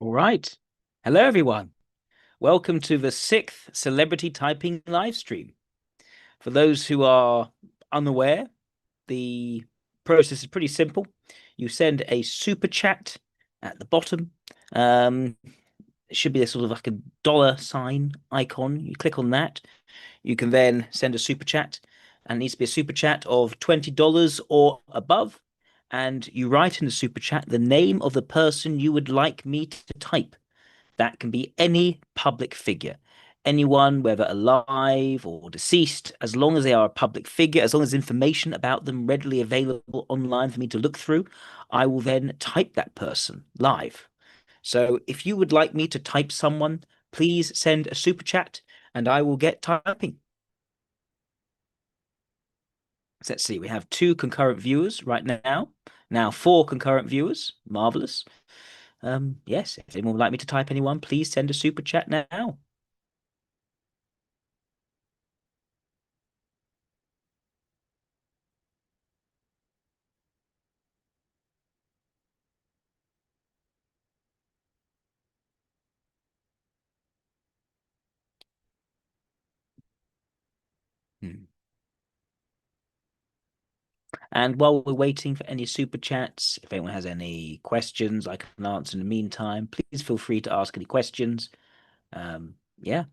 All right. Hello, everyone. Welcome to the sixth celebrity typing live stream. For those who are unaware, the process is pretty simple. You send a super chat at the bottom. It should be a sort of like a dollar sign icon. You click on that. You can then send a super chat, and it needs to be a super chat of $20 or above. And you write in the super chat the name of the person you would like me to type. That can be any public figure, anyone, whether alive or deceased, as long as they are a public figure, as long as information about them readily available online for me to look through, I will then type that person live. So if you would like me to type someone, please send a super chat and I will get typing. So let's see, we have 2 concurrent viewers right now. Now 4 concurrent viewers. Marvelous. Yes, if anyone would like me to type anyone, please send a super chat now. Hmm. And while we're waiting for any super chats, if anyone has any questions I can answer in the meantime, please feel free to ask any questions. Yeah,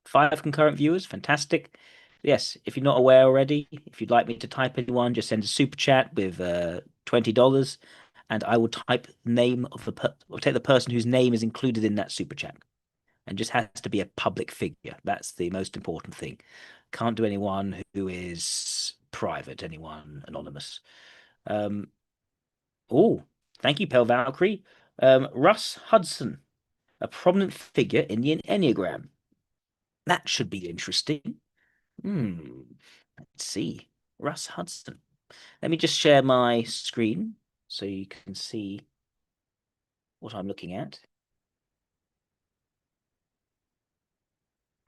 5 concurrent viewers, fantastic. Yes, if you're not aware already, if you'd like me to type anyone, just send a super chat with $20, and I will type the name of I'll take the person whose name is included in that super chat, and just has to be a public figure. That's the most important thing. Can't do anyone who is private, anyone anonymous. Um, oh, thank you, Pale Valkyrie. Russ Hudson, a prominent figure in the Enneagram. That should be interesting. Hmm. Let's see. Russ Hudson. Let me just share my screen so you can see what I'm looking at.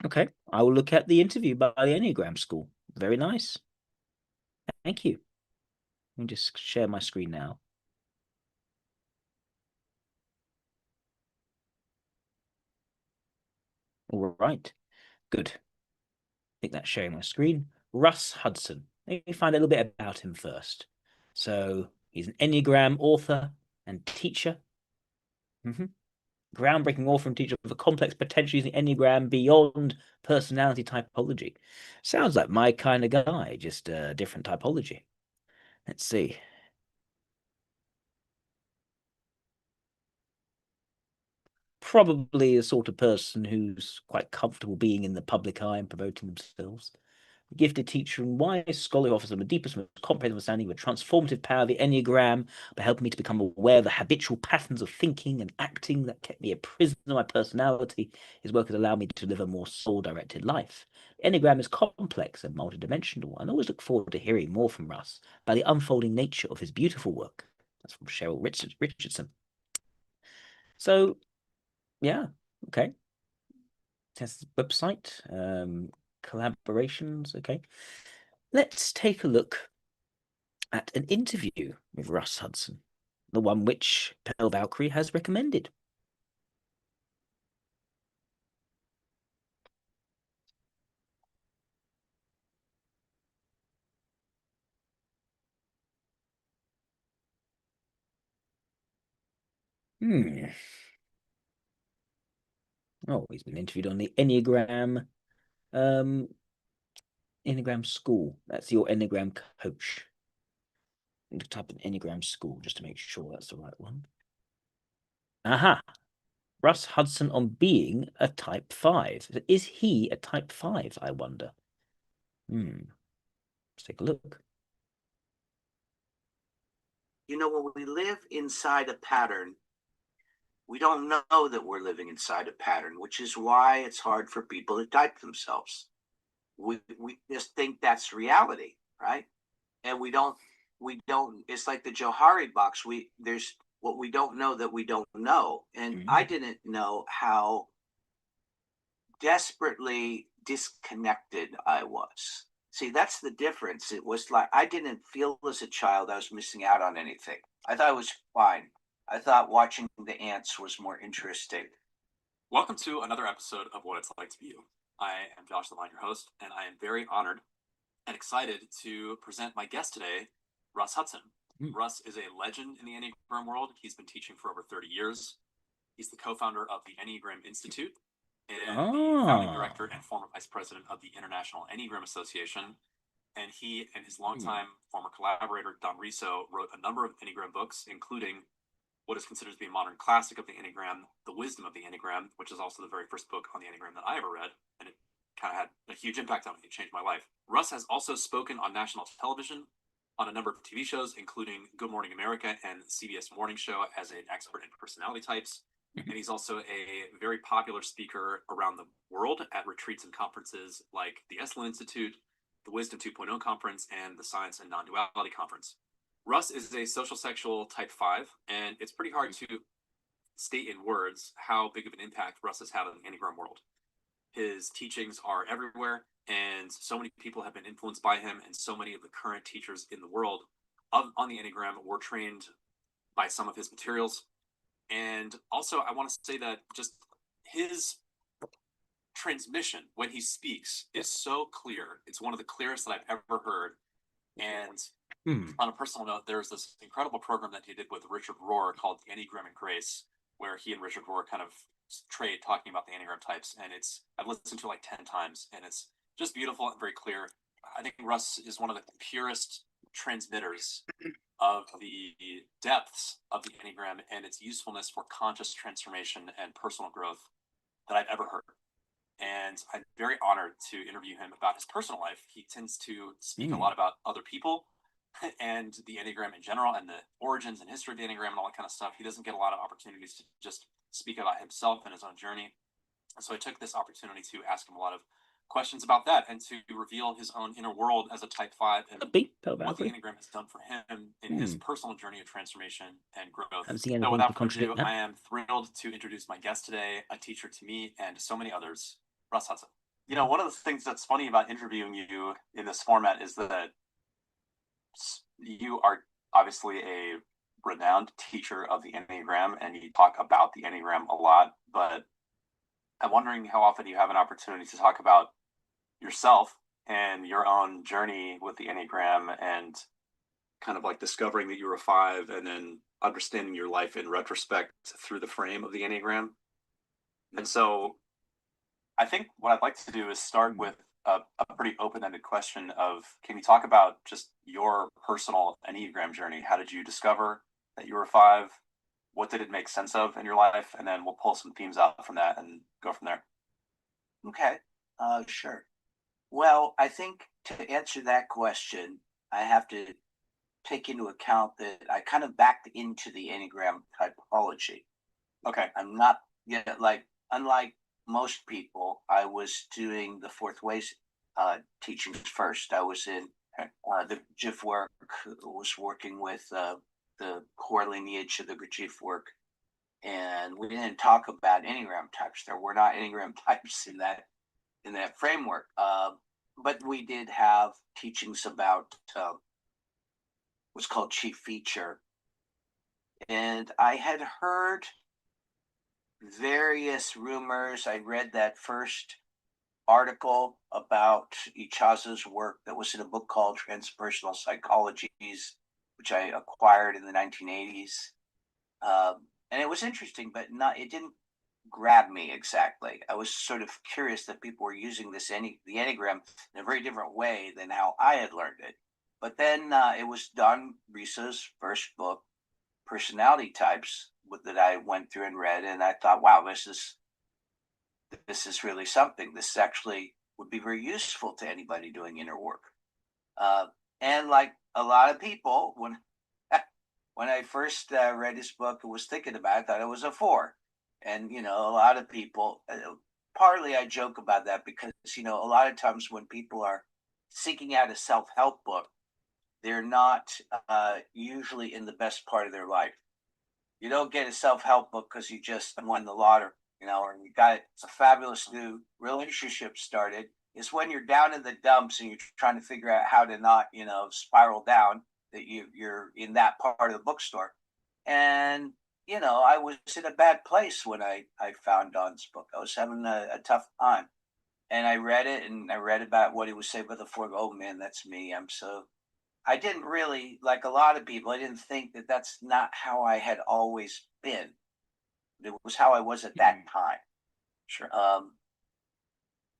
Okay, I will look at the interview by the Enneagram School. Very nice. Thank you. Let me just share my screen now. All right, good. I think that's sharing my screen. Russ Hudson. Let me find a little bit about him first. So he's an Enneagram author and teacher. Mm-hmm. Groundbreaking author and teacher of a complex potential using Enneagram beyond personality typology. Sounds like my kind of guy, just a different typology. Let's see. Probably the sort of person who's quite comfortable being in the public eye and promoting themselves. A gifted teacher and wise scholar who offers them the deepest, most comprehensive understanding of the transformative power of the Enneagram by helping me to become aware of the habitual patterns of thinking and acting that kept me a prisoner of my personality. His work has allowed me to live a more soul-directed life. The Enneagram is complex and multidimensional, and I always look forward to hearing more from Russ about the unfolding nature of his beautiful work. That's from Cheryl Richardson. So, yeah, okay. Test website, collaborations. Okay, let's take a look at an interview with Russ Hudson, the one which Pale Valkyrie has recommended. Hmm. Oh, he's been interviewed on the um, Enneagram School. That's your Enneagram coach. I need to type in Enneagram School just to make sure that's the right one. Aha. Russ Hudson on being a type 5. Is he a type 5, I wonder? Let's take a look. You know, when we live inside a pattern, we don't know that we're living inside a pattern, which is why it's hard for people to type themselves. We just think that's reality, right? And we don't it's like the Johari box. There's what we don't know that we don't know. And I didn't know how desperately disconnected I was. See, that's the difference. It was like I didn't feel as a child I was missing out on anything. I thought I was fine. I thought watching the ants was more interesting. Welcome to another episode of What It's Like to Be You. I am Josh Levine, your host, and I am very honored and excited to present my guest today, Russ Hudson. Russ is a legend in the Enneagram world. He's been teaching for over 30 years. He's the co-founder of the Enneagram Institute and the founding director and former vice president of the International Enneagram Association. And he and his longtime former collaborator, Don Riso, wrote a number of Enneagram books, including what is considered to be a modern classic of the Enneagram, The Wisdom of the Enneagram, which is also the very first book on the Enneagram that I ever read. And it kind of had a huge impact on me. It changed my life. Russ has also spoken on national television on a number of TV shows, including Good Morning America and CBS Morning Show as an expert in personality types. And he's also a very popular speaker around the world at retreats and conferences like the Esalen Institute, the Wisdom 2.0 Conference, and the Science and Non-Duality Conference. Russ is a social sexual type 5, and it's pretty hard to state in words how big of an impact Russ has had on the Enneagram world. His teachings are everywhere, and so many people have been influenced by him, and so many of the current teachers in the world on the Enneagram were trained by some of his materials. And also, I want to say that just his transmission when he speaks is so clear. It's one of the clearest that I've ever heard. And on a personal note, there's this incredible program that he did with Richard Rohr called The Enneagram and Grace, where he and Richard Rohr kind of trade talking about the Enneagram types. And I've listened to it like 10 times, and it's just beautiful and very clear. I think Russ is one of the purest transmitters of the depths of the Enneagram and its usefulness for conscious transformation and personal growth that I've ever heard. And I'm very honored to interview him about his personal life. He tends to speak a lot about other people and the Enneagram in general and the origins and history of the Enneagram and all that kind of stuff. He doesn't get a lot of opportunities to just speak about himself and his own journey. So I took this opportunity to ask him a lot of questions about that and to reveal his own inner world as a type 5 and what the Enneagram has done for him in his personal journey of transformation and growth. So without further ado, I am thrilled to introduce my guest today, a teacher to me and so many others, Russ Hudson. You know, one of the things that's funny about interviewing you in this format is that you are obviously a renowned teacher of the Enneagram and you talk about the Enneagram a lot, but I'm wondering how often you have an opportunity to talk about yourself and your own journey with the Enneagram and kind of like discovering that you're a 5 and then understanding your life in retrospect through the frame of the Enneagram. And so I think what I'd like to do is start with a pretty open-ended question of, can you talk about just your personal Enneagram journey? How did you discover that you were a 5? What did it make sense of in your life? And then we'll pull some themes out from that and go from there. Okay, sure. Well, I think to answer that question, I have to take into account that I kind of backed into the Enneagram typology. Okay. I'm not yet unlike most people, I was doing the fourth ways teachings first. I was in the Gurdjieff work, was working with the core lineage of the Gurdjieff work, and we didn't talk about Enneagram types. There were not Enneagram types in that framework, but we did have teachings about what's called chief feature, and I had heard various rumors. I read that first article about Ichazo's work that was in a book called Transpersonal Psychologies, which I acquired in the 1980s. And it was interesting, but it didn't grab me exactly. I was sort of curious that people were using the Enneagram in a very different way than how I had learned it. But then it was Don Riso's first book, Personality Types, that I went through and read, and I thought, wow, this is really something. This actually would be very useful to anybody doing inner work. And like a lot of people, when I first read his book and was thinking about it, I thought it was a 4. And, a lot of people, partly I joke about that because, a lot of times when people are seeking out a self-help book, they're not usually in the best part of their life. You don't get a self-help book because you just won the lottery, or you got a fabulous new relationship started. It's when you're down in the dumps and you're trying to figure out how to not, spiral down, that you're in that part of the bookstore. And you know, I was in a bad place when I found Don's book. I was having a tough time. And I read it, and I read about what he was saying about the four. Oh man, that's me. I didn't really, like a lot of people, I didn't think that that's not how I had always been. It was how I was at that time. Sure.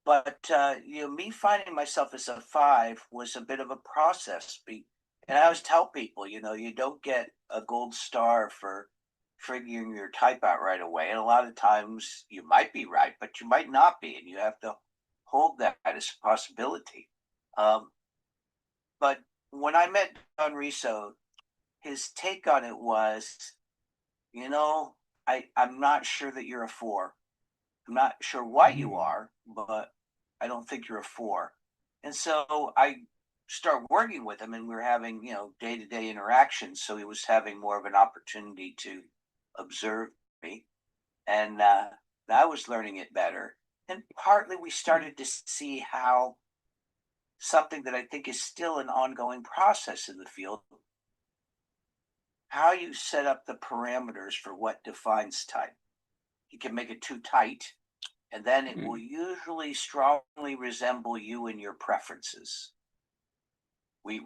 But you know, me finding myself as a five was a bit of a process. And I always tell people, you know, you don't get a gold star for figuring your type out right away. And a lot of times you might be right, but you might not be, and you have to hold that as a possibility. Um, but when I met Don Riso, his take on it was, you know, I'm not sure that you're a four. I'm not sure what you are, but I don't think you're a four. And so I start working with him, and we were having, you know, day-to-day interactions. So he was having more of an opportunity to observe me, and I was learning it better. And partly we started to see how something that I think is still an ongoing process in the field, how you set up the parameters for what defines type. You can make it too tight, and then it will usually strongly resemble you and your preferences. We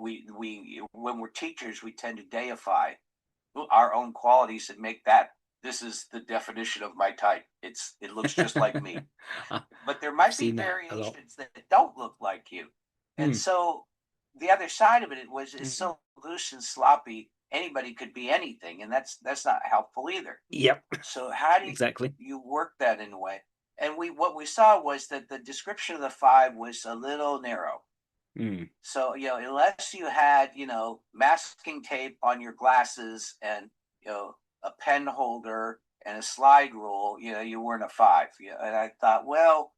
when we're teachers, we tend to deify our own qualities and make that, this is the definition of my type. It looks just like me. But there might be variations that don't look like you. And so the other side of it was, is so loose and sloppy, anybody could be anything, and that's not helpful either. Yep. So how do Exactly. you work that in a way? And what we saw was that the description of the five was a little narrow. So, you know, unless you had, you know, masking tape on your glasses and, you know, a pen holder and a slide rule, you know, you weren't a five. You know, and I thought, well,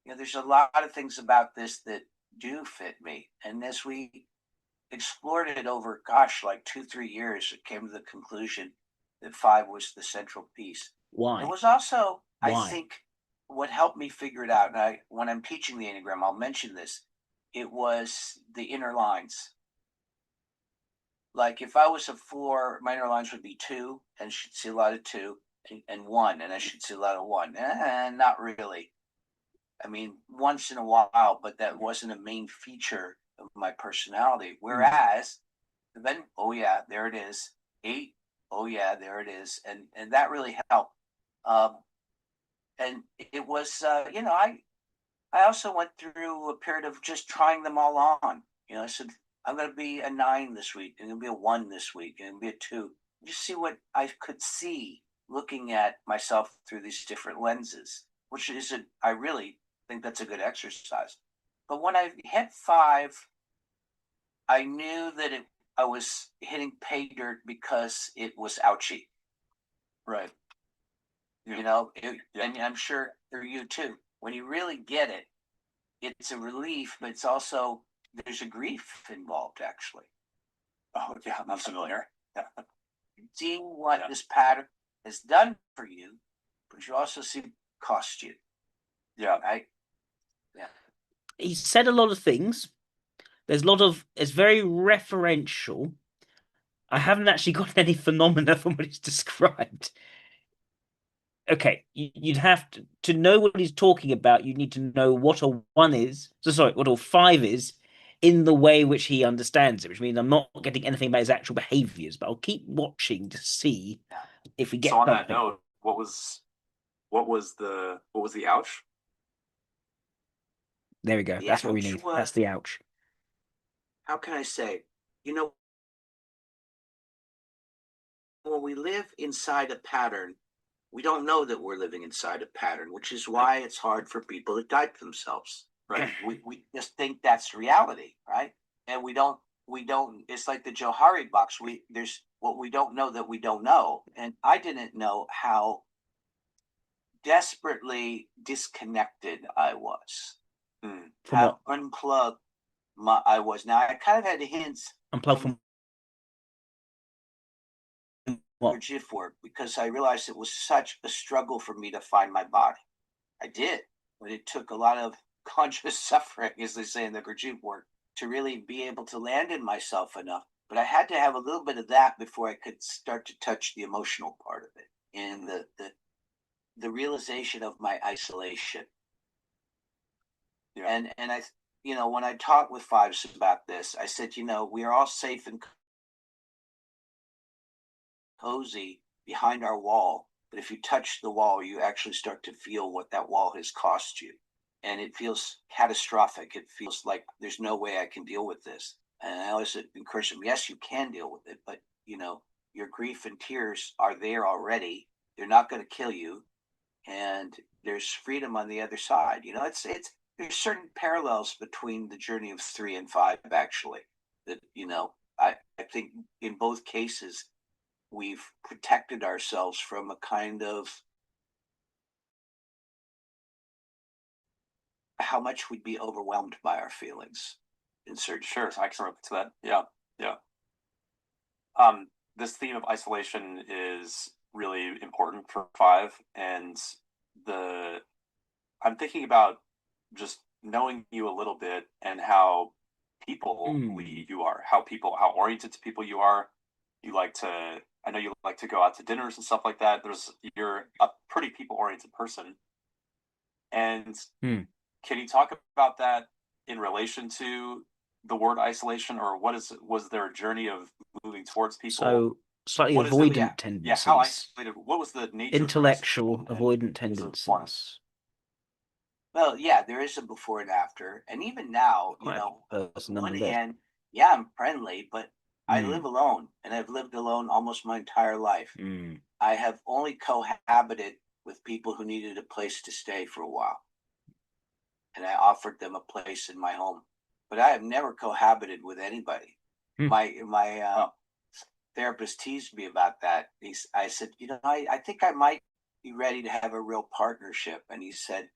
you know, there's a lot of things about this that do fit me. And as we explored it over, gosh, like 2-3 years, it came to the conclusion that five was the central piece. Why? It was also, I Why? think, what helped me figure it out. And when I'm teaching the Enneagram, I'll mention this. It was the inner lines. Like if I was a four, my inner lines would be two, and should see a lot of two, and one, and I should see a lot of one. Not really. I mean, once in a while, but that wasn't a main feature of my personality. Whereas then, oh yeah, there it is. Eight, oh yeah, there it is, and that really helped. And it was, you know, I also went through a period of just trying them all on. You know, I said, I'm going to be a 9 this week, and going to be a 1 this week, and be a 2. Just see what I could see looking at myself through these different lenses, which is, I really think that's a good exercise. But when I hit 5, I knew that I was hitting pay dirt because it was ouchy. Right. You know, and I'm sure for you too. When you really get it, it's a relief, but it's also, there's a grief involved actually. Oh yeah, I'm familiar. Yeah. Seeing what this pattern has done for you, but you also see it cost you. Yeah. Yeah. He said a lot of things. There's a lot of, it's very referential. I haven't actually got any phenomena from what he's described. Okay, you'd have to know what he's talking about. You need to know what a 1 is. So sorry, what a 5 is, in the way which he understands it. Which means I'm not getting anything about his actual behaviors, but I'll keep watching to see if we get. So on something. that note, what was the ouch? There we go. That's what we need. That's the ouch. How can I say? You know, when we live inside a pattern, we don't know that we're living inside a pattern, which is why it's hard for people to type themselves. Right. We just think that's reality, right? And we don't, it's like the Johari box. There's what we don't know that we don't know. And I didn't know how desperately disconnected I was. How unplugged I was. Now I kind of had hints. Unplugged from what? GIF work, because I realized it was such a struggle for me to find my body. I did, but it took a lot of conscious suffering, as they say in the Gurdjieff work, to really be able to land in myself enough But I had to have a little bit of that before I could start to touch the emotional part of it and the realization of my isolation. Yeah. And I, when I talked with Fives about this, I said, we are all safe and cozy behind our wall, but if you touch the wall, you actually start to feel what that wall has cost you. And it feels catastrophic. It feels like there's no way I can deal with this. And I always encourage them, yes, you can deal with it, but your grief and tears are there already. They're not going to kill you. And there's freedom on the other side. There's certain parallels between the journey of 3 and 5, actually, that, I think in both cases, we've protected ourselves from a kind of how much we'd be overwhelmed by our feelings in certain. Sure, I can relate to that. Yeah. This theme of isolation is really important for 5, and I'm thinking about just knowing you a little bit and how people you are, how oriented to people you are. I know you like to go out to dinners and stuff like that. You're a pretty people-oriented person. And can you talk about that in relation to the word isolation, or was there a journey of moving towards people? So slightly avoidant tendencies. Yeah, how isolated? What was the nature intellectual avoidant tendencies? Well, yeah, there is a before and after, and even now, on one hand, yeah, I'm friendly, but I live alone, and I've lived alone almost my entire life. I have only cohabited with people who needed a place to stay for a while, and I offered them a place in my home. But I have never cohabited with anybody. My therapist teased me about that. I said, I think I might be ready to have a real partnership, and he said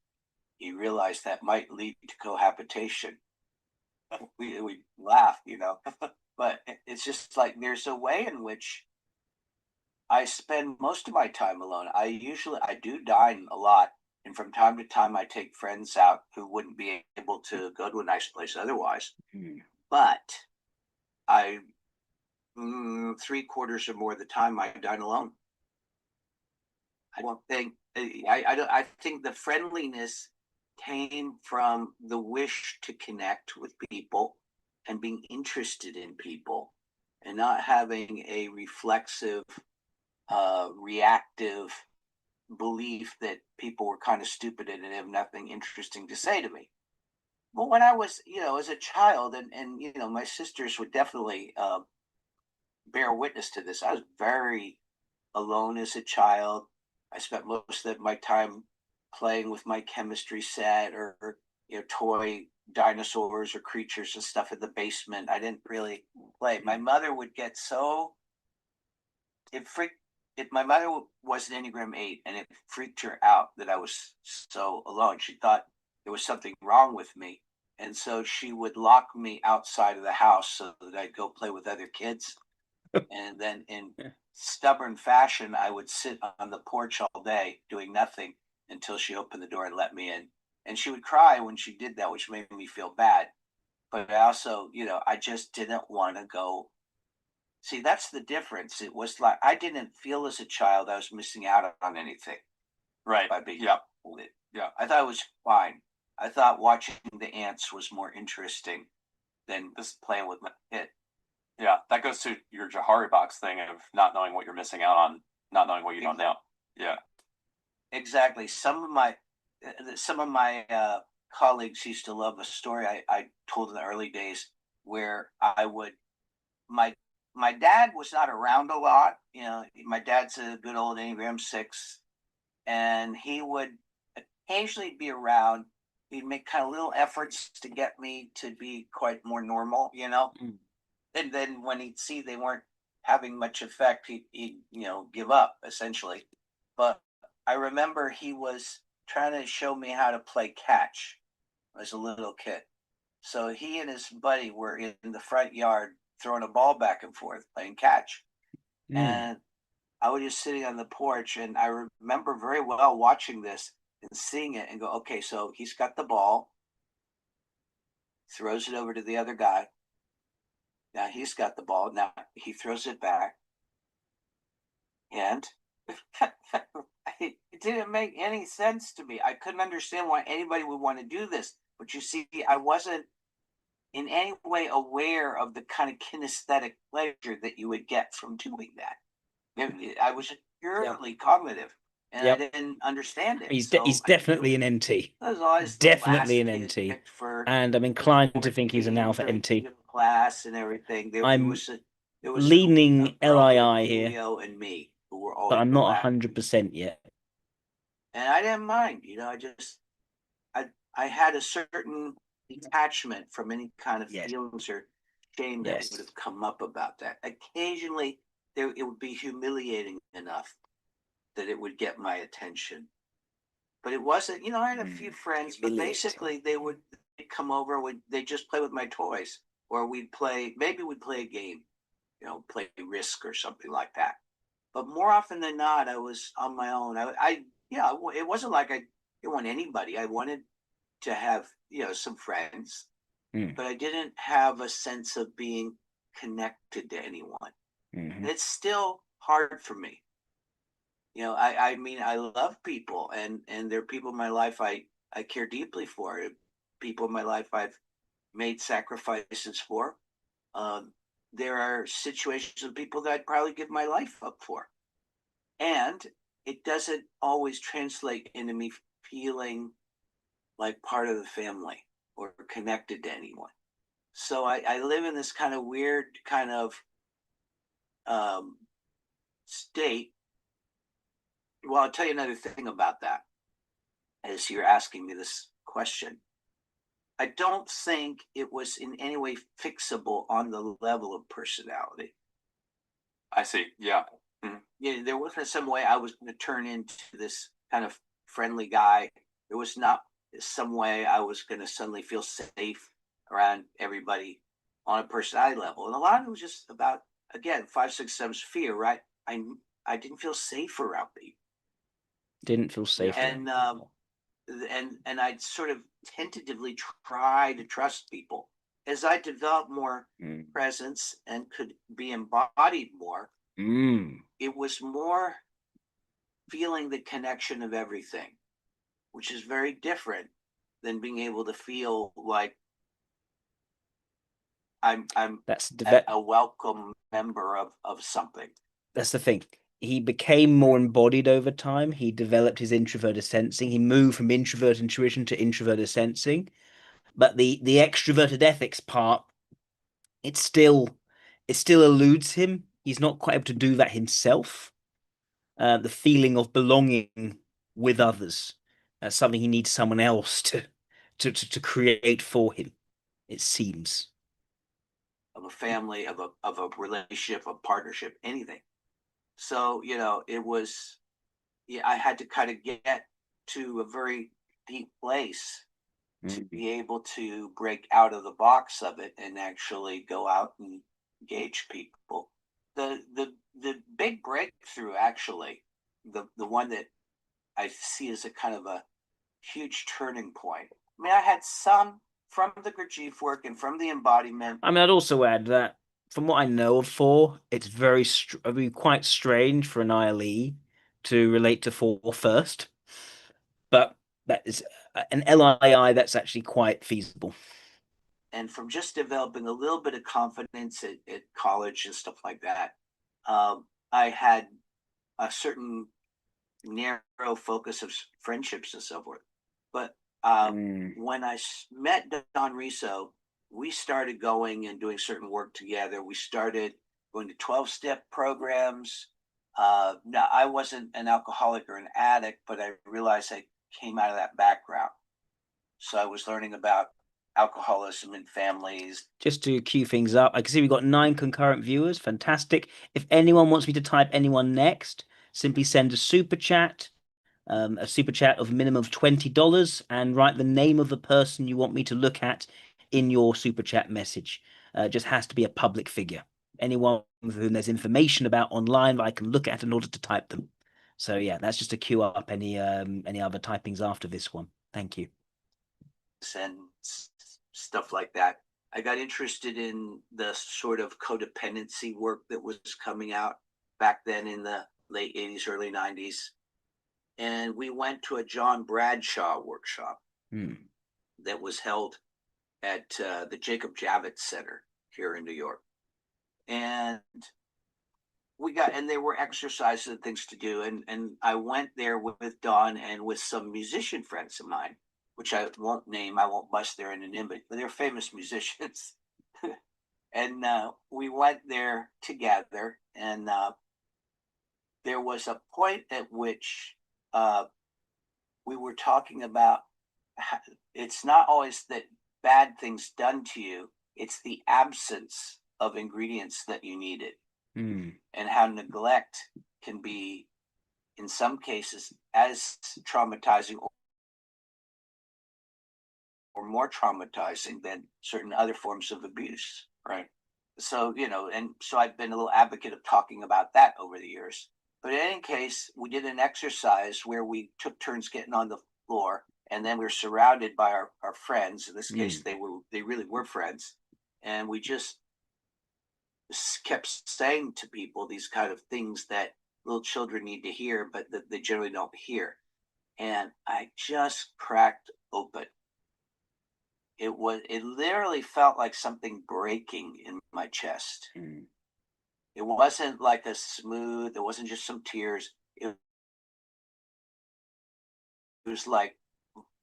he realized that might lead to cohabitation. We laughed, but it's just like there's a way in which I spend most of my time alone. I do dine a lot, and from time to time I take friends out who wouldn't be able to go to a nice place otherwise. But I 3/4 or more of the time I dine alone. I don't think I think the friendliness came from the wish to connect with people and being interested in people and not having a reflexive, reactive belief that people were kind of stupid and have nothing interesting to say to me. But when I was, as a child, and my sisters would definitely bear witness to this, I was very alone as a child. I spent most of my time playing with my chemistry set or toy dinosaurs or creatures and stuff in the basement. I didn't really play. My mother would get so it freaked. My mother was an Enneagram 8, and it freaked her out that I was so alone. She thought there was something wrong with me, and so she would lock me outside of the house so that I'd go play with other kids. And then in stubborn fashion, I would sit on the porch all day doing nothing until she opened the door and let me in. And she would cry when she did that, which made me feel bad. But I also, I just didn't want to go. See, that's the difference. It was like I didn't feel as a child I was missing out on anything. Right. By being Yeah. I thought it was fine. I thought watching the ants was more interesting than just playing with my kid. Yeah, that goes to your Johari box thing of not knowing what you're missing out on, not knowing what you don't know. Yeah, exactly. Some of my colleagues used to love a story I told in the early days where my dad was not around a lot. My dad's a good old Enneagram 6, and he would occasionally be around. He'd make kind of little efforts to get me to be quite more normal, And then when he'd see they weren't having much effect, he'd give up essentially. But I remember he was trying to show me how to play catch as a little kid. So he and his buddy were in the front yard throwing a ball back and forth playing catch. And I was just sitting on the porch, and I remember very well watching this and seeing it and go, okay, so he's got the ball, throws it over to the other guy. Now he's got the ball. Now he throws it back. And it didn't make any sense to me. I couldn't understand why anybody would want to do this. But you see, I wasn't in any way aware of the kind of kinesthetic pleasure that you would get from doing that. I was purely cognitive, and I didn't understand it. He's So he's definitely an NT. I was always Definitely an NT. And I'm inclined to think he's an alpha NT. Class and everything. There was leaning LII here, Leo and me who were always, but I'm not 100% yet. And I didn't mind. I had a certain detachment from any kind of feelings or shame that would have come up about that. Occasionally, it would be humiliating enough that it would get my attention. But it wasn't, I had a few friends, but basically they'd come over, they'd just play with my toys, or maybe we'd play a game, play Risk or something like that. But more often than not, I was on my own. It wasn't like I didn't want anybody. I wanted to have, some friends, but I didn't have a sense of being connected to anyone. And it's still hard for me. I mean, I love people, and there are people in my life I care deeply for. People in my life I've made sacrifices for. There are situations of people that I'd probably give my life up for. And it doesn't always translate into me feeling like part of the family or connected to anyone. So I live in this kind of weird kind of state. Well, I'll tell you another thing about that as you're asking me this question. I don't think it was in any way fixable on the level of personality. I see. Yeah. Yeah, there wasn't some way I was going to turn into this kind of friendly guy. There was not some way I was going to suddenly feel safe around everybody on a personality level. And a lot of it was just about, again, 5, 6, 7 fear, right? I didn't feel safe around people. Didn't feel safe. And I'd sort of tentatively try to trust people. As I developed more presence and could be embodied more, it was more feeling the connection of everything, which is very different than being able to feel like I'm a welcome member of something. That's the thing. He became more embodied over time. He developed his introverted sensing. He moved from introvert intuition to introverted sensing. But the extroverted ethics part, it still eludes him. He's not quite able to do that himself. The feeling of belonging with others, something he needs someone else to create for him, it seems. Of a family, of a relationship, a partnership, anything. So, it was, I had to kind of get to a very deep place to be able to break out of the box of it and actually go out and engage people. The big breakthrough, actually, the one that I see as a kind of a huge turning point. I mean, I had some from the Gurdjieff work and from the embodiment. I mean, I'd also add that from what I know of 4, it's quite strange for an ILE to relate to 4 first, but that is an LII that's actually quite feasible. And from just developing a little bit of confidence at college and stuff like that, I had a certain narrow focus of friendships and so forth. But when I met Don Riso, we started going and doing certain work together. We started going to 12-step programs. Now, I wasn't an alcoholic or an addict, but I realized I came out of that background. So I was learning about alcoholism in families. Just to cue things up, I can see we've got 9 concurrent viewers. Fantastic. If anyone wants me to type anyone next, simply send a super chat of a minimum of $20 and write the name of the person you want me to look at in your super chat message. Just has to be a public figure. Anyone with whom there's information about online that I can look at in order to type them. So yeah, that's just to queue up any other typings after this one. Thank you. And stuff like that. I got interested in the sort of codependency work that was coming out back then in the late 80s, early 90s. And we went to a John Bradshaw workshop that was held at the Jacob Javits Center here in New York. And there were exercises and things to do. And I went there with Don and with some musician friends of mine, which I won't name. I won't bust their anonymity, but they're famous musicians. And we went there together. And there was a point at which we were talking about it's not always that bad things done to you, it's the absence of ingredients that you needed. And how neglect can be, in some cases, as traumatizing or more traumatizing than certain other forms of abuse. Right. So, and so I've been a little advocate of talking about that over the years. But in any case, we did an exercise where we took turns getting on the floor, and then we were surrounded by our friends. In this case, they really were friends. And we just kept saying to people these kind of things that little children need to hear, but that they generally don't hear. And I just cracked open. It literally felt like something breaking in my chest. It wasn't like it wasn't just some tears. It was like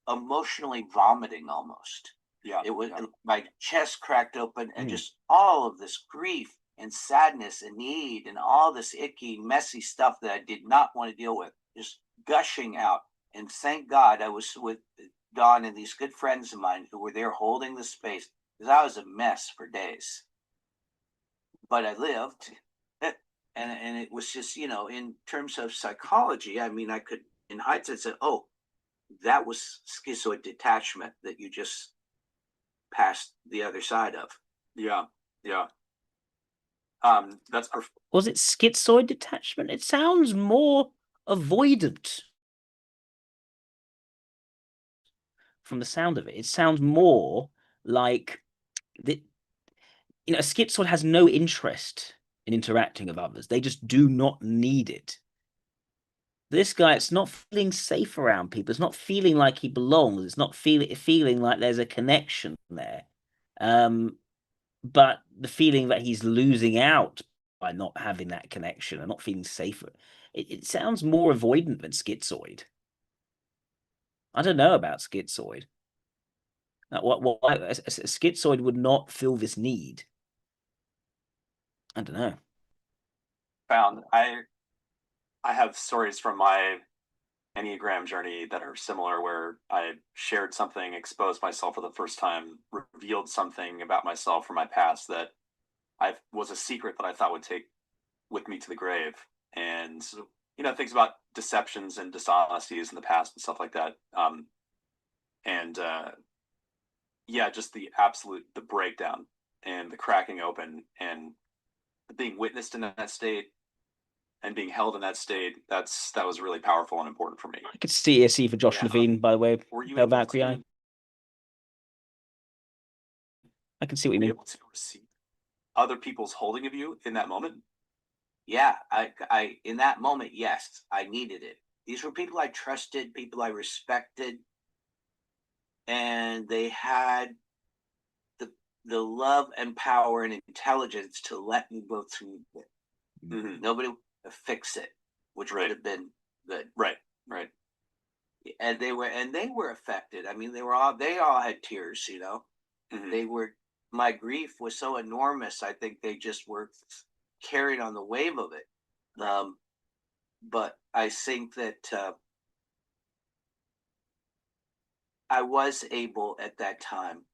emotionally vomiting almost. Yeah. It was my chest cracked open, and just all of this grief and sadness and need and all this icky, messy stuff that I did not want to deal with, just gushing out. And thank God I was with Don and these good friends of mine who were there holding the space, because I was a mess for days. But I lived. And it was just, in terms of psychology, I mean, I could, in hindsight, say, oh, that was schizoid detachment that you just passed the other side of. Yeah. That's Was it schizoid detachment? It sounds more avoidant from the sound of it. It sounds more like that. A schizoid has no interest in interacting with others. They just do not need it. This guy, it's not feeling safe around people. It's not feeling like he belongs. It's not feeling like there's a connection there. But the feeling that he's losing out by not having that connection and not feeling safer, it sounds more avoidant than schizoid. I don't know about schizoid. What a schizoid would not feel this need. I don't know. I have stories from my Enneagram journey that are similar, where I shared something, exposed myself for the first time, revealed something about myself from my past that was a secret that I thought would take with me to the grave. And, things about deceptions and dishonesties in the past and stuff like that. Just the breakdown and the cracking open and being witnessed in that state and being held in that state, that was really powerful and important for me. I could see a C for Josh Levine, by the way. Were you able to, I can see what you mean. Able to receive other people's holding of you in that moment? Yeah, I in that moment, yes, I needed it. These were people I trusted, people I respected, and they had the love and power and intelligence to let me go through it. Nobody would fix it, which would have been good. Right. And they were affected. I mean, they all had tears, They were, my grief was so enormous. I think they just were carried on the wave of it. But I think that I was able at that time.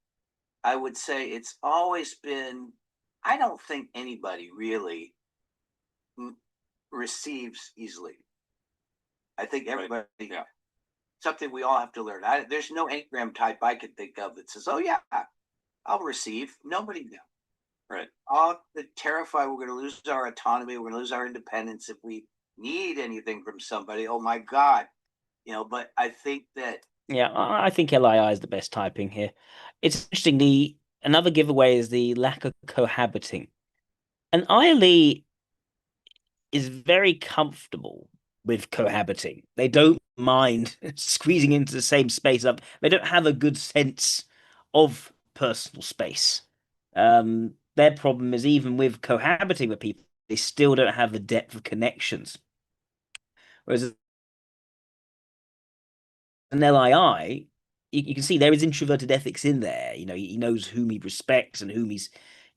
I would say it's always been, I don't think anybody really receives easily. I think everybody, something we all have to learn. There's no Enneagram type I can think of that says, oh yeah, I'll receive. Nobody knows. Right. All terrified we're going to lose our autonomy, we're going to lose our independence if we need anything from somebody. Oh my God. But I think that. Yeah, I think LII is the best typing here. It's interesting. another giveaway is the lack of cohabiting. And Lee is very comfortable with cohabiting. They don't mind squeezing into the same space up. They don't have a good sense of personal space. Their problem is even with cohabiting with people, they still don't have the depth of connections. Whereas an LII, you can see there is introverted ethics in there. You know, he knows whom he respects and whom he's,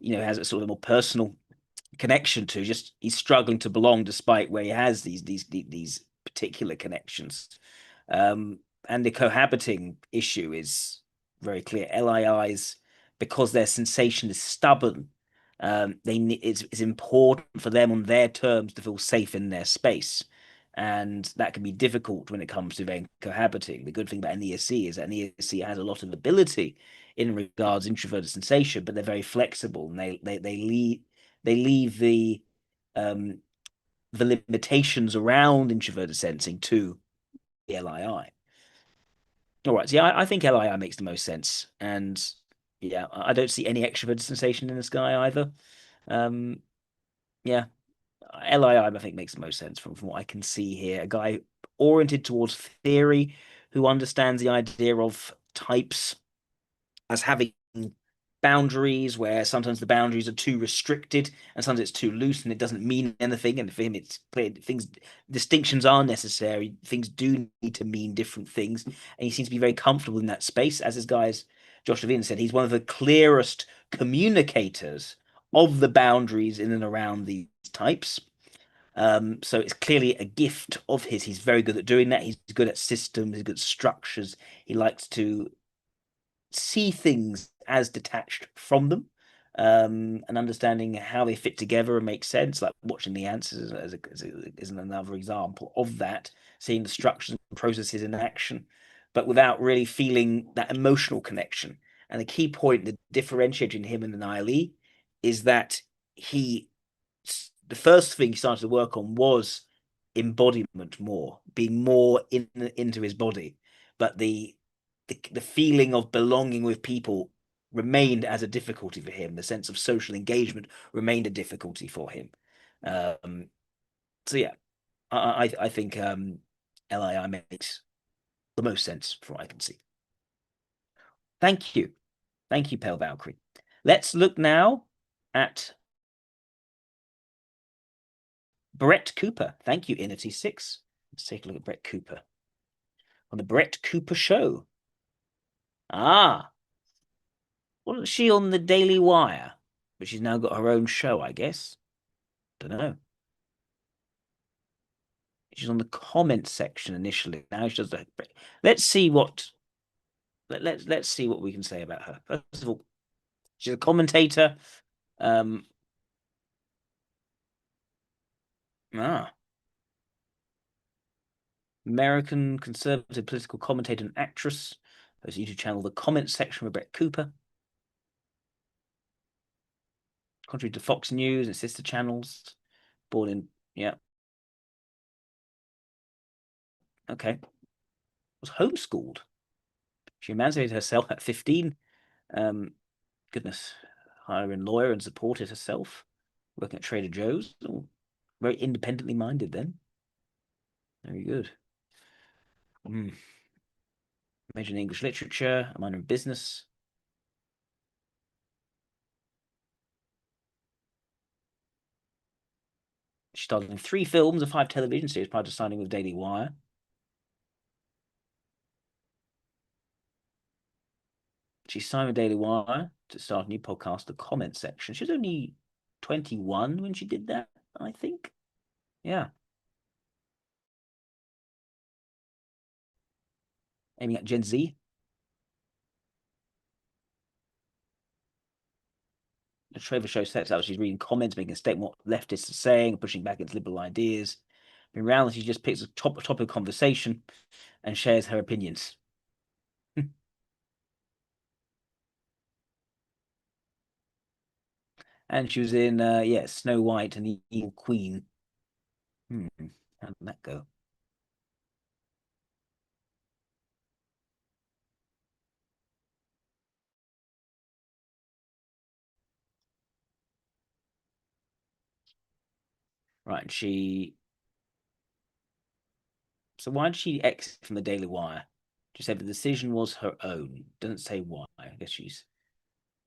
has a sort of more personal connection to. Just he's struggling to belong despite where he has these particular connections. And the cohabiting issue is very clear. LIIs, because their sensation is stubborn, it's important for them on their terms to feel safe in their space. And that can be difficult when it comes to then cohabiting. The good thing about an ESC is that an ESC has a lot of ability in regards introverted sensation, but they're very flexible and they leave the limitations around introverted sensing to the LII. All right, so yeah, I think LII makes the most sense, and yeah, I don't see any extroverted sensation in this guy either. Um, yeah, LII I think makes the most sense from what I can see here. A guy oriented towards theory, who understands the idea of types as having boundaries, where sometimes the boundaries are too restricted and sometimes it's too loose and it doesn't mean anything. And for him, it's clear distinctions are necessary. Things do need to mean different things. And he seems to be very comfortable in that space. As his guys, Josh Levine said, he's one of the clearest communicators of the boundaries in and around these types. So it's clearly a gift of his. He's very good at doing that. He's good at systems, he's good at structures. He likes to see things as detached from them, and understanding how they fit together and make sense, like watching the answers is another example of that, seeing the structures and processes in action, but without really feeling that emotional connection. And the key point, the differentiating him and the Nile is that he, the first thing he started to work on was embodiment more, being more into his body, but the feeling of belonging with people remained as a difficulty for him. The sense of social engagement remained a difficulty for him. So yeah, I think LII makes the most sense from what I can see. Thank you. Thank you, Pale Valkyrie. Let's look now at Brett Cooper. Thank you, Inity6. Let's take a look at Brett Cooper. On the Brett Cooper Show. Ah, wasn't she on the Daily Wire? But she's now got her own show, I guess. Don't know. She's on the comment section initially. Now she does the. Let's see what. Let's see what we can say about her. First of all, she's a commentator. Ah, American conservative political commentator and actress. There's a YouTube channel, The Comment Section with Brett Cooper. Contrary to Fox News and sister channels. Born in, yeah. Okay. Was homeschooled. She emancipated herself at 15. Goodness. Hiring lawyer and supported herself. Working at Trader Joe's. Oh, very independently minded then. Very good. Major in English literature, a minor in business. She starred in 3 films and 5 television series prior to signing with Daily Wire. She signed with Daily Wire to start a new podcast, The Comment Section. She was only 21 when she did that, I think. Yeah. Aiming at Gen Z. The trailer show sets out she's reading comments, making a statement what leftists are saying, pushing back against liberal ideas. In reality, she just picks a topic of conversation and shares her opinions. And she was in, Snow White and the Evil Queen. How did that go? Right, and she. So why did she exit from the Daily Wire? She said the decision was her own. Doesn't say why. I guess she's.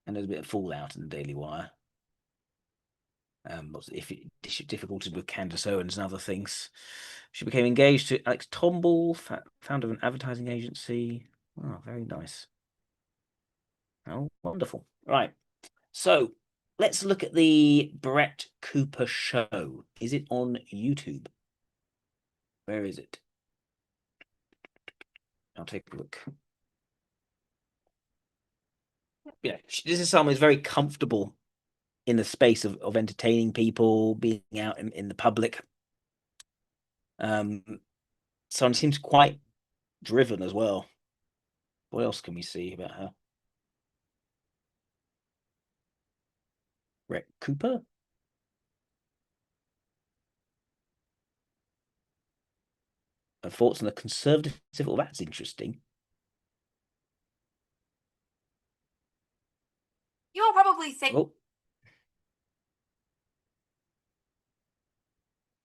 And there's a bit of fallout in the Daily Wire. If difficulties with Candace Owens and other things. She became engaged to Alex Tomble, founder of an advertising agency. Oh, very nice. Oh, wonderful. Right. So let's look at the Brett Cooper show. Is it on YouTube? Where is it? I'll take a look. Yeah, this is someone who's very comfortable in the space of entertaining people, being out in the public. Someone seems quite driven as well. What else can we see about her? Brett Cooper? Her thoughts on the conservative civil. That's interesting. You will probably think. Oh.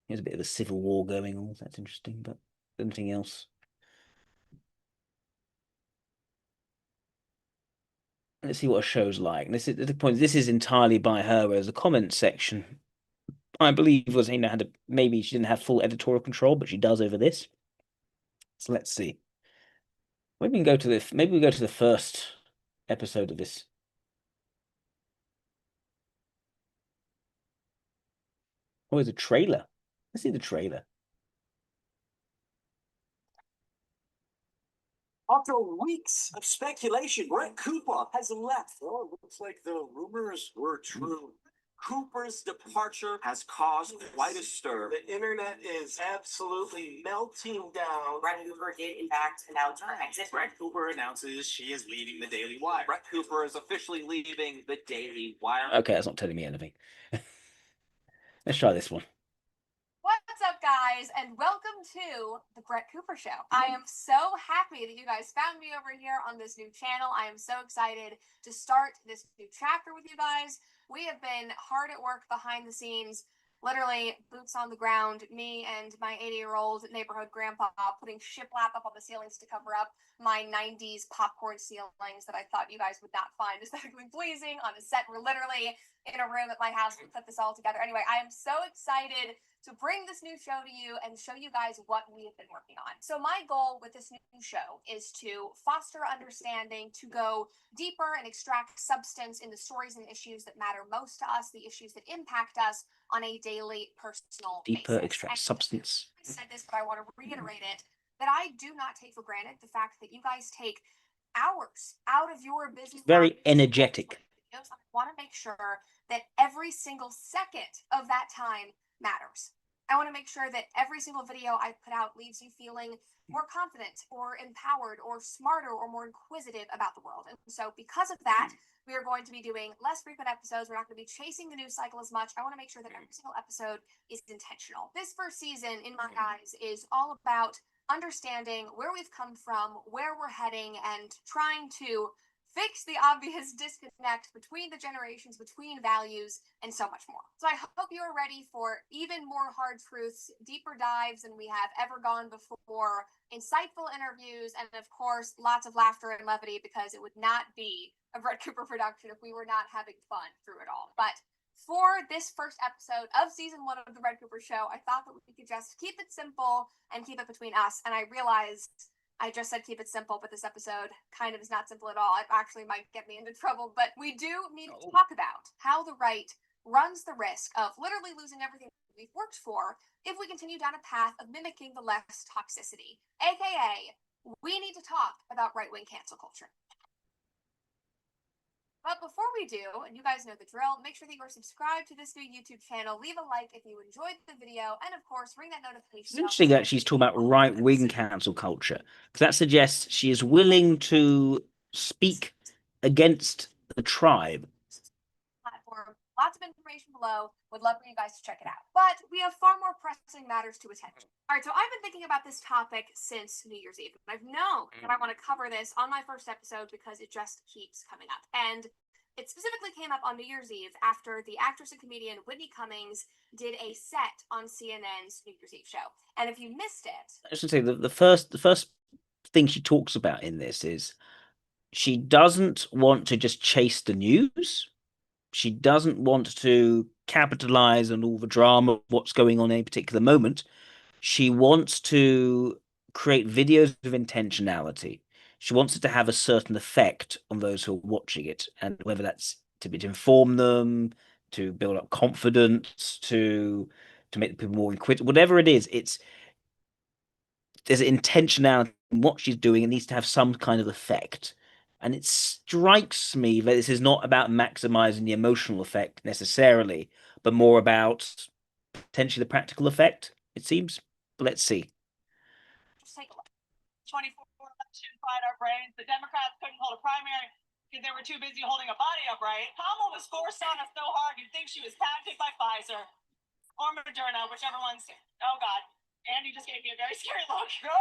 There's a bit of a civil war going on. That's interesting, but anything else? Let's see what a show's like. This is the point. This is entirely by her, whereas the comment section, I believe, was had maybe she didn't have full editorial control, but she does over this. So let's see. Maybe we can go to the first episode of this. Oh, it's a trailer. Let's see the trailer. After weeks of speculation, Brett Cooper has left. Oh, looks like the rumors were true. Cooper's departure has caused quite a stir. The internet is absolutely melting down. Brett Cooper did, in fact, announce her exit. Brett Cooper announces she is leaving the Daily Wire. Brett Cooper is officially leaving the Daily Wire. Okay, that's not telling me anything. Let's try this one. What's up, guys, and welcome to the Brett Cooper Show. I am so happy that you guys found me over here on this new channel. I am so excited to start this new chapter with you guys. We have been hard at work behind the scenes, literally boots on the ground, me and my 80-year-old neighborhood grandpa putting shiplap up on the ceilings to cover up my 90s popcorn ceilings that I thought you guys would not find aesthetically pleasing on a set. We're literally in a room at my house to put this all together. Anyway, I am so excited to bring this new show to you and show you guys what we have been working on. So my goal with this new show is to foster understanding, to go deeper and extract substance in the stories and issues that matter most to us, the issues that impact us on a daily personal Deeper, basis. extract substance. I said this, but I want to reiterate it, that I do not take for granted the fact that you guys take hours out of your business. Very energetic. I want to make sure that every single second of that time matters. I want to make sure that every single video I put out leaves you feeling more confident or empowered or smarter or more inquisitive about the world. And so because of that, we are going to be doing less frequent episodes. We're not going to be chasing the news cycle as much. I want to make sure that every single episode is intentional. This first season, in my eyes, is all about understanding where we've come from, where we're heading, and trying to fix the obvious disconnect between the generations, between values, and so much more. So I hope you are ready for even more hard truths, deeper dives than we have ever gone before, insightful interviews, and of course, lots of laughter and levity, because it would not be a Brett Cooper production if we were not having fun through it all. But for this first episode of season 1 of the Brett Cooper Show, I thought that we could just keep it simple and keep it between us. And I realized I just said keep it simple, but this episode kind of is not simple at all. It actually might get me into trouble, but we do need to talk about how the right runs the risk of literally losing everything we've worked for if we continue down a path of mimicking the left's toxicity. AKA, we need to talk about right-wing cancel culture. But before we do, and you guys know the drill, make sure that you are subscribed to this new YouTube channel. Leave a like if you enjoyed the video, and of course, ring that notification. It's interesting that she's talking about right-wing cancel culture, because that suggests she is willing to speak against the tribe. Platform. Lots of information below. Would love for you guys to check it out. But we have far more pressing matters to attend to. All right, so I've been thinking about this topic since New Year's Eve. I've known that I want to cover this on my first episode because it just keeps coming up. And It specifically came up on New Year's Eve after the actress and comedian Whitney Cummings did a set on CNN's New Year's Eve show. And if you missed it, I should say the first thing she talks about in this is she doesn't want to just chase the news. She doesn't want to capitalize on all the drama of what's going on in a particular moment. She wants to create videos of intentionality. She wants it to have a certain effect on those who are watching it, and whether that's to inform them, to build up confidence, to make people more inquisitive, whatever it is, there's an intentionality in what she's doing. It needs to have some kind of effect. And it strikes me that this is not about maximizing the emotional effect necessarily, but more about potentially the practical effect, it seems. But let's see. just take a look. 24 election fried our brains. The Democrats couldn't hold a primary because they were too busy holding a body upright. Kamala was forced on us so hard you'd think she was patented by Pfizer or Moderna, whichever one's. Oh God, Andy just gave me a very scary look. No.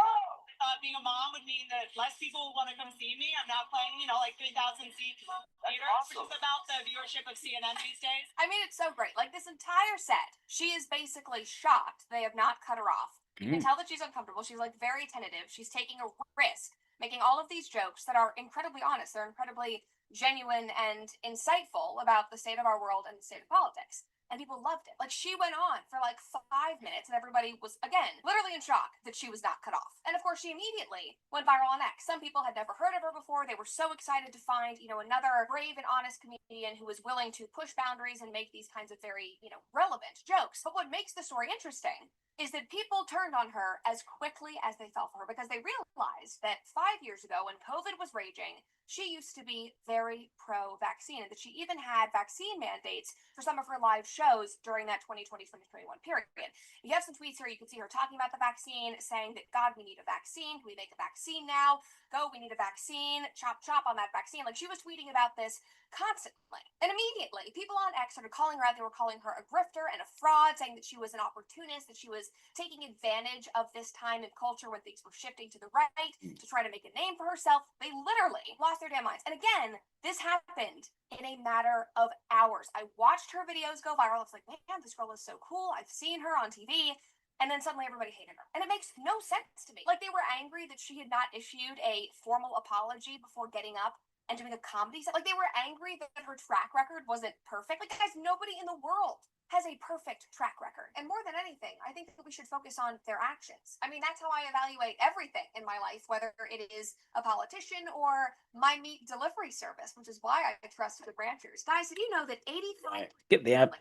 Being a mom would mean that less people will want to come see me. I'm not playing, like 3,000 seat theater, awesome. Which is about the viewership of CNN these days. I mean, it's so great. Like this entire set, she is basically shocked they have not cut her off. You can tell that she's uncomfortable. She's like very tentative. She's taking a risk, making all of these jokes that are incredibly honest. They're incredibly genuine and insightful about the state of our world and the state of politics. And people loved it. Like she went on for like 5 minutes and everybody was, again, literally in shock that she was not cut off. And of course, she immediately went viral on X. Some people had never heard of her before. They were so excited to find, another brave and honest comedian who was willing to push boundaries and make these kinds of very, relevant jokes. But what makes the story interesting is that people turned on her as quickly as they fell for her because they realized that 5 years ago when COVID was raging, she used to be very pro-vaccine and that she even had vaccine mandates for some of her live shows during that 2020-2021 period. You have some tweets here. You can see her talking about the vaccine, saying that, God, we need a vaccine. Can we make a vaccine now? Go, we need a vaccine. Chop, chop on that vaccine. Like she was tweeting about this constantly. And immediately, people on X started calling her out. They were calling her a grifter and a fraud, saying that she was an opportunist, that she was taking advantage of this time in culture when things were shifting to the right to try to make a name for herself. They literally lost their damn minds. And again, this happened in a matter of hours. I watched her videos go viral. I was like, man, this girl is so cool. I've seen her on TV. And then suddenly everybody hated her. And it makes no sense to me. Like they were angry that she had not issued a formal apology before getting up and doing a comedy set. Like they were angry that her track record wasn't perfect. Like guys, nobody in the world has a perfect track record. And more than anything, I think that we should focus on their actions. I mean, that's how I evaluate everything in my life, whether it is a politician or my meat delivery service, which is why I trust the ranchers. Guys, did you know that 85 Get the ad.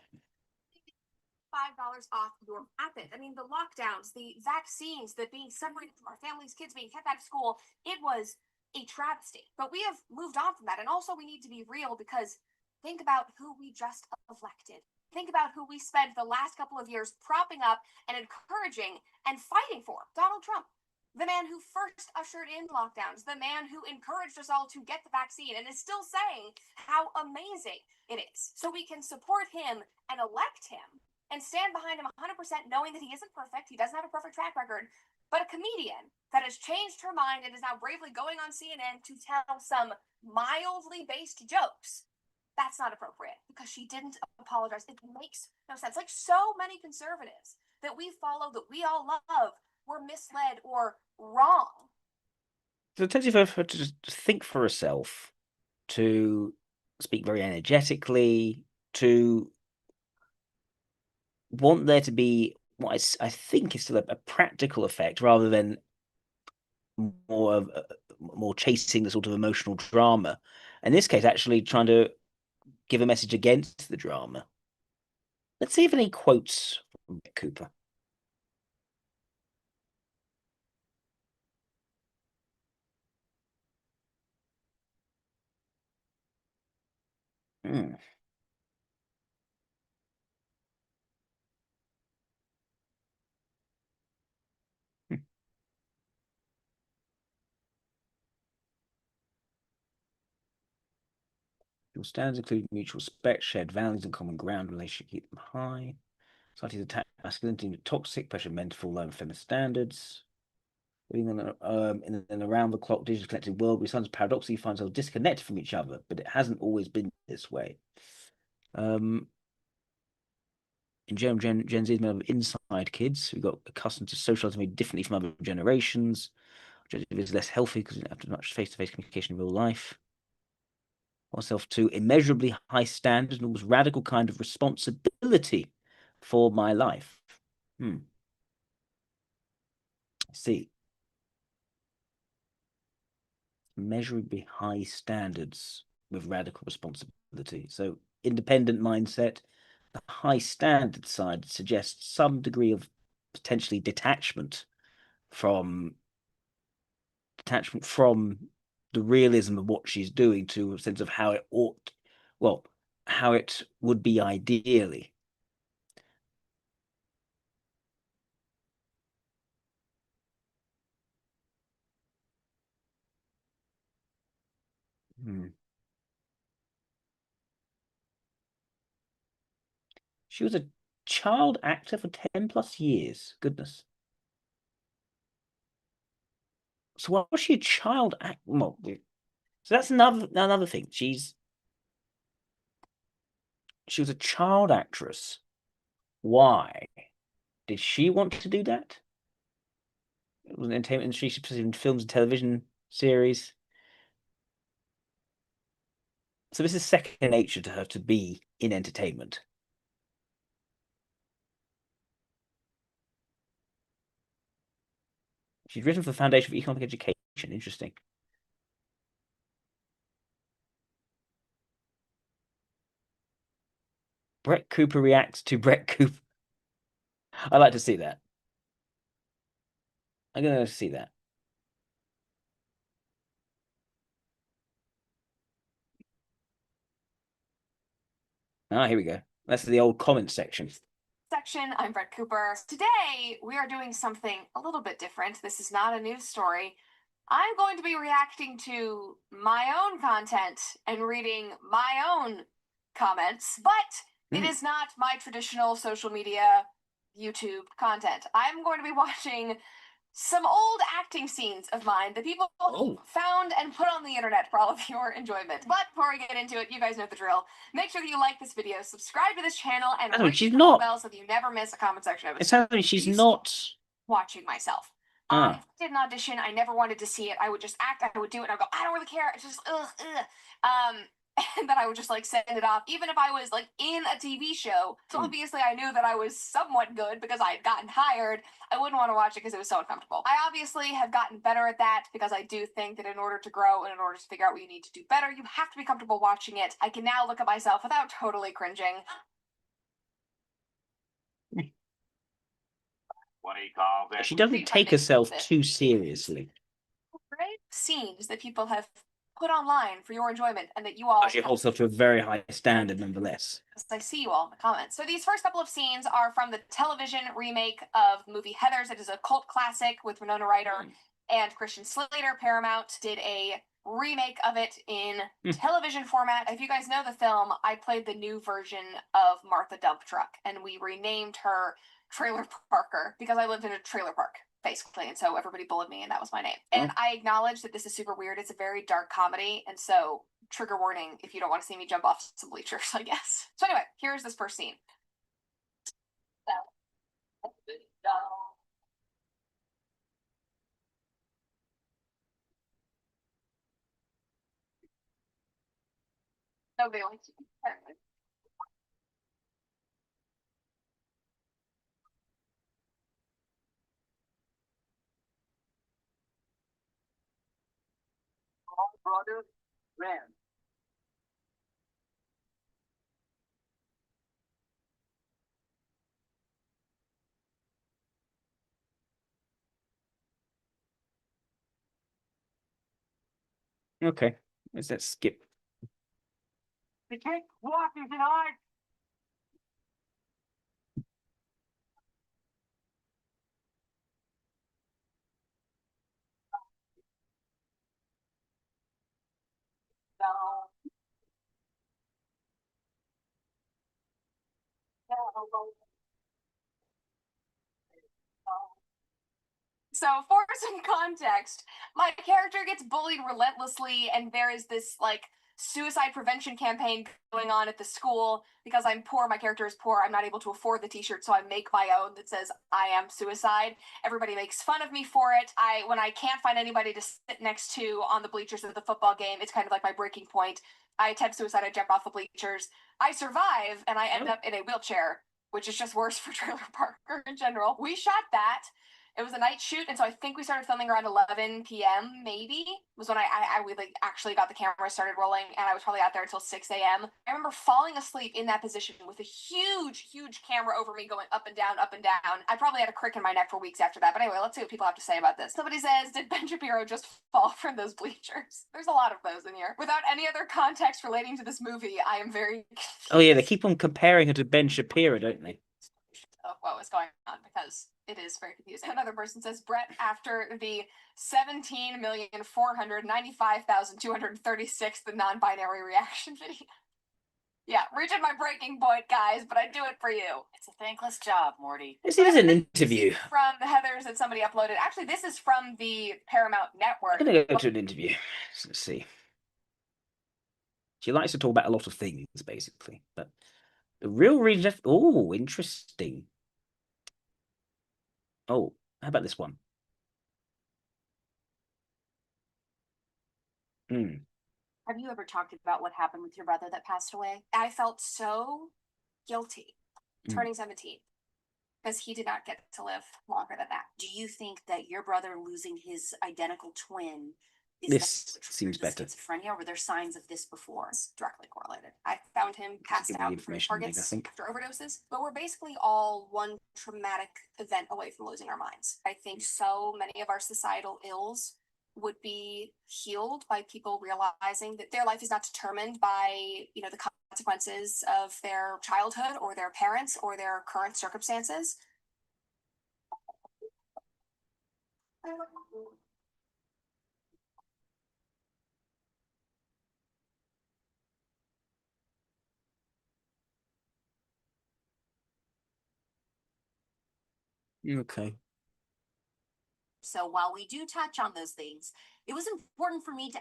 $5 off your rapid. I mean, the lockdowns, the vaccines, the being separated from our families, kids being kept out of school, it was a travesty. But we have moved on from that. And also we need to be real because think about who we just elected. Think about who we spent the last couple of years propping up and encouraging and fighting for. Donald Trump, the man who first ushered in lockdowns, the man who encouraged us all to get the vaccine and is still saying how amazing it is. So we can support him and elect him and stand behind him 100% knowing that he isn't perfect, he doesn't have a perfect track record, but a comedian that has changed her mind and is now bravely going on CNN to tell some mildly based jokes. That's not appropriate because she didn't apologize. It makes no sense. Like so many conservatives that we follow, that we all love, were misled or wrong. So it's easy for her to just think for herself, to speak very energetically, to want there to be what I think is still a practical effect rather than more chasing the sort of emotional drama. In this case, actually trying to give a message against the drama. Let's see if any quotes from Cooper. Hmm. Your standards include mutual respect, shared values, and common ground. Relationship keep them high. Society's attack masculinity into toxic, pressure men to fall low and feminist standards. Living in an around-the-clock digitally connected world, we sometimes paradoxically find ourselves disconnected from each other, but it hasn't always been this way. In Gen Z is made up of inside kids who got accustomed to socializing very differently from other generations. Gen Z is less healthy because we don't have much face-to-face communication in real life. Myself to immeasurably high standards and almost radical kind of responsibility for my life. I see. Measurably high standards with radical responsibility. So independent mindset, the high standard side suggests some degree of potentially detachment from the realism of what she's doing to a sense of how it ought, well, how it would be ideally. She was a child actor for 10 plus years. Goodness. So why was she a child actor? Well, so that's another thing. She was a child actress. Why did she want to do that? It was an entertainment industry. She was in films and television series. So this is second nature to her to be in entertainment. She's written for the Foundation for Economic Education. Interesting. Brett Cooper reacts to Brett Cooper. I'd like to see that. I'm going to see that. Ah, here we go. That's the old comment section. I'm Brett Cooper. Today, we are doing something a little bit different. This is not a news story. I'm going to be reacting to my own content and reading my own comments, but it is not my traditional social media YouTube content. I'm going to be watching some old acting scenes of mine that people found and put on the internet for all of your enjoyment. But before we get into it, you guys know the drill. Make sure that you like this video, subscribe to this channel, and ring the bell so that you never miss a comment section of it. It's happening. She's not watching myself. I did an audition. I never wanted to see it. I would just act. I would do it. And I would go, I don't really care. It's just and then I would just like send it off, even if I was like in a TV show. So obviously I knew that I was somewhat good because I had gotten hired. I wouldn't want to watch it because it was so uncomfortable. I obviously have gotten better at that because I do think that in order to grow and in order to figure out what you need to do better, you have to be comfortable watching it. I can now look at myself without totally cringing. What do you call that? She doesn't take herself too seriously. Great scenes that people have put online for your enjoyment and that you all... She holds herself to a very high standard nonetheless. I see you all in the comments. So these first couple of scenes are from the television remake of the movie Heathers. It is a cult classic with Winona Ryder and Christian Slater. Paramount did a remake of it in television format. If you guys know the film, I played the new version of Martha Dump Truck, and we renamed her Trailer Parker because I lived in a trailer park, basically, and so everybody bullied me, and that was my name. And I acknowledge that this is super weird. It's a very dark comedy, and so trigger warning if you don't want to see me jump off some bleachers, I guess. So anyway, here's this first scene. Nobody likes you, apparently. Brother, man. Okay, let's skip. The kid walking tonight. So, for some context, my character gets bullied relentlessly, and there is this like suicide prevention campaign going on at the school because I'm poor. My character is poor. I'm not able to afford the t-shirt, so I make my own that says "I am suicide." Everybody makes fun of me for it. When I can't find anybody to sit next to on the bleachers of the football game, it's kind of like my breaking point. I attempt suicide. I jump off the bleachers. I survive, and I end up in a wheelchair, which is just worse for Trailer Parker in general. We shot that. It was a night shoot, and so I think we started filming around 11 p.m. Maybe was when we like actually got the camera started rolling, and I was probably out there until 6 a.m. I remember falling asleep in that position with a huge, huge camera over me going up and down, up and down. I probably had a crick in my neck for weeks after that. But anyway, let's see what people have to say about this. Somebody says, "Did Ben Shapiro just fall from those bleachers?" There's a lot of those in here. Without any other context relating to this movie, I am very confused. Oh yeah, they keep on comparing her to Ben Shapiro, don't they? Of what was going on, because it is very confusing. Another person says, "Brett, after the 17,495,236 the non-binary reaction video." Yeah, reaching my breaking point, guys, but I do it for you. It's a thankless job, Morty. This is an interview. From the Heathers that somebody uploaded. Actually, this is from the Paramount Network. I'm gonna go to an interview. Let's see. She likes to talk about a lot of things, basically, but the real reason. Oh, interesting. Oh, how about this one? Have you ever talked about what happened with your brother that passed away? I felt so guilty turning 17 because he did not get to live longer than that. Do you think that your brother losing his identical twin This seems better. Schizophrenia, or were there signs of this before? It's directly correlated. I found him passed Give me the out from information, targets I think. after overdoses, but we're basically all one traumatic event away from losing our minds. I think so many of our societal ills would be healed by people realizing that their life is not determined by, the consequences of their childhood or their parents or their current circumstances. Okay. So while we do touch on those things, it was important for me to.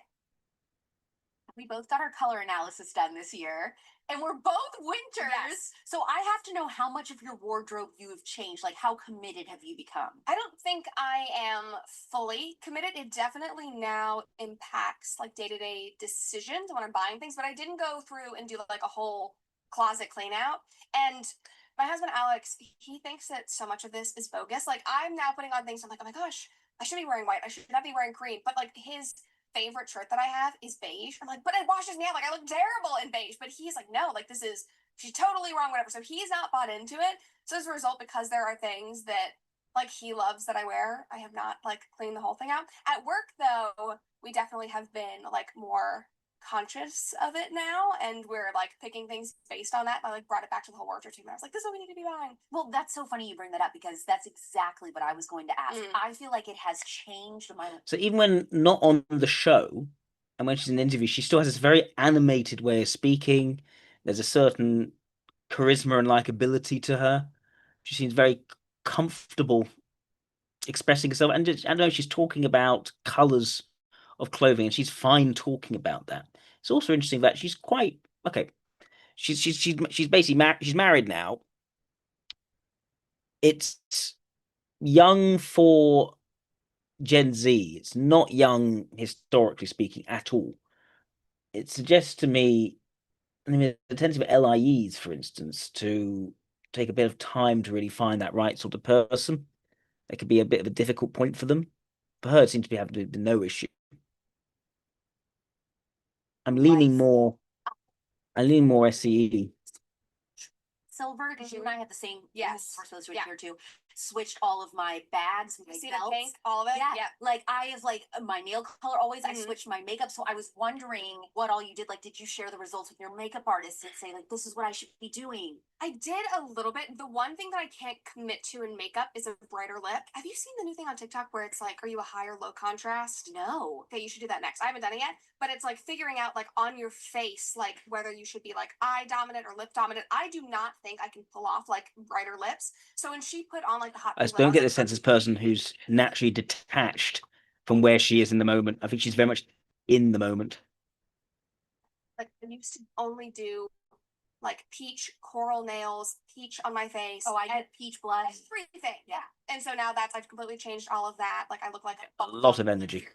We both got our color analysis done this year, and we're both winters. Yes. So I have to know how much of your wardrobe you have changed. Like, how committed have you become? I don't think I am fully committed. It definitely now impacts like day-to-day decisions when I'm buying things, but I didn't go through and do like a whole closet clean out. And my husband Alex, he thinks that so much of this is bogus. Like, I'm now putting on things, I'm like, oh my gosh, I should be wearing white. I should not be wearing cream. But like his favorite shirt that I have is beige. I'm like, but it washes me out. Like, I look terrible in beige. But he's like, no, like she's totally wrong, whatever. So he's not bought into it. So as a result, because there are things that like he loves that I wear, I have not like cleaned the whole thing out. At work though, we definitely have been like more conscious of it now, and we're like picking things based on that. I like brought it back to the whole wardrobe team. I was like, this is what we need to be buying. Well, that's so funny you bring that up, because that's exactly what I was going to ask. I feel like it has changed my. So even when not on the show, and when she's in an interview, she still has this very animated way of speaking. There's a certain charisma and likability to her. She seems very comfortable expressing herself, and I know she's talking about colors of clothing, and she's fine talking about that. It's also interesting that she's quite okay. She's basically married. She's married now. It's young for Gen Z. It's not young historically speaking at all. It suggests to me, I mean, the tendency of LIEs, for instance, to take a bit of time to really find that right sort of person. That could be a bit of a difficult point for them. For her, it seems to be having no issue. I'm leaning more SCE. Silver, because you and I had the same. Yes. We're supposed to here too. Switched all of my bags, my See belts. the pink, all of it? Yeah. Like I have like my nail color always. I switched my makeup. So I was wondering what all you did. Like, did you share the results with your makeup artist and say like, this is what I should be doing? I did a little bit. The one thing that I can't commit to in makeup is a brighter lip. Have you seen the new thing on TikTok where it's like, are you a high or low contrast? No. Okay, you should do that next. I haven't done it yet, but it's like figuring out like on your face, like whether you should be like eye dominant or lip dominant. I do not think I can pull off like brighter lips. So when she put on like like the hot. I just don't get the sense as a person who's naturally detached from where she is in the moment. I think she's very much in the moment. Like I used to only do like peach coral nails, peach on my face. Oh, I did peach blush. Everything. Yeah. And so now I've completely changed all of that. Like I look like A lot of energy.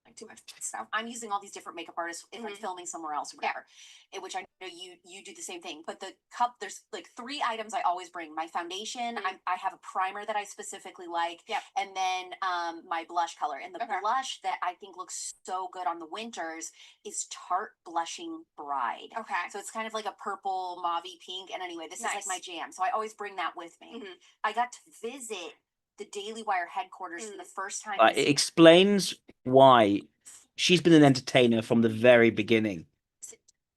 like too much stuff. I'm using all these different makeup artists if I'm filming somewhere else or whatever, in which I know you do the same thing. But the cup, there's like 3 items I always bring: my foundation, I have a primer that I specifically like, and then my blush color. And the blush that I think looks so good on the winters is Tarte Blushing Bride. Okay. So it's kind of like a purple mauvey pink. And anyway, this is like my jam. So I always bring that with me. I got to visit the Daily Wire headquarters for the first time. It explains why she's been an entertainer from the very beginning.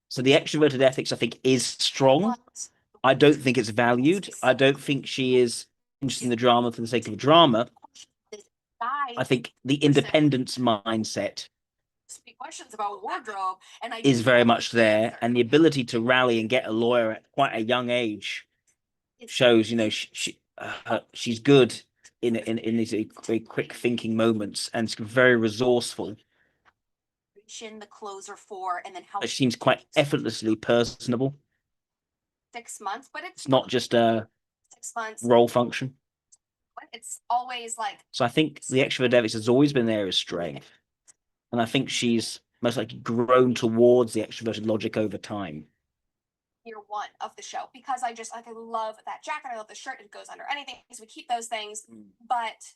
So the extroverted ethics, I think, is strong. I don't think it's valued. I don't think she is interested in the drama for the sake of drama. I think the independence mindset questions about wardrobe and is very much there, and the ability to rally and get a lawyer at quite a young age shows, you know, she's good in these very quick thinking moments, and it's very resourceful. The clothes are for, and then how She seems quite effortlessly personable. 6 months, but It's not just a 6 months role function. It's always like. So I think the extrovert ethics has always been there as strength, and I think she's most likely grown towards the extroverted logic over time. Year 1 of the show, because I love that jacket, I love the shirt, it goes under anything, so we keep those things. But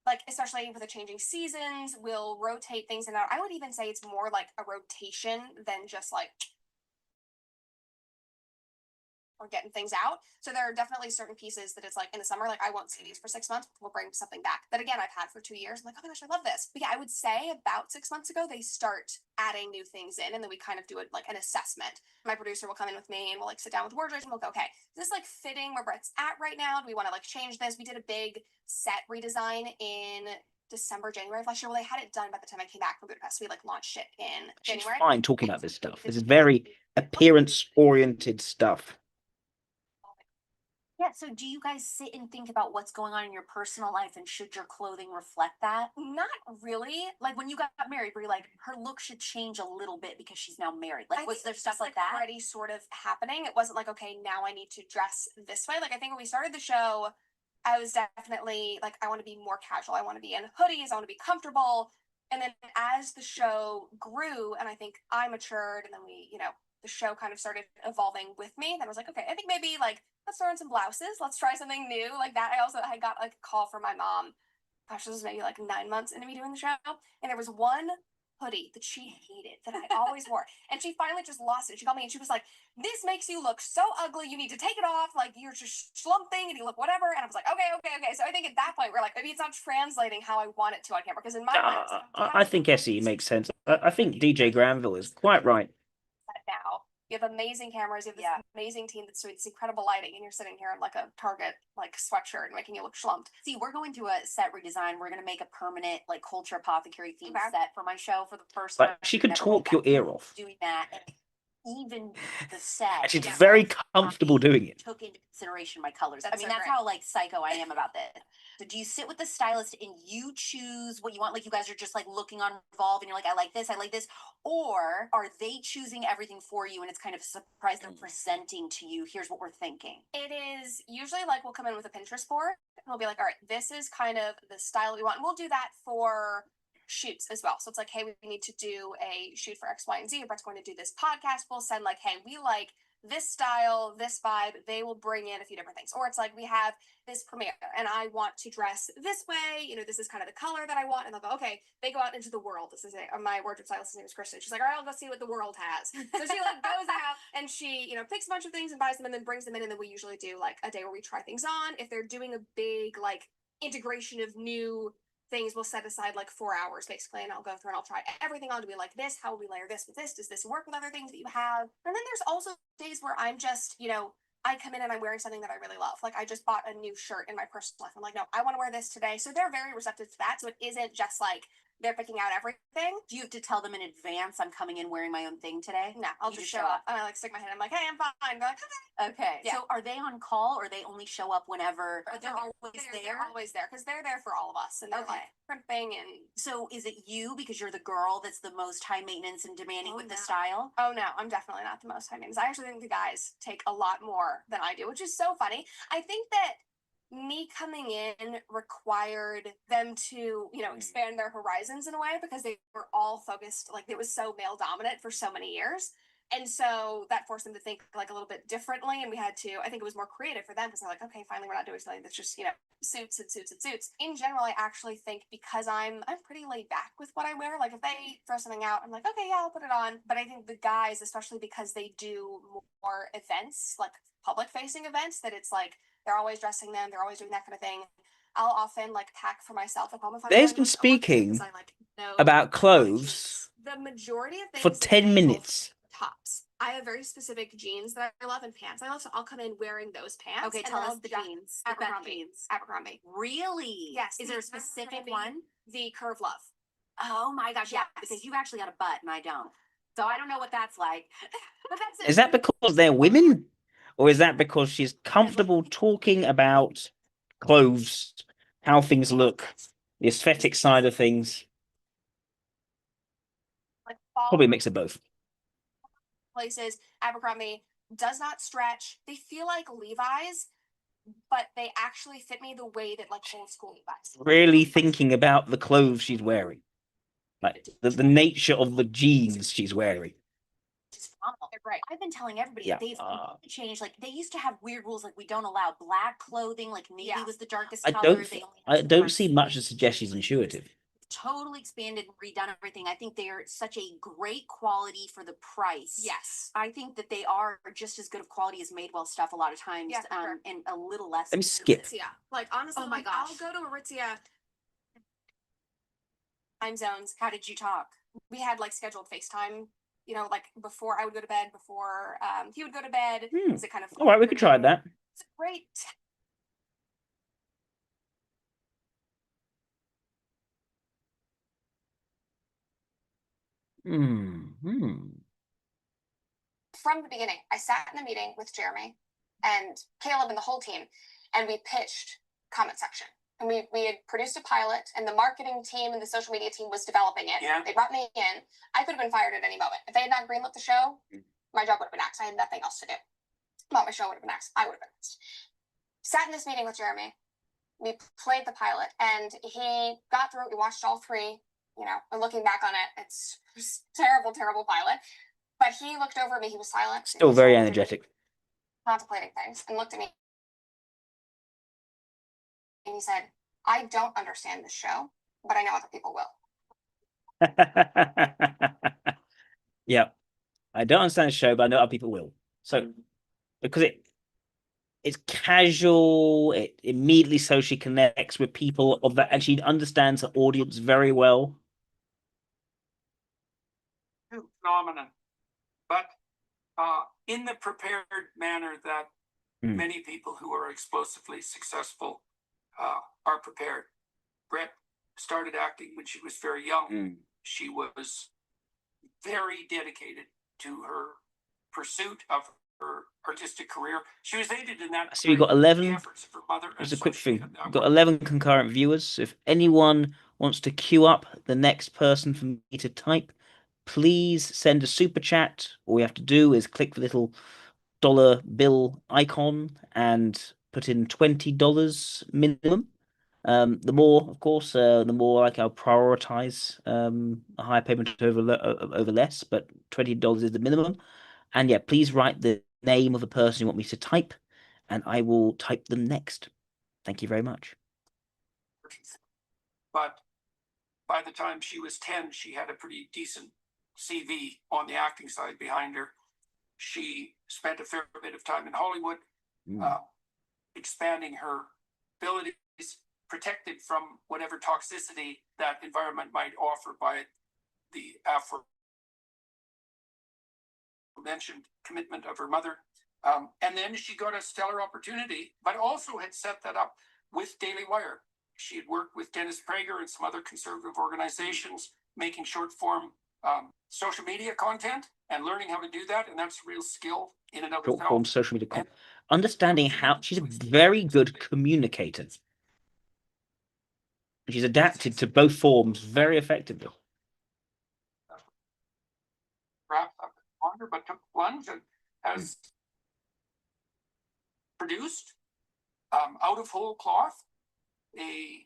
like, especially with the changing seasons, we'll rotate things in and out. I would even say it's more like a rotation than just like we're getting things out. So there are definitely certain pieces that it's like in the summer, like I won't see these for 6 months. We'll bring something back that again I've had for 2 years. I'm like, oh my gosh, I love this. But yeah, I would say about 6 months ago they start adding new things in, and then we kind of do it like an assessment. My producer will come in with me and we'll like sit down with wardrobe and we'll go, okay, is this like fitting where Brett's at right now? Do we want to like change this? We did a big set redesign in December, January of last year. Well, they had it done by the time I came back from Budapest. We like launched it in January. She's fine talking about this stuff. This is very appearance-oriented stuff. Yeah, so do you guys sit and think about what's going on in your personal life, and should your clothing reflect that? Not really. Like when you got married, were you like, her look should change a little bit because she's now married? Like, was there stuff like that already sort of happening? It wasn't like, okay, now I need to dress this way. Like I think when we started the show, I was definitely like, I want to be more casual. I want to be in hoodies. I want to be comfortable. And then as the show grew, and I think I matured, and then we, you know, the show kind of started evolving with me. Then I was like, okay, I think maybe like let's throw in some blouses. Let's try something new like that. I got like a call from my mom. Gosh, this was maybe like 9 months into me doing the show, and there was one hoodie that she hated that I always wore, and she finally just lost it. She called me and she was like, "This makes you look so ugly. You need to take it off. Like you're just slumping and you look whatever." And I was like, okay. So I think at that point we're like, maybe it's not translating how I want it to on camera, because in my mind, I think SE makes sense. I think DJ Granville is quite right. Now you have amazing cameras, you have this amazing team that's doing this incredible lighting, and you're sitting here in like a Target like sweatshirt and making you look schlumped. See, we're going through a set redesign. We're going to make a permanent like Culture Apothecary theme set for my show for the first time. But she could talk your ear off. Doing that, and even the set. And she's very comfortable doing it. Took into consideration my colors. I mean, that's how like psycho I am about this. So do you sit with the stylist and you choose what you want? Like you guys are just like looking on Revolve and you're like, I like this. Or are they choosing everything for you and it's kind of a surprise they're presenting to you? Here's what we're thinking. It is usually like we'll come in with a Pinterest board and we'll be like, all right, this is kind of the style we want. And we'll do that for shoots as well. So it's like, hey, we need to do a shoot for X, Y, and Z. Brett's going to do this podcast. We'll send like, hey, we like this style, this vibe. They will bring in a few different things. Or it's like, we have this premiere and I want to dress this way. You know, this is kind of the color that I want. And they'll go, okay, they go out into the world. This is my wardrobe stylist's name is Kristen. She's like, all right, I'll go see what the world has. So she like goes out and she, you know, picks a bunch of things and buys them and then brings them in. And then we usually do like a day where we try things on. If they're doing a big like integration of new things, we'll set aside like 4 hours basically, and I'll go through and I'll try everything on. Do we like this? How will we layer this with this? Does this work with other things that you have? And then there's also days where I'm just, you know, I come in and I'm wearing something that I really love. Like I just bought a new shirt in my personal life. I'm like, no, I want to wear this today. So they're very receptive to that. So it isn't just like They're picking out everything. Do you have to tell them in advance I'm coming in wearing my own thing today? No, I'll You just just show show up. And I like stick my head. I'm like, hey, I'm fine. They're like, okay. Okay. Yeah. So are they on call or they only show up whenever? But they're always there. They're always there because they're there for all of us, and they're Okay. like crimping and. So is it you because you're the girl that's the most high maintenance and demanding with the no. style? Oh no, I'm definitely not the most high maintenance. I actually think the guys take a lot more than I do, which is so funny. I think that me coming in required them to, you know, expand their horizons in a way because they were all focused, like it was so male dominant for so many years. And so that forced them to think like a little bit differently. And we had to, I think it was more creative for them because they're like, okay, finally we're not doing something that's just, you know, suits and suits and suits. In general, I actually think because I'm pretty laid back with what I wear. Like if they throw something out, I'm like, okay, yeah, I'll put it on. But I think the guys, especially because they do more events, like public facing events, that it's like they're always dressing them, they're always doing that kind of thing. I'll often like pack for myself at home if I'm There's going been to a work thing, 'cause speaking I, like, know about clothes the majority of things for 10 minutes. tops. I have very specific jeans that I love and pants I love, so I'll come in wearing those pants. Okay, and tell then us I'll the just- jeans. The best Abercrombie. jeans. Abercrombie. Really? Yes. Is the there a specific Abercrombie, one? The Curve Love. Oh my gosh, yeah, Yes. because you actually got a butt and I don't. So I don't know what that's like. But that's Is that because they're women? Or is that because she's comfortable talking about clothes, how things look, the aesthetic side of things? like Probably a mix of both. places. Abercrombie does not stretch. They feel like Levi's, but they actually fit me the way that like old school Levi's. Really thinking about the clothes she's wearing, like the nature of the jeans she's wearing. It's phenomenal. Right. I've been telling everybody Yeah. they've changed. Like they used to have weird rules, like we don't allow black clothing. Like navy Yeah. was the darkest I color. don't, They only I have don't dark see much skin. to suggest she's intuitive. Totally expanded and redone everything. I think they are such a great quality for the price. Yes. I think that they are just as good of quality as Madewell stuff a lot of times, Yeah, for sure. and a little less. Let me skip. expensive. Aritzia. Like honestly, Oh my like, gosh. I'll go to Aritzia time zones. How did you talk? We had like scheduled FaceTime, you know, like before I would go to bed, before he would go to bed. Was it kind of All right, we could try that. It's great. From the beginning, I sat in a meeting with Jeremy and Caleb and the whole team, and we pitched comment section. And we had produced a pilot, and the marketing team and the social media team was developing it. Yeah. They brought me in. I could have been fired at any moment. If they had not greenlit the show, my job would have been axed. I had nothing else to do. Well, my show would have been axed. I would have been axed. Sat in this meeting with Jeremy. We played the pilot, and he got through it. We watched all three. You know, and looking back on it, it's terrible, terrible pilot. But he looked over at me. He was silent. Still very energetic. Contemplating things, and looked at me. And he said, I don't understand this show, but I know other people will. Yeah. I don't understand the show, but I know other people will. So because it's casual, it immediately socially connects with people of that, and she understands the audience very well. Phenomenon, but in the prepared manner that many people who are explosively successful are prepared. Brett started acting when she was very young. She was very dedicated to her pursuit of her artistic career. She was aided in that. So we got 11. Efforts of her mother. Just a quick thing. We've got 11 concurrent viewers. If anyone wants to queue up the next person for me to type, please send a super chat. All we have to do is click the little dollar bill icon and put in $20 minimum. The more, of course, the more like I'll prioritize a higher payment over less, but $20 is the minimum. And yeah, please write the name of the person you want me to type, and I will type them next. Thank you very much. But by the time she was 10, she had a pretty decent CV on the acting side behind her. She spent a fair bit of time in Hollywood, expanding her abilities, protected from whatever toxicity that environment might offer by the aforementioned commitment of her mother. And then she got a stellar opportunity, but also had set that up with Daily Wire. she had worked with Dennis Prager and some other conservative organizations making short form social media content and learning how to do that. And that's a real skill in and of Short form itself. social media content. Understanding how she's a very good communicator. She's adapted to both forms very effectively. Wrapped up longer, but took plunge and has produced out of whole cloth a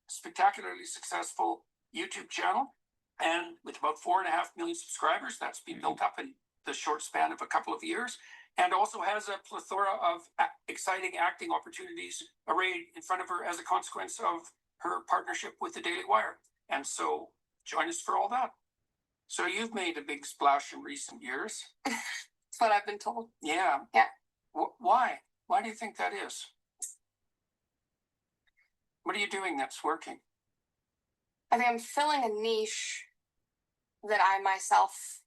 spectacularly successful YouTube channel, and with about 4.5 million subscribers, that's been built up in the short span of a couple of years, and also has a plethora of exciting acting opportunities arrayed in front of her as a consequence of her partnership with the Daily Wire. And so join us for all that. So you've made a big splash in recent years. That's what I've been told. Yeah. Yeah. Why? Why do you think that is? What are you doing that's working? I think I'm filling a niche that I myself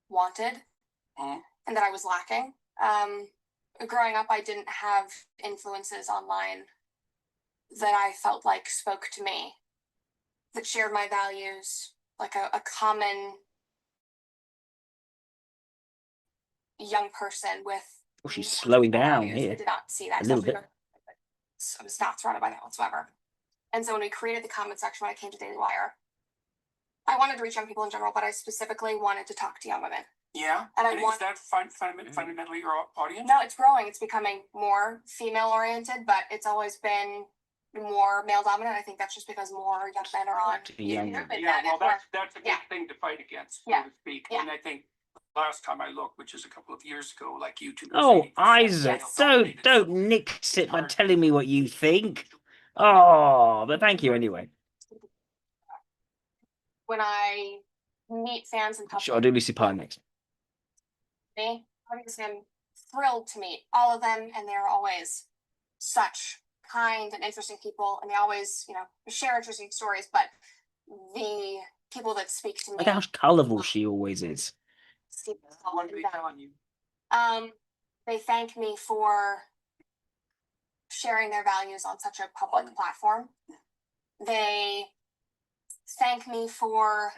wanted and that I was lacking. Growing up, I didn't have influences online that I felt like spoke to me, that shared my values, like a common young person with. Oh, she's slowing down values. here. I did not see that. A little bit. I was not surrounded by that whatsoever. And so when we created the comment section, when I came to Daily Wire, I wanted to reach young people in general, but I specifically wanted to talk to young women. Yeah. And is that fundamentally your audience? No, it's growing. It's becoming more female oriented, but it's always been more male dominant. I think that's just because more young men are on YouTube. Yeah, well, that's a big thing to fight against, so to speak. Yeah. And I think last time I looked, which is a couple of years ago, like YouTube. Oh, Isaac, don't nix it by telling me what you think. Oh, but thank you anyway. When I meet fans in public, Sure, I'll do Lucy Pie next. Obviously, I'm thrilled to meet all of them, and they're always such kind and interesting people, and they always, share interesting stories. But the people that speak to me, Look how colourful she always is. What are they telling you? They thank me for sharing their values on such a public platform. They thank me for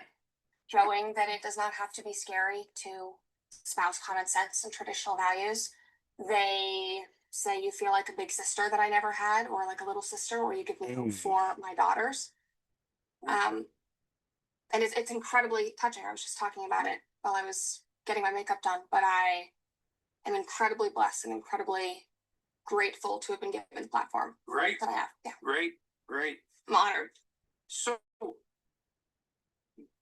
showing that it does not have to be scary to espouse common sense and traditional values. They say you feel like a big sister that I never had, or like a little sister, or you give me hope for my daughters. And it's incredibly touching. I was just talking about it while I was getting my makeup done, but I am incredibly blessed and incredibly grateful to have been given the platform that I have. Yeah. Great. I'm honored. So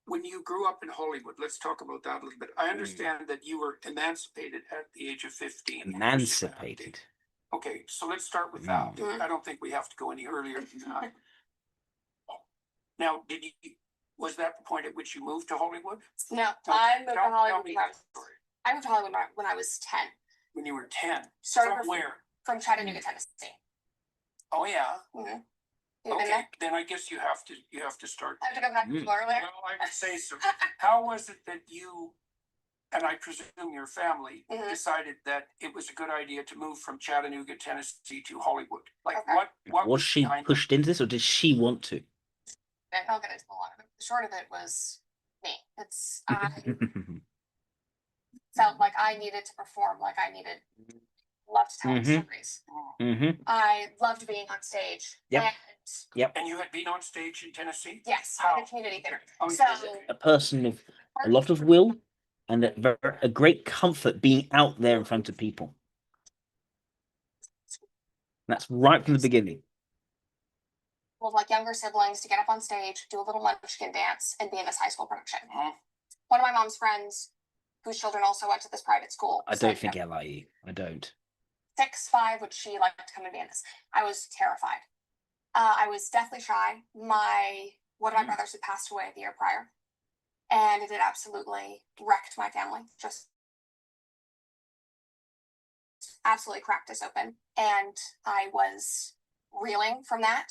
when you grew up in Hollywood, let's talk about that a little bit. I understand that you were emancipated at the age of 15. Emancipated. Okay, so let's start with that. I don't think we have to go any earlier than that. Now, was that the point at which you moved to Hollywood? No, I moved to Hollywood when I was 10. When you were 10? Started where? From Chattanooga, Tennessee. Oh yeah. Mm-hmm. Okay, then I guess you have to start. I have to go back to Florida. Well, I would say so. How was it that you, and I presume your family, decided that it was a good idea to move from Chattanooga, Tennessee to Hollywood? Like what was she pushed into this, or did she want to? I'll get into a lot of it. The short of it was me. I felt like I needed to perform, like I loved telling stories. I loved being on stage. Yep. And you had been on stage in Tennessee? Yes, at a community theater. So a person of a lot of will and a great comfort being out there in front of people. That's right from the beginning. With like younger siblings to get up on stage, do a little munchkin dance, and be in this high school production. One of my mom's friends, whose children also went to this private school. I don't think LIE. I don't. 6'5", would she like to come and be in this? I was terrified. I was deathly shy. One of my brothers had passed away the year prior, and it had absolutely wrecked my family. Just absolutely cracked us open, and I was reeling from that.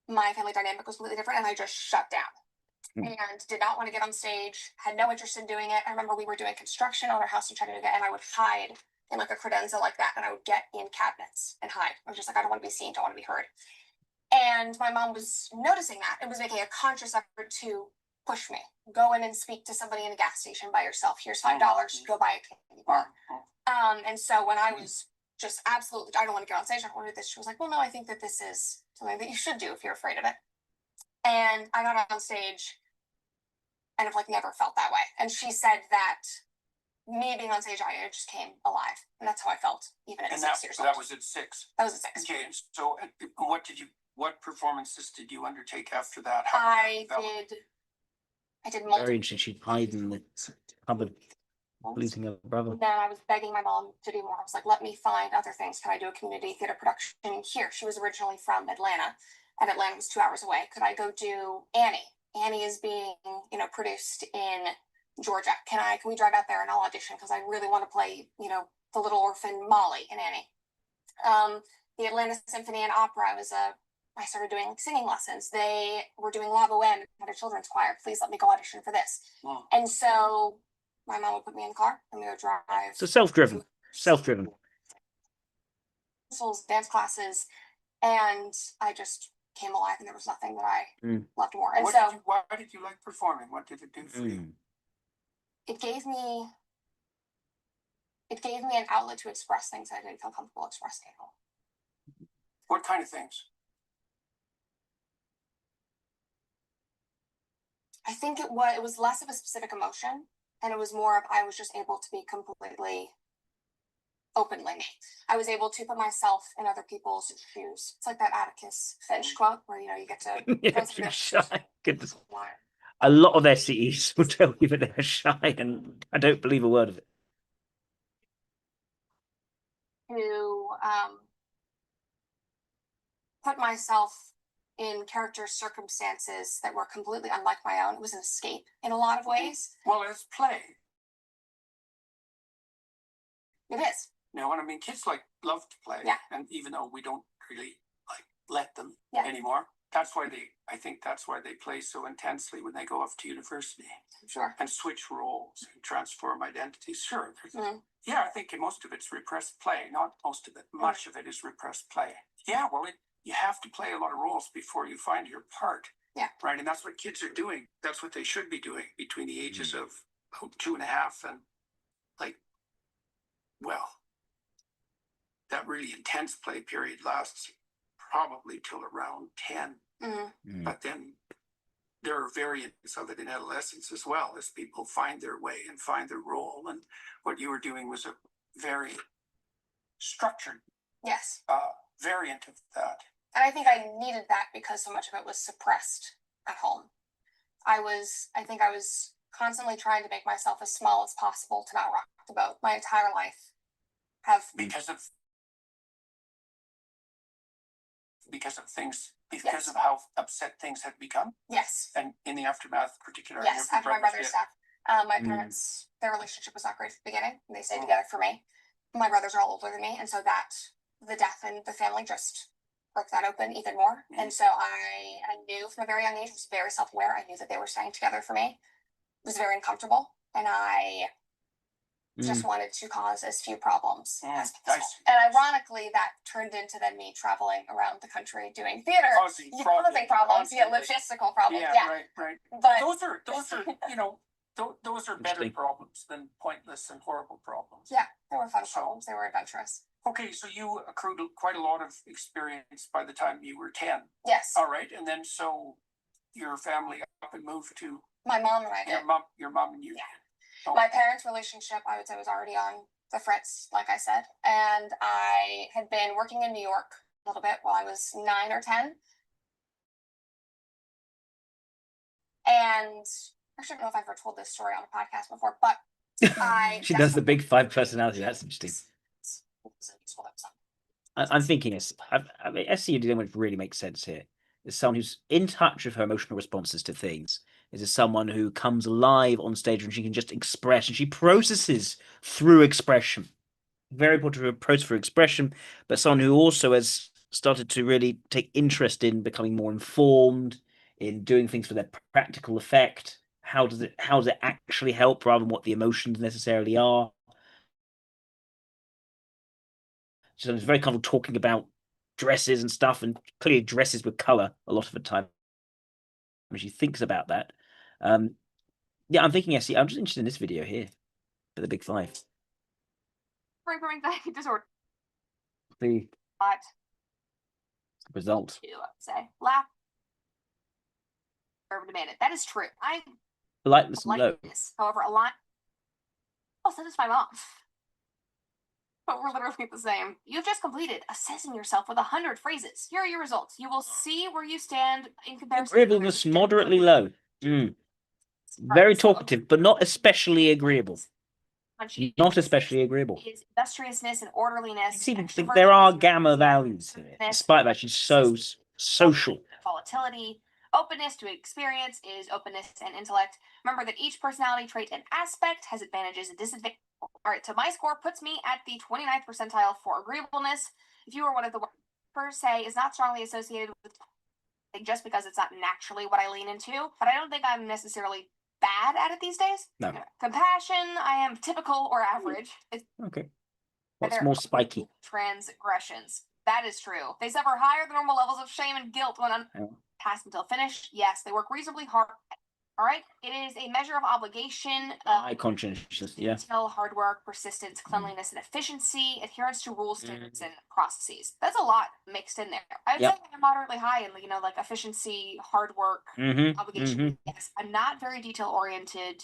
My family dynamic was completely different, and I just shut down. and did not want to get on stage, had no interest in doing it. I remember we were doing construction on our house and trying to do that, and I would hide in like a credenza like that, and I would get in cabinets and hide. I was just like, I don't want to be seen, don't want to be heard. And my mom was noticing that and was making a conscious effort to push me. Go in and speak to somebody in a gas station by yourself. Here's $5, go buy a candy bar. And so when I was just absolutely, I don't want to get on stage, I don't want to do this, she was like, well, no, I think that this is something that you should do if you're afraid of it. And I got on stage and I've like never felt that way. And she said that me being on stage, I just came alive. And that's how I felt even at 6 years old. That was at 6. That was at 6. Okay, so what performances did you undertake after that? I did multiple. Very interesting. She'd hide in the cupboard, losing her brother. Then I was begging my mom to do more. I was like, let me find other things. Can I do a community theater production here? She was originally from Atlanta, and Atlanta was 2 hours away. Could I go do Annie? Annie is being, produced in Georgia. Can we drive out there and I'll audition because I really want to play, the little orphan Molly in Annie. The Atlanta Symphony and Opera, I started doing like singing lessons. They were doing La Boheme at a children's choir. Please let me go audition for this. Wow. And so my mom would put me in the car and we would drive. So self-driven. Dance classes, and I just came alive, and there was nothing that I loved more. And why did you like performing? What did it do for you? It gave me an outlet to express things I didn't feel comfortable expressing at home. What kind of things? I think it was less of a specific emotion, and it was more of I was just able to be completely openly me. I was able to put myself in other people's shoes. It's like that Atticus Finch quote where you get to shy. Goodness. A lot of SCEs will tell you that they're shy, and I don't believe a word of it. To put myself in character circumstances that were completely unlike my own. It was an escape in a lot of ways. Well, it's play. It is. No, and I mean, kids love to play. Yeah. And even though we don't really let them anymore, I think that's why they play so intensely when they go off to university. Sure. And switch roles and transform identities. Sure. Yeah, I think most of it's repressed play. Not most of it. Much of it is repressed play. Yeah, well, you have to play a lot of roles before you find your part. Yeah. Right. And that's what kids are doing. That's what they should be doing between the ages of 2.5 and that really intense play period lasts probably till around 10. But then there are variants of it in adolescence as well, as people find their way and find their role. And what you were doing was a very structured variant of that. And I think I needed that because so much of it was suppressed at home. I think I was constantly trying to make myself as small as possible to not rock the boat. My entire life because of how upset things had become. Yes. And in the aftermath, particularly. Yes, after my brother's death. My parents, their relationship was not great at the beginning, and they stayed together for me. My brothers are all older than me, and so the death in the family just broke that open even more. And so I knew from a very young age, I was very self-aware. I knew that they were staying together for me. It was very uncomfortable, and I just wanted to cause as few problems as possible. And ironically, that turned into then me traveling around the country doing theater, causing problems, logistical problems. Yeah, right. But those are those are better problems than pointless and horrible problems. Yeah, they were fun problems. They were adventurous. Okay, so you accrued quite a lot of experience by the time you were 10. Yes. All right, and then so your family up and moved to my mom and I did. Your mom and you. Yeah. Oh. My parents' relationship, I would say, was already on the fritz, like I said, and I had been working in New York a little bit while I was 9 or 10. And I don't know if I've ever told this story on a podcast before, but she does the big 5 personality. That's interesting. I'm thinking SCU doing what really makes sense here is someone who's in touch with her emotional responses to things. Is someone who comes alive on stage and she can just express and she processes through expression. Very important to approach through expression, but someone who also has started to really take interest in becoming more informed, in doing things for their practical effect. How does it actually help rather than what the emotions necessarily are? So it's very comfortable talking about dresses and stuff, and clearly dresses with color a lot of the time when she thinks about that. Yeah, I'm thinking, I'm just interested in this video here for the Big Five. Recurring anxiety disorder. The But result. I would say laugh or demanded. That is true. I Politeness and low. this. However, a lot. Oh, so does my mom. But we're literally the same. You've just completed assessing yourself with 100 phrases. Here are your results. You will see where you stand in comparison. Agreeableness moderately low. Very talkative, but not especially agreeable. Not especially agreeable. Is industriousness and orderliness. See, there are gamma values in it, despite that she's so social. Volatility. Openness to experience is openness and intellect. Remember that each personality trait and aspect has advantages and disadvantages. All right, so my score puts me at the 29th percentile for agreeableness. If you were one of the per se is not strongly associated with just because it's not naturally what I lean into, but I don't think I'm necessarily bad at it these days. No. Compassion, I am typical or average. It's okay. What's more spiky? Transgressions. That is true. They suffer higher than normal levels of shame and guilt when task until finished. Yes, they work reasonably hard. All right. It is a measure of obligation. High conscientiousness, yeah. Detail, hard work, persistence, cleanliness, and efficiency, adherence to rules, standards, and processes. That's a lot mixed in there. I would say I'm moderately high in, like efficiency, hard work, obligation. Yes, I'm not very detail oriented.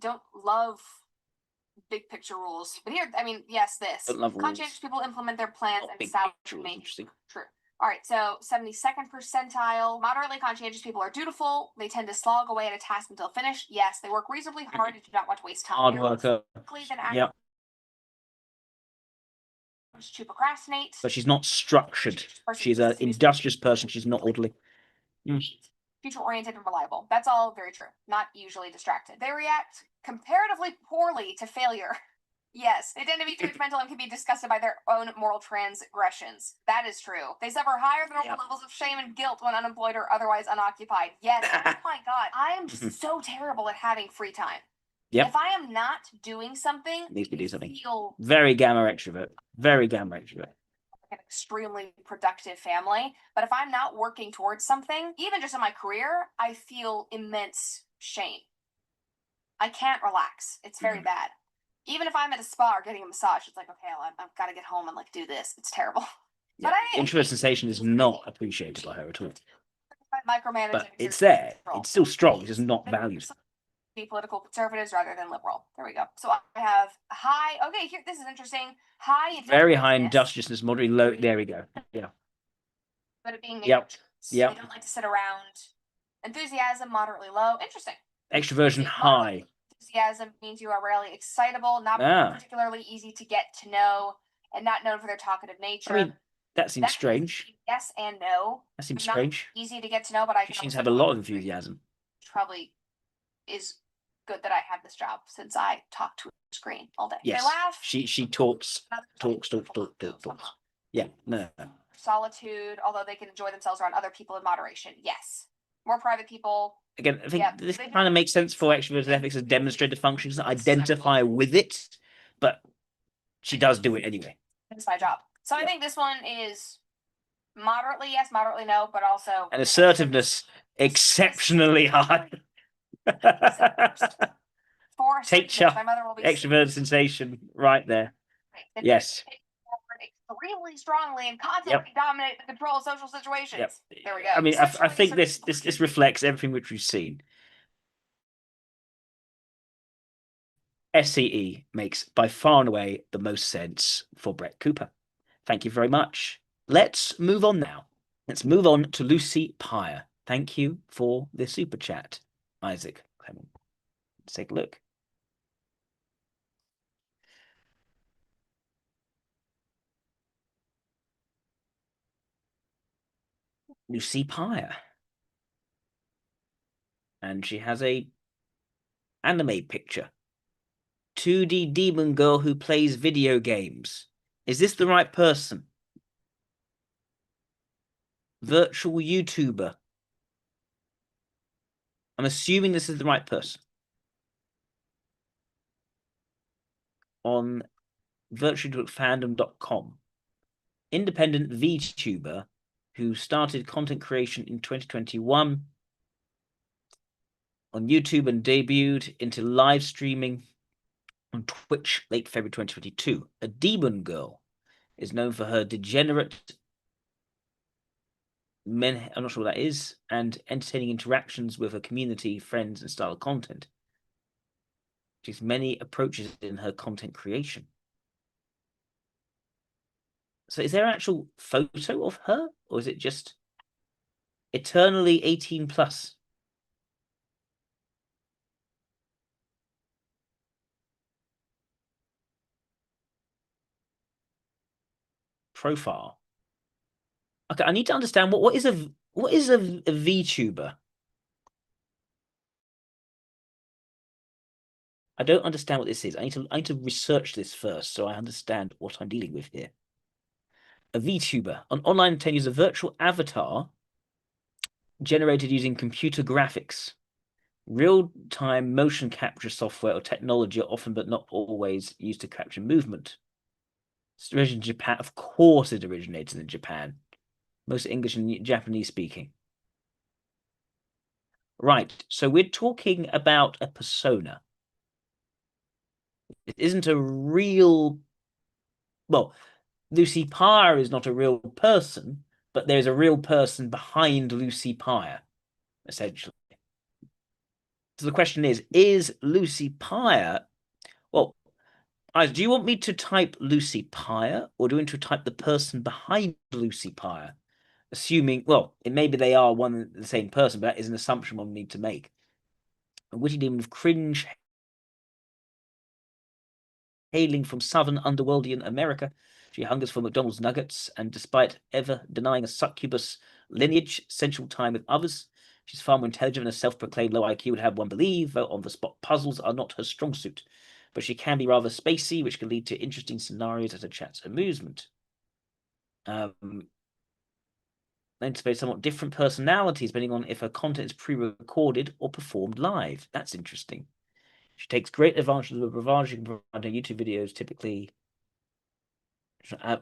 Don't love big picture rules. But here, I mean, yes, this. Conscientious people implement their plans and sound interesting. True. All right, so 72nd percentile. Moderately conscientious people are dutiful. They tend to slog away at a task until finished. Yes, they work reasonably hard and do not want to waste time. Hard worker. Yep. To procrastinate. But she's not structured. She's an industrious person. She's not orderly. Future-oriented and reliable. That's all very true. Not usually distracted. They react comparatively poorly to failure. Yes, they tend to be judgmental and can be disgusted by their own moral transgressions. That is true. They suffer higher than normal levels of shame and guilt when unemployed or otherwise unoccupied. Yes. Oh my God. I am so terrible at having free time. If I am not doing something, needs to do something. Very gamma extrovert. Very gamma extrovert. An extremely productive family. But if I'm not working towards something, even just in my career, I feel immense shame. I can't relax. It's very bad. Even if I'm at a spa or getting a massage, it's like, okay, I've got to get home and do this. It's terrible. Yeah. But introvert sensation is not appreciated by her at all. Micromanaging. But it's there. It's still strong. It's just not valued. Be political conservatives rather than liberal. There we go. So I have high. Okay, here this is interesting. High. Very high industriousness, moderately low. There we go. Yeah. But it being Yep. They don't like to sit around. Enthusiasm, moderately low. Interesting. Extroversion high. Enthusiasm means you are rarely excitable, not particularly easy to get to know, and not known for their talkative nature. I mean, that seems strange. Yes and no. That seems strange. Easy to get to know, but She seems to have a lot of enthusiasm. Probably is good that I have this job since I talk to a screen all day. Yes. They laugh. She talks. Yeah. No. Solitude, although they can enjoy themselves around other people in moderation. Yes. More private people. Again, I think this kind of makes sense for extroverted ethics as demonstrative functions that identify with it, but she does do it anyway. It's my job. So I think this one is moderately yes, moderately no, but also and assertiveness exceptionally high. Take charge. Extroverted sensation right there. Right. Yes. Extremely strongly and constantly dominate the control of social situations. There we go. I mean, I think this reflects everything which we've seen. SCE makes by far and away the most sense for Brett Cooper. Thank you very much. Let's move on now. Let's move on to Lucy Pyre. Thank you for the super chat, Isaac. Let's take a look. Lucy Pyre. And she has a anime picture. 2D demon girl who plays video games. Is this the right person? Virtual YouTuber. I'm assuming this is the right person. On virtualfandom.com, independent VTuber who started content creation in 2021 on YouTube and debuted into live streaming on Twitch late February 2022. A demon girl is known for her degenerate men, I'm not sure what that is, and entertaining interactions with her community, friends, and style of content. She has many approaches in her content creation. So is there an actual photo of her, or is it just eternally 18 plus? Profile. Okay, I need to understand what is a VTuber? I don't understand what this is. I need to research this first so I understand what I'm dealing with here. A VTuber, an online entertainer, uses a virtual avatar generated using computer graphics. Real-time motion capture software or technology are often but not always used to capture movement. It's originated in Japan. Of course it originated in Japan. Most English and Japanese speaking. Right, so we're talking about a persona. It isn't a real... Well, Lucy Pyre is not a real person, but there's a real person behind Lucy Pyre, essentially. So the question is Lucy Pyre... Well, do you want me to type Lucy Pyre, or do you want to type the person behind Lucy Pyre? Assuming, well, maybe they are one and the same person, but that is an assumption one need to make. A witty demon with cringe, hailing from southern underworldian America. She hungers for McDonald's nuggets, and despite ever denying a succubus lineage, sensual time with others, she's far more intelligent than a self-proclaimed low IQ would have one believe, though on-the-spot puzzles are not her strong suit. But she can be rather spacey, which can lead to interesting scenarios as a chat's amusement. Anticipate somewhat different personalities depending on if her content is pre-recorded or performed live. That's interesting. She takes great advantage of the bravado she can provide her YouTube videos. Typically,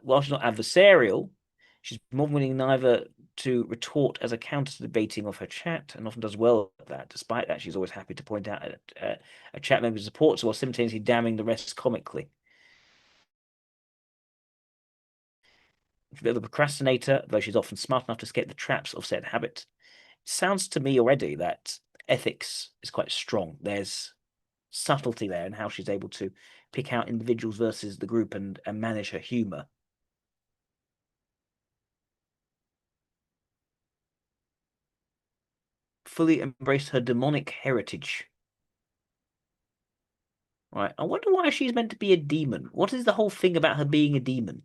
while she's not adversarial, she's more willing neither to retort as a counter to the baiting of her chat, and often does well at that. Despite that, she's always happy to point out a chat member's support, while simultaneously damning the rest comically. She's a bit of a procrastinator, though she's often smart enough to escape the traps of said habit. It sounds to me already that ethics is quite strong. There's subtlety there in how she's able to pick out individuals versus the group and manage her humor. Fully embraced her demonic heritage. Right, I wonder why she's meant to be a demon. What is the whole thing about her being a demon?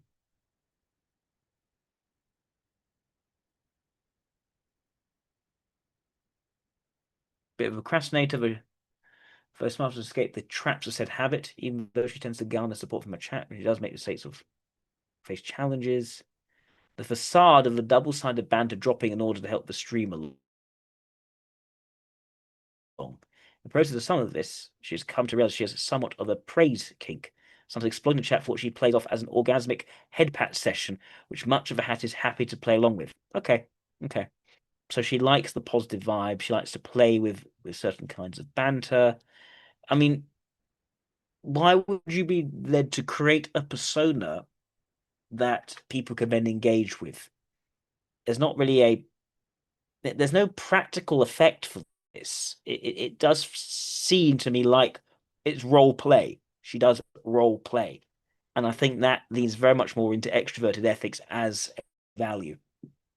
Bit of a procrastinator, but first smart to escape the traps of said habit, even though she tends to garner support from her chat, and she does make mistakes of face challenges. The facade of the double-sided banter dropping in order to help the stream along. In the process of some of this, she's come to realize she has somewhat of a praise kink, something exploiting the chat for what she plays off as an orgasmic head pat session, which much of a hat is happy to play along with. Okay. So she likes the positive vibe. She likes to play with certain kinds of banter. I mean, why would you be led to create a persona that people can then engage with? There's not really there's no practical effect for this. It does seem to me like it's role play. She does role play. And I think that leans very much more into extroverted ethics as a value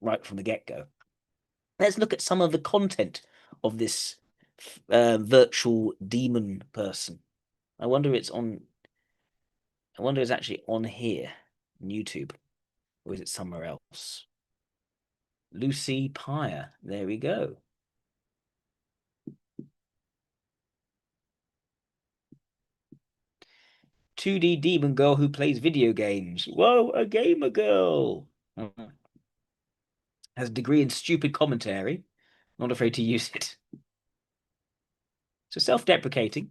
right from the get-go. Let's look at some of the content of this virtual demon person. I wonder it's actually on here on YouTube, or is it somewhere else? Lucy Pyre. There we go. "2D demon girl who plays video games." Whoa, a gamer girl. Has a degree in stupid commentary. Not afraid to use it. So self-deprecating.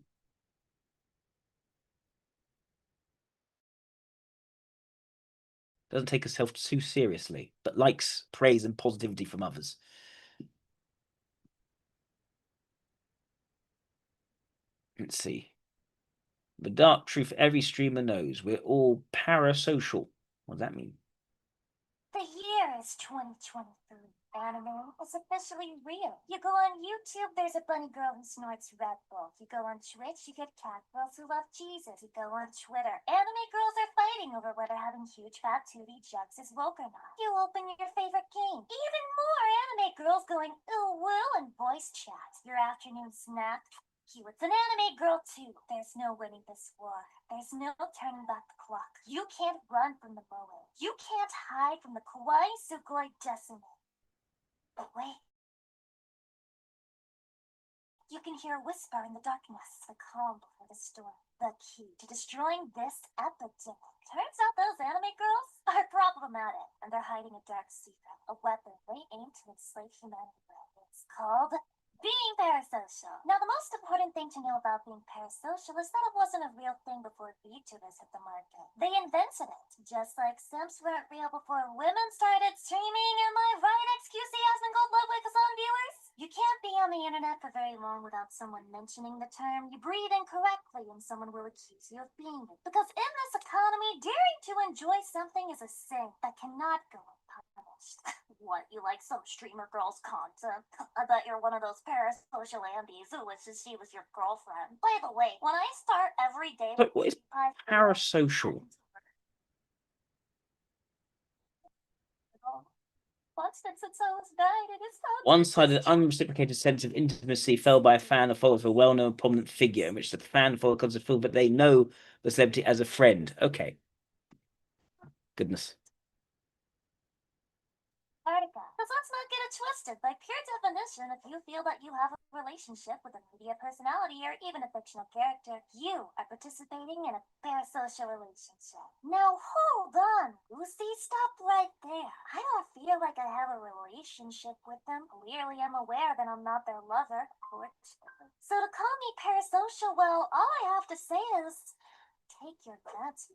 Doesn't take herself too seriously, but likes praise and positivity from others. Let's see. The dark truth every streamer knows. We're all parasocial. What does that mean? The year is 2023. Anime is officially real. You go on YouTube, there's a bunny girl who snorts Red Bull. You go on Twitch, you get cat girls who love Jesus. You go on Twitter, anime girls are fighting over whether having huge fat 2D jugs is woke or not. You open your favorite game. Even more anime girls going ooh woo and voice chat. Your afternoon snack. It's an anime girl too. There's no winning this war. There's no turning back the clock. You can't run from the moe. You can't hide from the kawaii sugoi decime. But wait. You can hear a whisper in the darkness, the calm before the storm. The key to destroying this epidemic. Turns out those anime girls are problematic, and they're hiding a dark secret, a weapon they aim to enslave humanity with. It's called being parasocial. Now, the most important thing to know about being parasocial is that it wasn't a real thing before VTubers hit the market. They invented it, just like simps weren't real before women started streaming. Am I right, XQC Yasmin Gold Ludwig Hassan viewers? You can't be on the internet for very long without someone mentioning the term. You breathe incorrectly and someone will accuse you of being it. Because in this economy, daring to enjoy something is a sin that cannot go unpunished. What, you like some streamer girl's content? I bet you're one of those parasocial Andes who wishes she was your girlfriend. By the way, when I start every day But what is parasocial? One-sided, unreciprocated sense of intimacy felt by a fan or follower of a well-known prominent figure, in which the fan follower comes to feel that they know the celebrity as a friend. Okay. Goodness. Because let's not get it twisted. By pure definition, if you feel that you have a relationship with a media personality or even a fictional character, you are participating in a parasocial relationship. Now hold on, Lucy, stop right there. I don't feel like I have a relationship with them. Clearly I'm aware that I'm not their lover. So to call me parasocial, well, all I have to say is take your meds.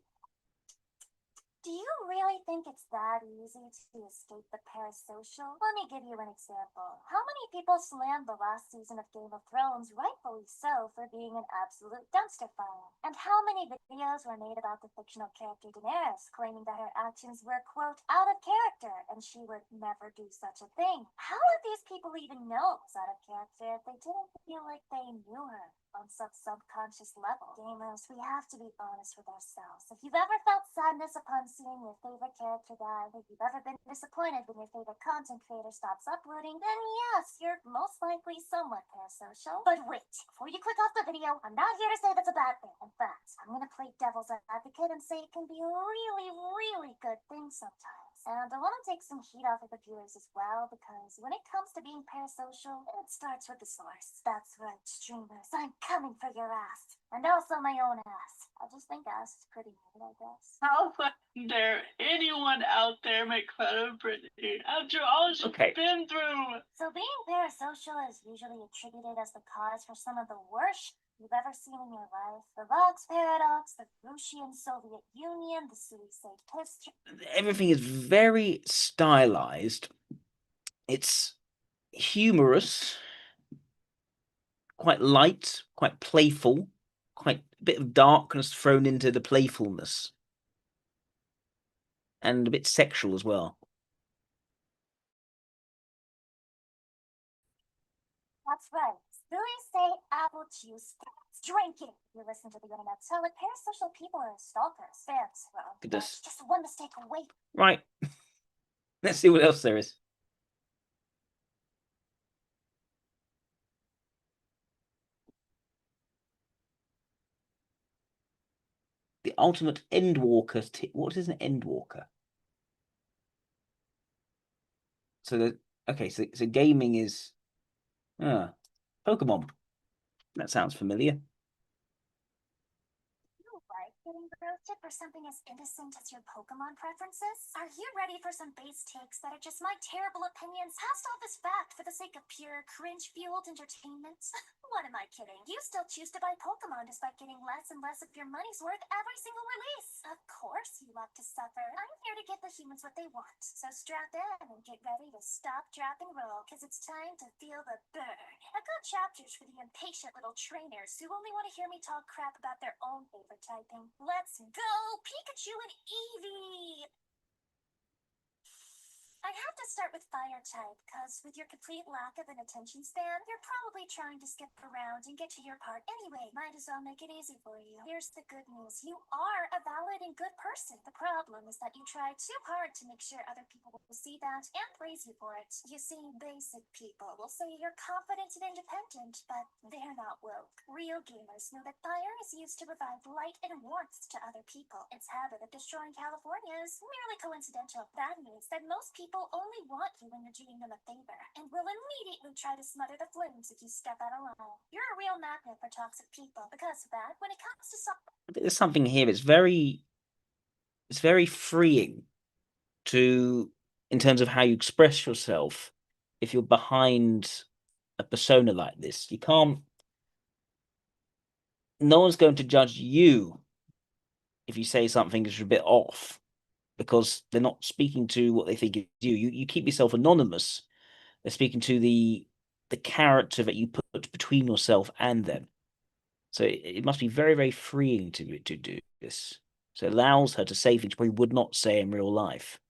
Do you really think it's that easy to escape the parasocial? Let me give you an example. How many people slammed the last season of Game of Thrones, rightfully so, for being an absolute dumpster fire? And how many videos were made about the fictional character Daenerys, claiming that her actions were, quote, out of character, and she would never do such a thing? How would these people even know it was out of character if they didn't feel like they knew her? On some subconscious level. Gamers, we have to be honest with ourselves. If you've ever felt sadness upon seeing your favorite character die, if you've ever been disappointed when your favorite content creator stops uploading, then yes, you're most likely somewhat parasocial. But wait, before you click off the video, I'm not here to say that's a bad thing. In fact, I'm gonna play devil's advocate and say it can be a really, really good thing sometimes. And I want to take some heat off of the viewers as well, because when it comes to being parasocial, it starts with the source. That's right, streamers. I'm coming for your ass. And also my own ass. I just think ass is pretty neat, I guess. How dare anyone out there make fun of Brittany after all she's been through? So being parasocial is usually attributed as the cause for some of the worst you've ever seen in your life. The Vox Paradox, the Russian Soviet Union, the Suicide History. Everything is very stylized. It's humorous, quite light, quite playful, quite a bit of darkness thrown into the playfulness. And a bit sexual as well. That's right. Silly say apple juice. Drink it. You listen to the internet. So like parasocial people are stalkers, fans. Well, Goodness. just one mistake away. Right. Let's see what else there is. The ultimate endwalker. What is an endwalker? So okay, so gaming is Pokemon. That sounds familiar. You like getting Roasted for something as innocent as your Pokemon preferences? Are you ready for some base takes that are just my terrible opinions passed off as fact for the sake of pure cringe-fueled entertainment? What am I kidding? You still choose to buy Pokemon despite getting less and less of your money's worth every single release. Of course you love to suffer. I'm here to give the humans what they want. So strap in and get ready to stop, drop, and roll, because it's time to feel the burn. I've got chapters for the impatient little trainers who only want to hear me talk crap about their own favorite typing. Let's go, Pikachu and Eevee! I have to start with fire type, because with your complete lack of an attention span, you're probably trying to skip around and get to your part anyway. Might as well make it easy for you. Here's the good news. You are a valid and good person. The problem is that you try too hard to make sure other people will see that and praise you for it. You see, basic people will say you're confident and independent, but they're not woke. Real gamers know that fire is used to provide light and warmth to other people. Its habit of destroying California is merely coincidental. That means that most people only want you when you're doing them a favor, and will immediately try to smother the flames if you step out of line. You're a real magnet for toxic people. Because of that, when it comes to there's something here. It's very freeing to, in terms of how you express yourself. If you're behind a persona like this, you can't. No one's going to judge you if you say something is a bit off, because they're not speaking to what they think is you. You keep yourself anonymous. They're speaking to the character that you put between yourself and them. So it must be very, very freeing to do this. So it allows her to say things she probably would not say in real life.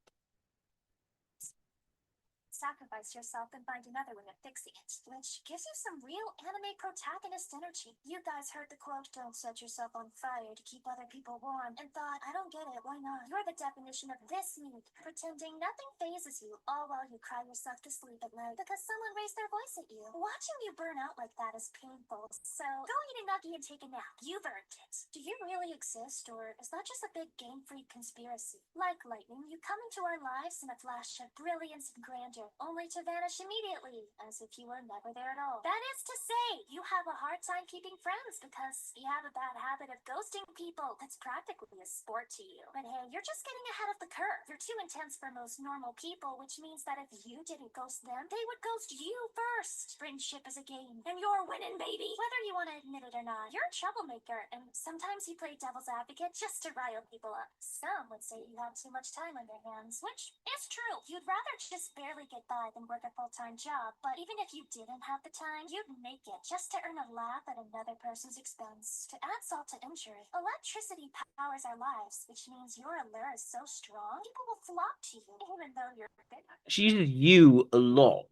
sacrifice yourself and find another way of fixing it, which gives you some real anime protagonist energy. You guys heard the quote, "Don't set yourself on fire to keep other people warm," and thought, I don't get it, why not? You're the definition of this need, pretending nothing phases you, all while you cry yourself to sleep at night because someone raised their voice at you. Watching you burn out like that is painful, so go eat a nugget and take a nap. You've earned it. Do you really exist, or is that just a big Game Freak conspiracy? Like lightning, you come into our lives in a flash of brilliance and grandeur, only to vanish immediately, as if you were never there at all. That is to say, you have a hard time keeping friends because you have a bad habit of ghosting people. That's practically a sport to you. But hey, you're just getting ahead of the curve. You're too intense for most normal people, which means that if you didn't ghost them, they would ghost you first. Friendship is a game, and you're winning, baby. Whether you want to admit it or not, you're a troublemaker, and sometimes you play devil's advocate just to rile people up. Some would say you have too much time on your hands, which is true. You'd rather just barely get by than work a full-time job, but even if you didn't have the time, you'd make it just to earn a laugh at another person's expense. To add salt to injury, electricity powers our lives, which means your allure is so strong, people will flock to you, even though you're bitter. She uses you a lot,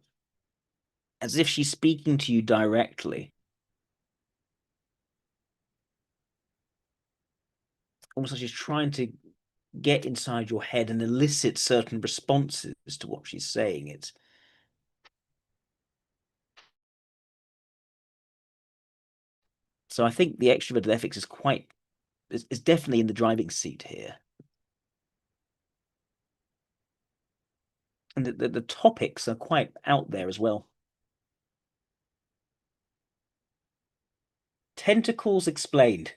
as if she's speaking to you directly. Almost like she's trying to get inside your head and elicit certain responses to what she's saying. It's so I think the extroverted ethics is definitely in the driving seat here. And the topics are quite out there as well. Tentacles explained.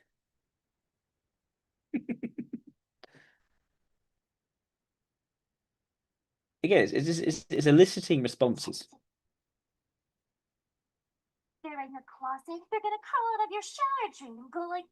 Again, it's eliciting responses. They're in your closet, they're gonna crawl out of your shower dream and go like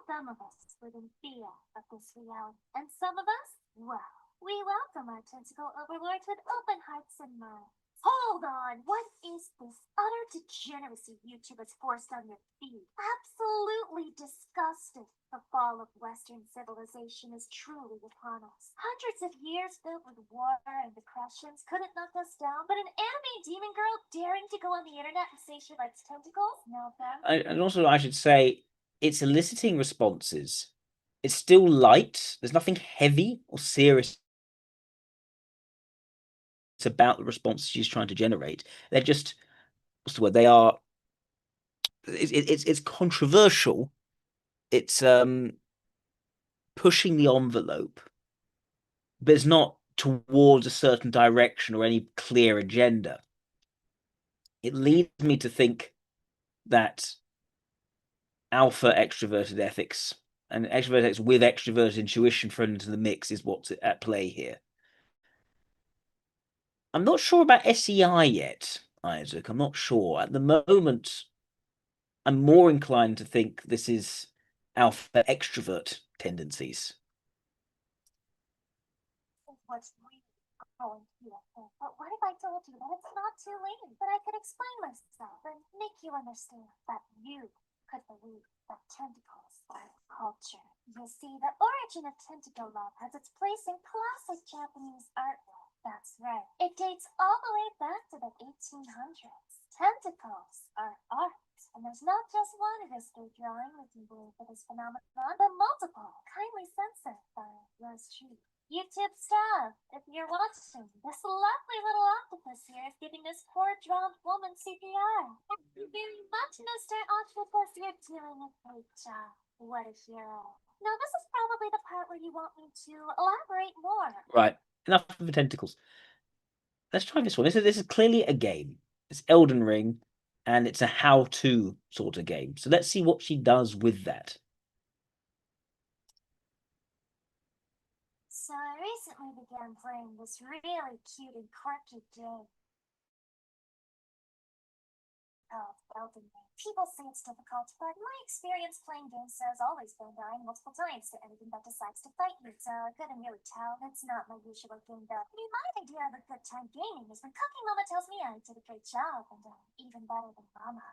some of us live in fear of this reality, and some of us, well, we welcome our tentacle overlords with open hearts and minds. Hold on, what is this utter degeneracy YouTube has forced on your feed? Absolutely disgusting. The fall of Western civilization is truly upon us. Hundreds of years filled with war and depressions couldn't knock us down, but an anime demon girl daring to go on the internet and say she likes tentacles? No thanks. And also, I should say, it's eliciting responses. It's still light. There's nothing heavy or serious about the responses she's trying to generate. They're just, what's the word? They are. It's controversial. It's pushing the envelope, but it's not towards a certain direction or any clear agenda. It leads me to think that alpha extroverted ethics and extrovert X with extrovert intuition thrown into the mix is what's at play here. I'm not sure about SEI yet, Isaac. I'm not sure. At the moment, I'm more inclined to think this is alpha extrovert tendencies. What's really going through that thing? But what if I told you that it's not too late? That I could explain myself and make you understand that you could believe that tentacles are culture. You see, the origin of tentacle love has its place in classic Japanese artwork. That's right. It dates all the way back to the 1800s. Tentacles are art. And there's not just one history drawing we can believe for this phenomenon, but multiple, kindly censored by yours truly. YouTube stuff, if you're watching, this lovely little octopus here is giving this poor drowned woman CPR. Thank you very much, Mr. Octopus. You're doing a great job. What a hero. Now, this is probably the part where you want me to elaborate more. Right, enough of the tentacles. Let's try this one. This is clearly a game. It's Elden Ring, and it's a how-to sort of game. So let's see what she does with that. So I recently began playing this really cute and quirky game called Elden Ring. People say it's difficult, but my experience playing games has always been dying multiple times to anything that decides to fight me, so I couldn't really tell. It's not my usual game though. I mean, my idea of a good time gaming is when Cooking Mama tells me I did a great job, and even better than Mama.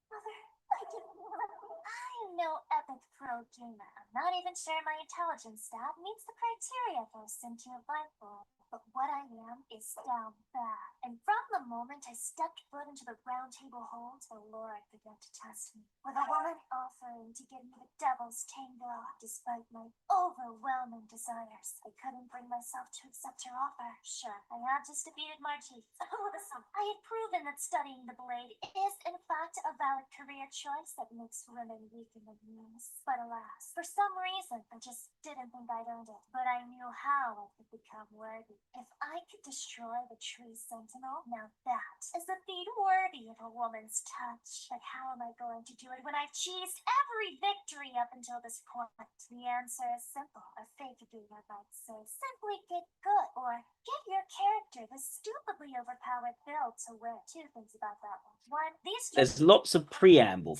Mother, I'm no epic pro gamer. I'm not even sure my intelligence stat meets the criteria for a sentient life form. But what I am is down bad. And from the moment I stepped foot into the round table halls, the Lord began to test me. With a woman offering to give me the devil's tango, despite my overwhelming desires, I couldn't bring myself to accept her offer. Sure, I had just defeated Margie. Listen, I had proven that studying the blade is, in fact, a valid career choice that makes women weak in the knees. But alas, for some reason, I just didn't think I'd earned it. But I knew how I could become worthy. If I could destroy the tree sentinel, now that is a feat worthy of a woman's touch. But how am I going to do it when I've cheesed every victory up until this point? The answer is simple. A fake gamer might say, simply get good, or get your character the stupidly overpowered build to win. Two things about that one. One, There's lots of preamble.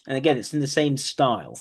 And again, it's in the same style.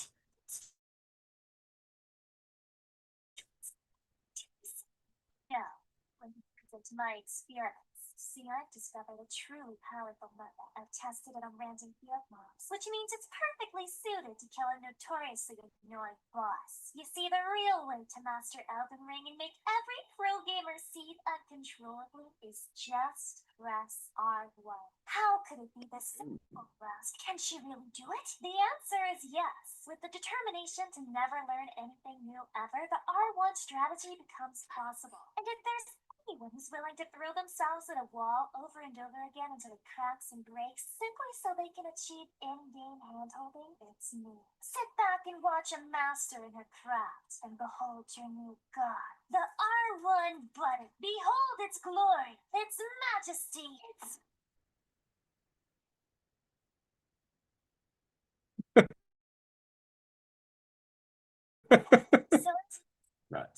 It's my experiments. See, I've discovered a truly powerful method. I've tested it on random field mobs, which means it's perfectly suited to kill a notoriously annoying boss. You see, the real way to master Elden Ring and make every pro gamer seethe uncontrollably is just press R1. How could it be this simple, Rust? Can she really do it? The answer is yes. With the determination to never learn anything new ever, the R1 strategy becomes possible. And if there's anyone who's willing to throw themselves at a wall over and over again until it cracks and breaks simply so they can achieve in-game handholding, it's me. Sit back and watch a master in her craft and behold your new god. The R1 button. Behold its glory, its majesty, its... So it's... Right.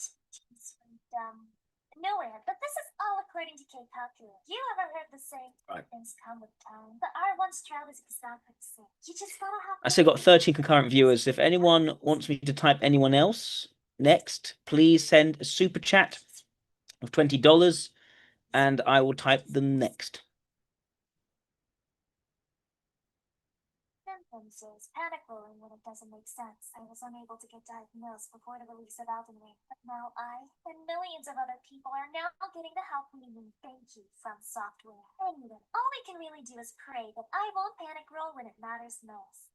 Nowhere, but this is all according to K-Calculator. You ever heard the saying, Right. things come with time? The R1 strat is exactly the same. You just gotta have... I still got 13 concurrent viewers. If anyone wants me to type anyone else next, please send a super chat of $20 and I will type them next. Symptoms panic rolling when it doesn't make sense. I was unable to get diagnosed before the release of Elden Ring, but now I and millions of other people are now getting the help we need. Thank you, From Software. Anyway, all we can really do is pray that I won't panic roll when it matters most.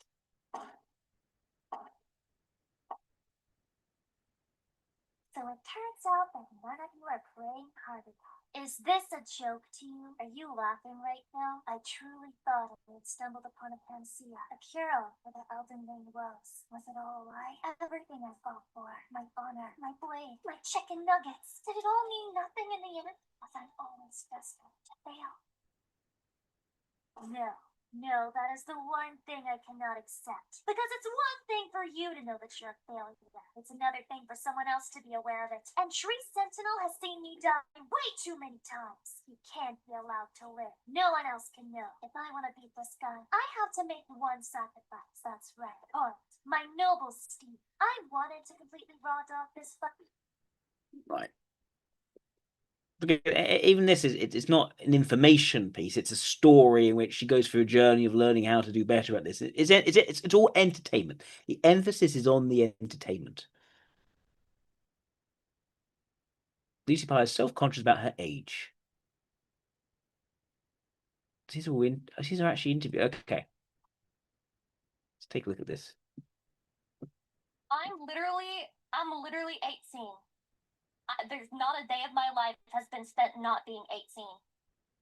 So it turns out that none of you are praying hard enough. Is this a joke to you? Are you laughing right now? I truly thought I had stumbled upon a panacea, a cure for the Elden Ring woes. Was it all a lie? Everything I fought for, my honor, my blade, my chicken nuggets, did it all mean nothing in the end? Was I always destined to fail? No. No, that is the one thing I cannot accept. Because it's one thing for you to know that you're a failure. It's another thing for someone else to be aware of it. And Tree Sentinel has seen me die way too many times. You can't be allowed to live. No one else can know. If I want to beat this guy, I have to make one sacrifice. That's right. Alright. My noble steed. I wanted to completely raw dog this fucking... Right. Even this it's not an information piece, it's a story in which she goes through a journey of learning how to do better at this. It's all entertainment. The emphasis is on the entertainment. Lucy Pie is self-conscious about her age. These are actually interview. Okay, let's take a look at this. I'm literally 18. There's not a day of my life has been spent not being 18.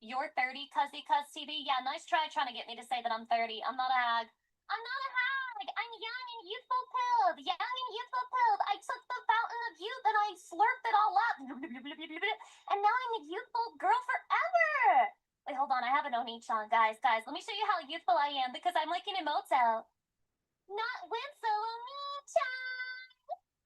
You're 30, cuz TV. Yeah, nice trying to get me to say that I'm 30. I'm not a hag. I'm not a hag. I'm young and youthful pilled. Young and youthful pilled. I took the fountain of youth and I slurped it all up. And now I'm a youthful girl forever. Wait, hold on. I have an Oni-chan, guys. Let me show you how youthful I am because I'm like an emoto. Not Winslow Oni-chan.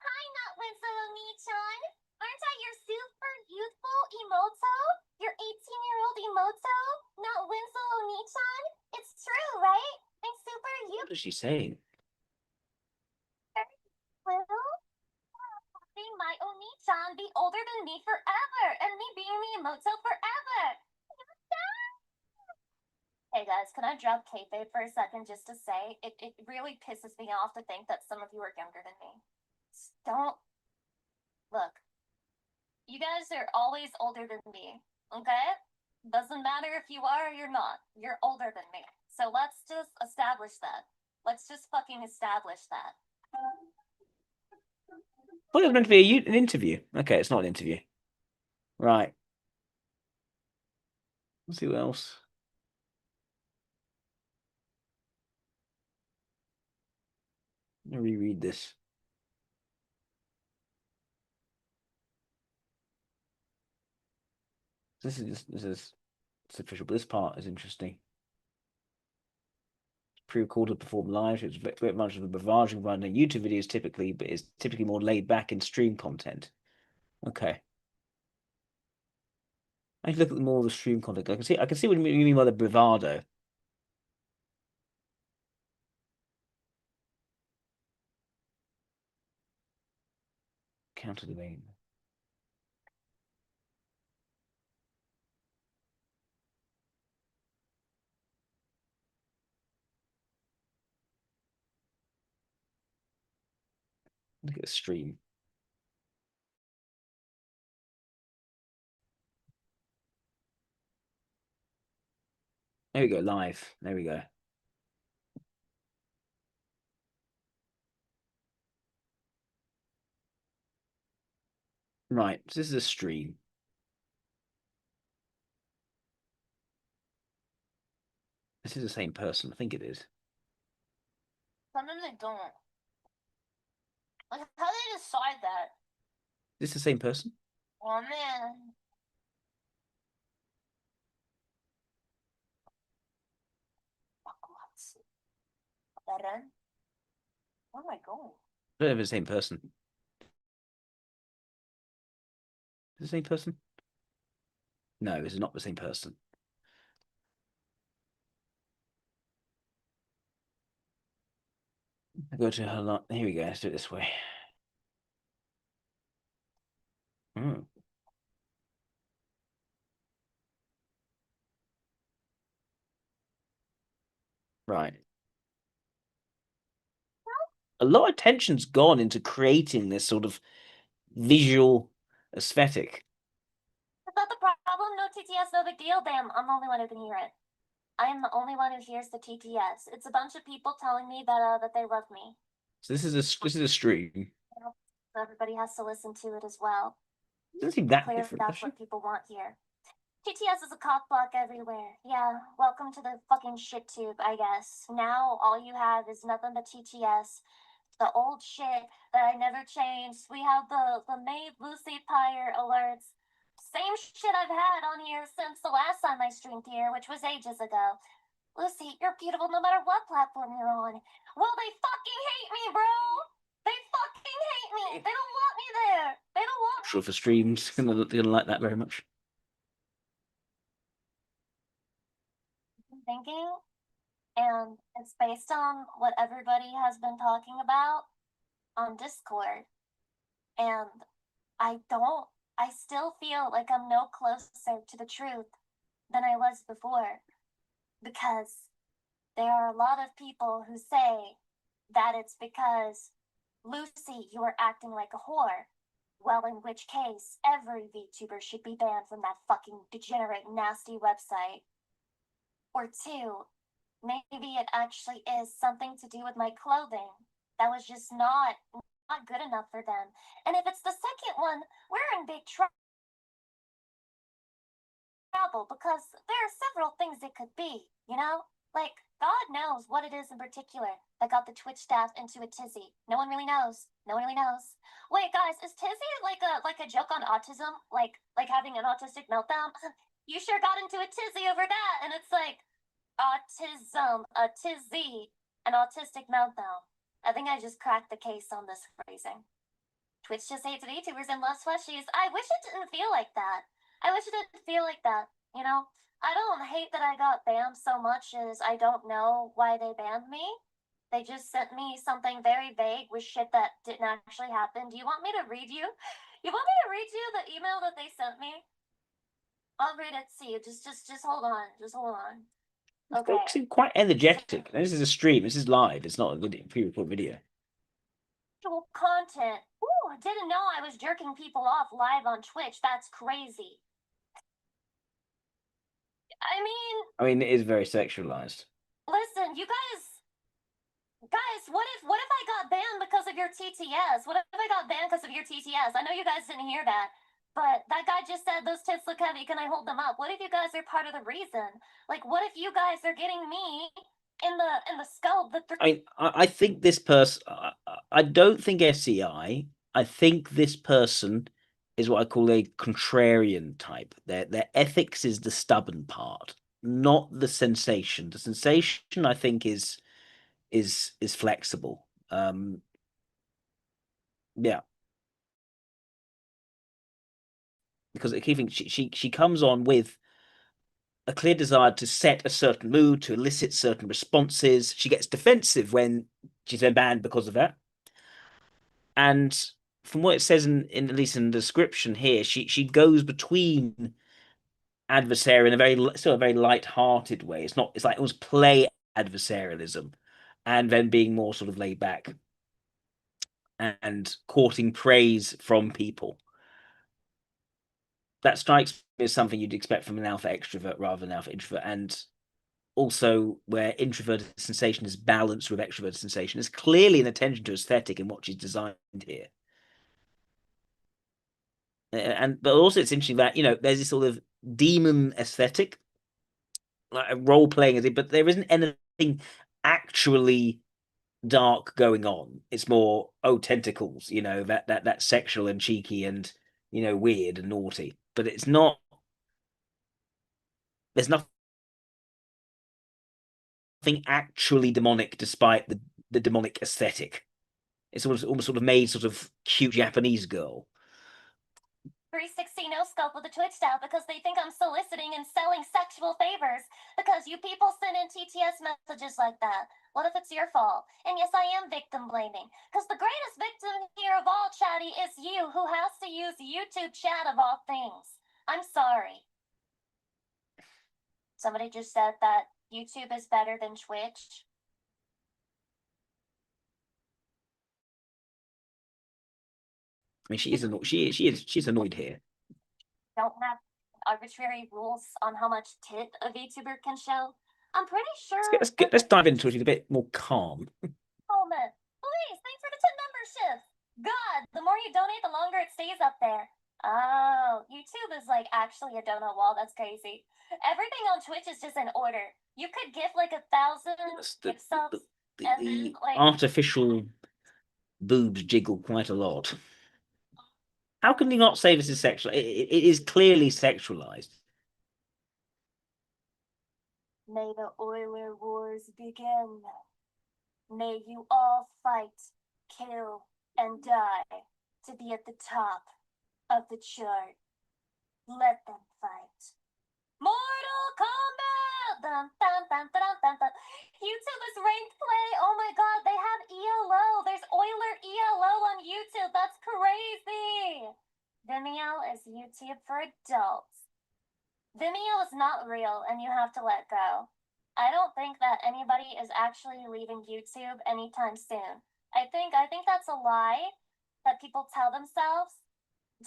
Hi, Not Winslow Oni-chan. Aren't I your super youthful emoto? Your 18-year-old emoto? Not Winslow Oni-chan? It's true, right? I'm super youthful. What is she saying? Will being my Oni-chan be older than me forever, and me being the emoto forever. Hey guys, can I drop kayfabe for a second just to say, it really pisses me off to think that some of you are younger than me. Don't... Look. You guys are always older than me, okay? Doesn't matter if you are or you're not. You're older than me. So let's just establish that. Let's just fucking establish that. Well, it was meant to be an interview. Okay, it's not an interview. Right. Let's see what else. Let me reread this. This is it's official, but this part is interesting. Pre-recorded to perform live. It's very much of a barrage of running YouTube videos typically, but it's typically more laid back in stream content. Okay. I look at more of the stream content. I can see what you mean by the bravado. Counter the main. Look at the stream. There we go, live. There we go. Right, so this is a stream. This is the same person. I think it is. Sometimes I don't. Like, how do they decide that? Is this the same person? Oh, man. That end? Where am I going? I don't know if it's the same person. Is it the same person? No, it's not the same person. I go to her lot. Here we go. Let's do it this way. Right. A lot of attention's gone into creating this sort of visual aesthetic. Is that the problem? No TTS, no big deal. Damn, I'm the only one who can hear it. I am the only one who hears the TTS. It's a bunch of people telling me that they love me. So this is a stream. So everybody has to listen to it as well. Doesn't seem that Clearly different. that's what people want here. TTS is a cock block everywhere. Yeah, welcome to the fucking shit tube, I guess. Now all you have is nothing but TTS. The old shit that I never changed. We have the Maid Lucy Pyre alerts. Same shit I've had on here since the last time I streamed here, which was ages ago. Lucy, you're beautiful no matter what platform you're on. Well, they fucking hate me, bro. They fucking hate me. They don't want me there. They don't want me. Sure, for streams, gonna like that very much. Thinking, and it's based on what everybody has been talking about on Discord. And I still feel like I'm no closer to the truth than I was before. Because there are a lot of people who say that it's because, Lucy, you are acting like a whore. Well, in which case, every VTuber should be banned from that fucking degenerate, nasty website. Or two, maybe it actually is something to do with my clothing that was just not good enough for them. And if it's the second one, we're in big trouble because there are several things it could be, you know? Like, God knows what it is in particular that got the Twitch staff into a tizzy. No one really knows. No one really knows. Wait, guys, is tizzy like a joke on autism? Like having an autistic meltdown? You sure got into a tizzy over that, and it's like autism, a tizzy, an autistic meltdown. I think I just cracked the case on this phrasing. Twitch just hates VTubers and loves fleshies. I wish it didn't feel like that. I wish it didn't feel like that, you know? I don't hate that I got banned so much as I don't know why they banned me. They just sent me something very vague with shit that didn't actually happen. Do you want me to read you? You want me to read you the email that they sent me? I'll read it to you. Just hold on. Just hold on. Okay. They seem quite energetic. This is a stream. This is live. It's not a video, pre-recorded video. Content. Ooh, I didn't know I was jerking people off live on Twitch. That's crazy. I mean, it is very sexualized. Listen, you guys, what if I got banned because of your TTS? What if I got banned because of your TTS? I know you guys didn't hear that, but that guy just said those tits look heavy. Can I hold them up? What if you guys are part of the reason? Like, what if you guys are getting me in the scope? I mean, I think this person. I don't think SCI. I think this person is what I call a contrarian type. Their ethics is the stubborn part, not the sensation. The sensation, I think, is flexible. Yeah, because the key thing, she comes on with a clear desire to set a certain mood, to elicit certain responses. She gets defensive when she's then banned because of that. And from what it says in at least in the description here, she goes between adversary in a very light-hearted way. It's like it was play adversarialism, and then being more sort of laid back and courting praise from people. That strikes me as something you'd expect from an alpha extrovert rather than alpha introvert, and also where introverted sensation is balanced with extroverted sensation. There's clearly an attention to aesthetic in what she's designed here. But also it's interesting that, you know, there's this sort of demon aesthetic, like a role playing, but there isn't anything actually dark going on. It's more, oh, tentacles, you know, that sexual and cheeky and, you know, weird and naughty. But it's not. There's nothing actually demonic, despite the demonic aesthetic. It's almost sort of made sort of cute Japanese girl. 360 no scope with the Twitch style because they think I'm soliciting and selling sexual favors because you people send in TTS messages like that. What if it's your fault? And yes, I am victim blaming because the greatest victim here of all, Chatty, is you who has to use YouTube chat of all things. I'm sorry. Somebody just said that YouTube is better than Twitch. I mean, she's annoyed here. Don't have arbitrary rules on how much tit a VTuber can show. I'm pretty sure. Let's dive into it a bit more calm. Moment. Please, thanks for the 10 membership. God, the more you donate, the longer it stays up there. Oh, YouTube is like actually a donut wall. That's crazy. Everything on Twitch is just in order. You could give like 1,000 gift subs. The artificial boobs jiggle quite a lot. How can you not say this is sexual? It is clearly sexualized. May the Oiler Wars begin. May you all fight, kill, and die to be at the top of the chart. Let them fight. Mortal Kombat! Dun, dun, dun, dun, dun, dun. YouTube is ranked play. Oh my god, they have ELO. There's Oiler ELO on YouTube. That's crazy. Vimeo is YouTube for adults. Vimeo is not real and you have to let go. I don't think that anybody is actually leaving YouTube anytime soon. I think that's a lie that people tell themselves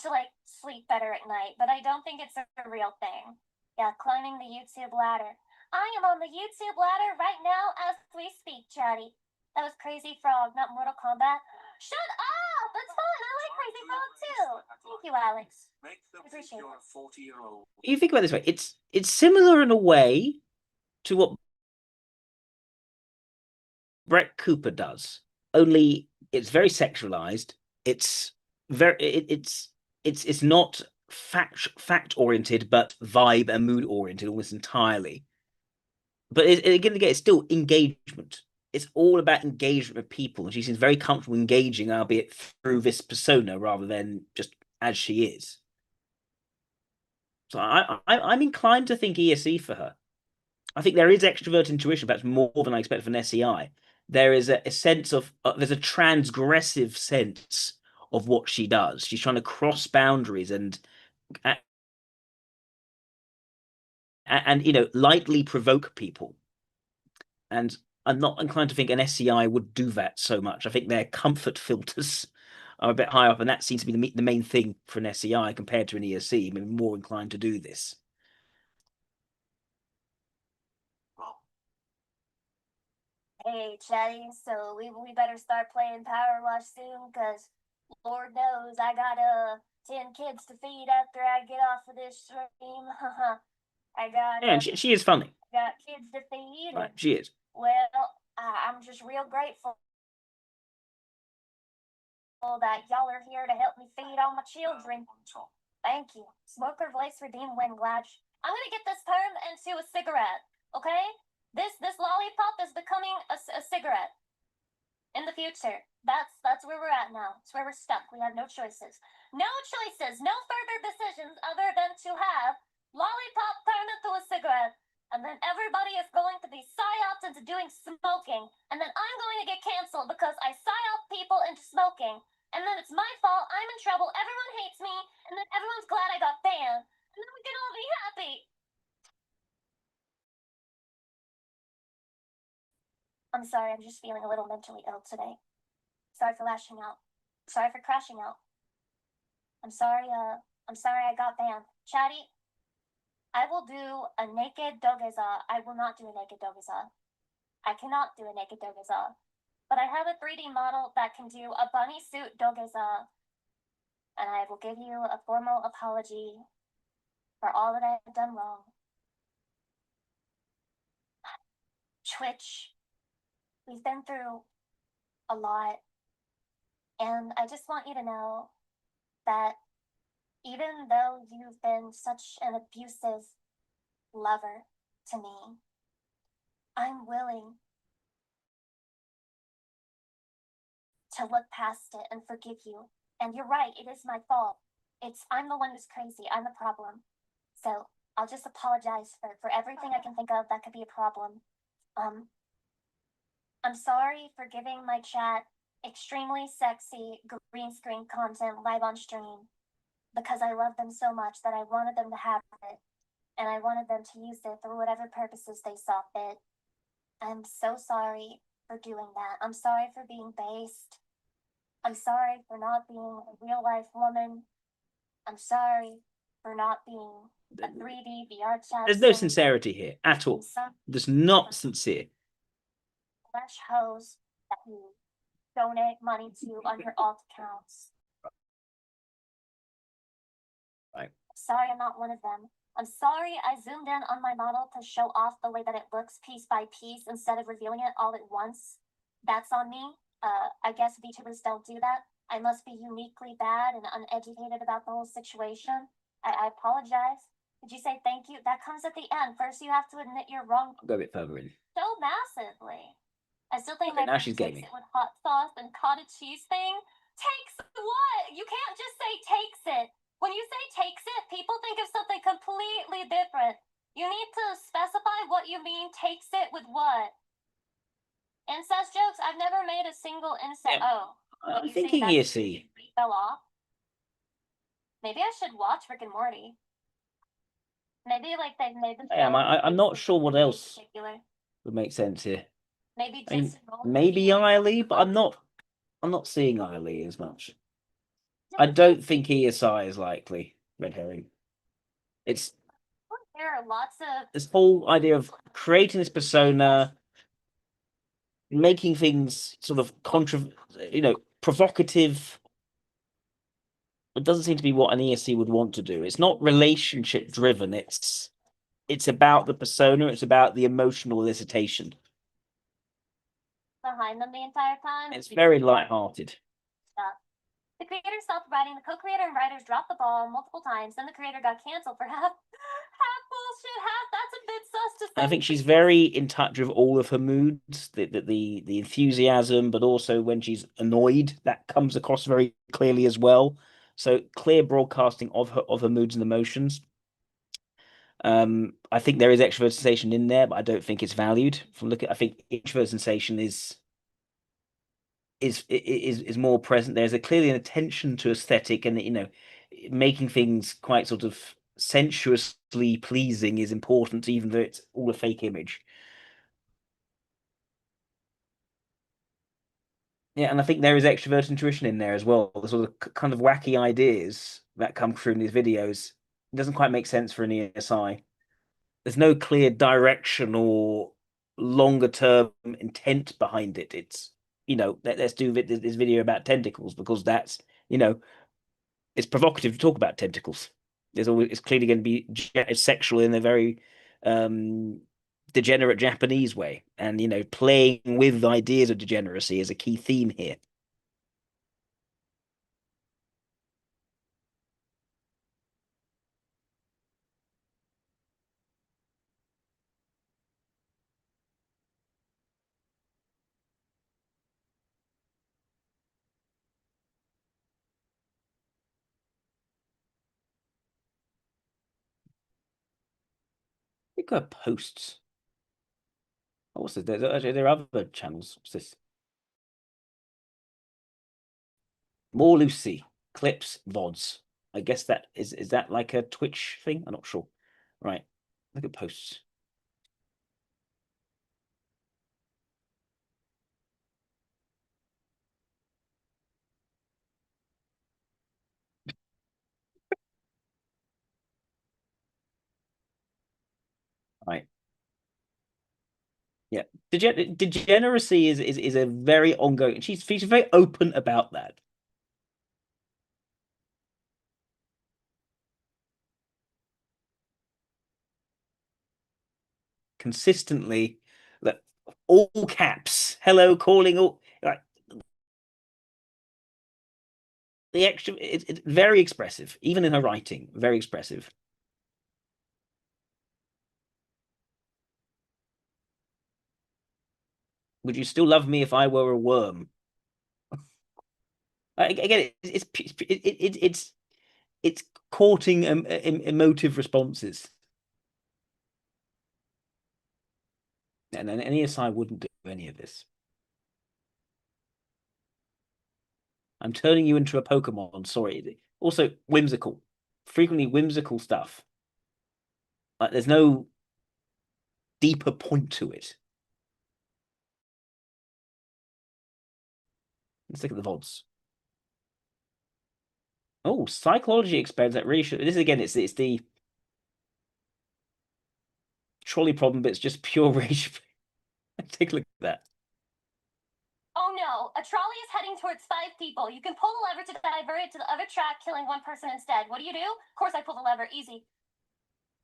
to like sleep better at night, but I don't think it's a real thing. Yeah, climbing the YouTube ladder. I am on the YouTube ladder right now as we speak, Chatty. That was Crazy Frog, not Mortal Kombat. Shut up! It's fun. I like Crazy Frog too. Thank you, Alex. I appreciate it. 40-year-old. You think about it this way, it's similar in a way to what Brett Cooper does, only it's very sexualized. It's not fact oriented, but vibe and mood oriented almost entirely. But again, it's still engagement. It's all about engagement with people, and she seems very comfortable engaging, albeit through this persona rather than just as she is. So I'm inclined to think ESE for her. I think there is extrovert intuition, perhaps more than I expect from an SEI. There is a sense of there's a transgressive sense of what she does. She's trying to cross boundaries and lightly provoke people. And I'm not inclined to think an SEI would do that so much. I think their comfort filters are a bit high up, and that seems to be the main thing for an SEI compared to an ESE. Maybe more inclined to do this. Hey, Chatty, so we better start playing Power Wash soon, because Lord knows I got 10 kids to feed after I get off of this stream. I got Yeah, and she is funny. got kids to feed. Right, she is. Well, I'm just real grateful that y'all are here to help me feed all my children. Thank you. Smoker voice for Dean Winglatch. I'm gonna get this turned into a cigarette, okay? This lollipop is becoming a cigarette in the future. That's where we're at now. It's where we're stuck. We have no choices. No choices. No further decisions other than to have lollipop turned into a cigarette. And then everybody is going to be psyoped into doing smoking. And then I'm going to get canceled because I psyop people into smoking. And then it's my fault. I'm in trouble. Everyone hates me. And then everyone's glad I got banned. And then we can all be happy. I'm sorry, I'm just feeling a little mentally ill today. Sorry for lashing out. Sorry for crashing out. I'm sorry I got banned. Chatty, I will do a naked dogeza. I will not do a naked dogeza. I cannot do a naked dogeza. But I have a 3D model that can do a bunny suit dogeza. And I will give you a formal apology for all that I have done wrong. Twitch, we've been through a lot. And I just want you to know that even though you've been such an abusive lover to me, I'm willing to look past it and forgive you. And you're right, it is my fault. I'm the one who's crazy. I'm the problem. So I'll just apologize for everything I can think of that could be a problem. I'm sorry for giving my chat extremely sexy green screen content live on stream, because I love them so much that I wanted them to have it, and I wanted them to use it for whatever purposes they saw fit. I'm so sorry for doing that. I'm sorry for being based. I'm sorry for not being a real life woman. I'm sorry for not being a 3D VR chat. There's no sincerity here at all. There's not sincere. Flesh hoes that you donate money to on your alt accounts. Right. Sorry, I'm not one of them. I'm sorry I zoomed in on my model to show off the way that it looks piece by piece instead of revealing it all at once. That's on me. I guess VTubers don't do that. I must be uniquely bad and uneducated about the whole situation. I apologize. Did you say thank you? That comes at the end. First, you have to admit you're wrong I'll go a bit further in. so massively. I still think Okay, my now friend she's takes gaming. it with hot sauce and cottage cheese thing. Takes what? You can't just say takes it. When you say takes it, people think of something completely different. You need to specify what you mean takes it with what. Incest jokes? I've never made a single incest. Yeah. Oh. I'm You thinking think ESC. fell off? Maybe I should watch Rick and Morty. Maybe like they've made the I am. I'm not sure what else particular. would make sense here. Maybe I mean, just maybe Eiley, but I'm not seeing Eiley as much. I don't think ESI is likely. Red herring. It's there are lots of this whole idea of creating this persona, making things sort of provocative. It doesn't seem to be what an ESC would want to do. It's not relationship driven. It's about the persona. It's about the emotional elicitation. behind them the entire time. It's very lighthearted. The creator stopped writing. The co-creator and writers dropped the ball multiple times. Then the creator got canceled for half bullshit, half. That's a bit sus to say. I think she's very in touch with all of her moods, the enthusiasm, but also when she's annoyed, that comes across very clearly as well. So clear broadcasting of her moods and emotions. I think there is extrovert sensation in there, but I don't think it's valued. I think introvert sensation is more present. There's clearly an attention to aesthetic, and making things quite sort of sensuously pleasing is important, even though it's all a fake image. Yeah, and I think there is extrovert intuition in there as well. The sort of kind of wacky ideas that come through in these videos. It doesn't quite make sense for an ESI. There's no clear direction or longer term intent behind it. It's let's do this video about tentacles because that's it's provocative to talk about tentacles. It's clearly going to be sexual in a very degenerate Japanese way, and playing with ideas of degeneracy is a key theme here. I think her posts. Oh, what's this? There are other channels. What's this? More Lucy clips VODs. I guess that is that like a Twitch thing? I'm not sure. Right. Look at posts. Right. Yeah. Degeneracy is a very ongoing. She's very open about that. Consistently, like all caps. Hello, calling all like the extra. It's very expressive, even in her writing. Very expressive. Would you still love me if I were a worm? Again, it's courting emotive responses. And an ESI wouldn't do any of this. I'm turning you into a Pokemon. Sorry. Also, whimsical. Frequently whimsical stuff. Like, there's no deeper point to it. Let's look at the VODs. Oh, psychology experiments that really should. This again, it's the trolley problem, but it's just pure rage. Take a look at that. Oh no, a trolley is heading towards 5 people. You can pull the lever to divert it to the other track, killing 1 person instead. What do? Of course I pull the lever. Easy.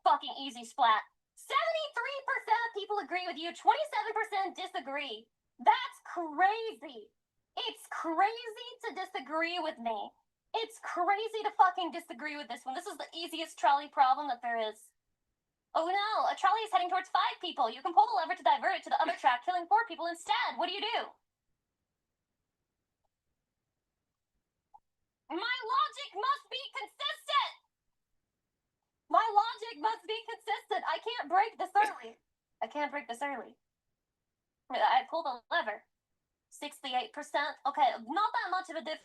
Fucking easy, splat. 73% of people agree with you, 27% disagree. That's crazy. It's crazy to disagree with me. It's crazy to fucking disagree with this one. This is the easiest trolley problem that there is. Oh no, a trolley is heading towards 5 people. You can pull the lever to divert it to the other track, killing 4 people instead. What do you do? My logic must be consistent! My logic must be consistent. I can't break this early. I can't break this early. I pulled the lever. 68%. Okay, not that much of a difference.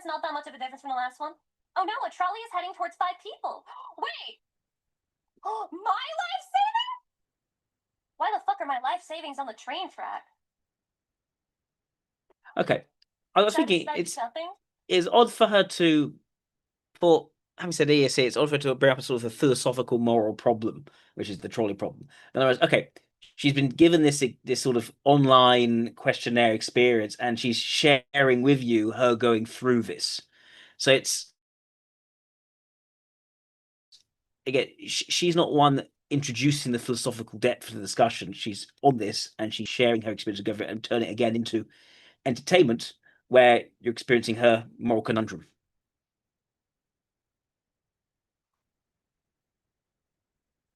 Not that much of a difference from the last one. Oh no, a trolley is heading towards 5 people. Wait! My life saving? Why the fuck are my life savings on the train track? Okay. I was thinking it's odd for her to, for having said ESC, it's odd for her to bring up a sort of a philosophical moral problem, which is the trolley problem. In other words, okay, she's been given this sort of online questionnaire experience, and she's sharing with you her going through this. So it's, again, she's not one introducing the philosophical depth of the discussion. She's on this and she's sharing her experience of it and turn it again into entertainment where you're experiencing her moral conundrum.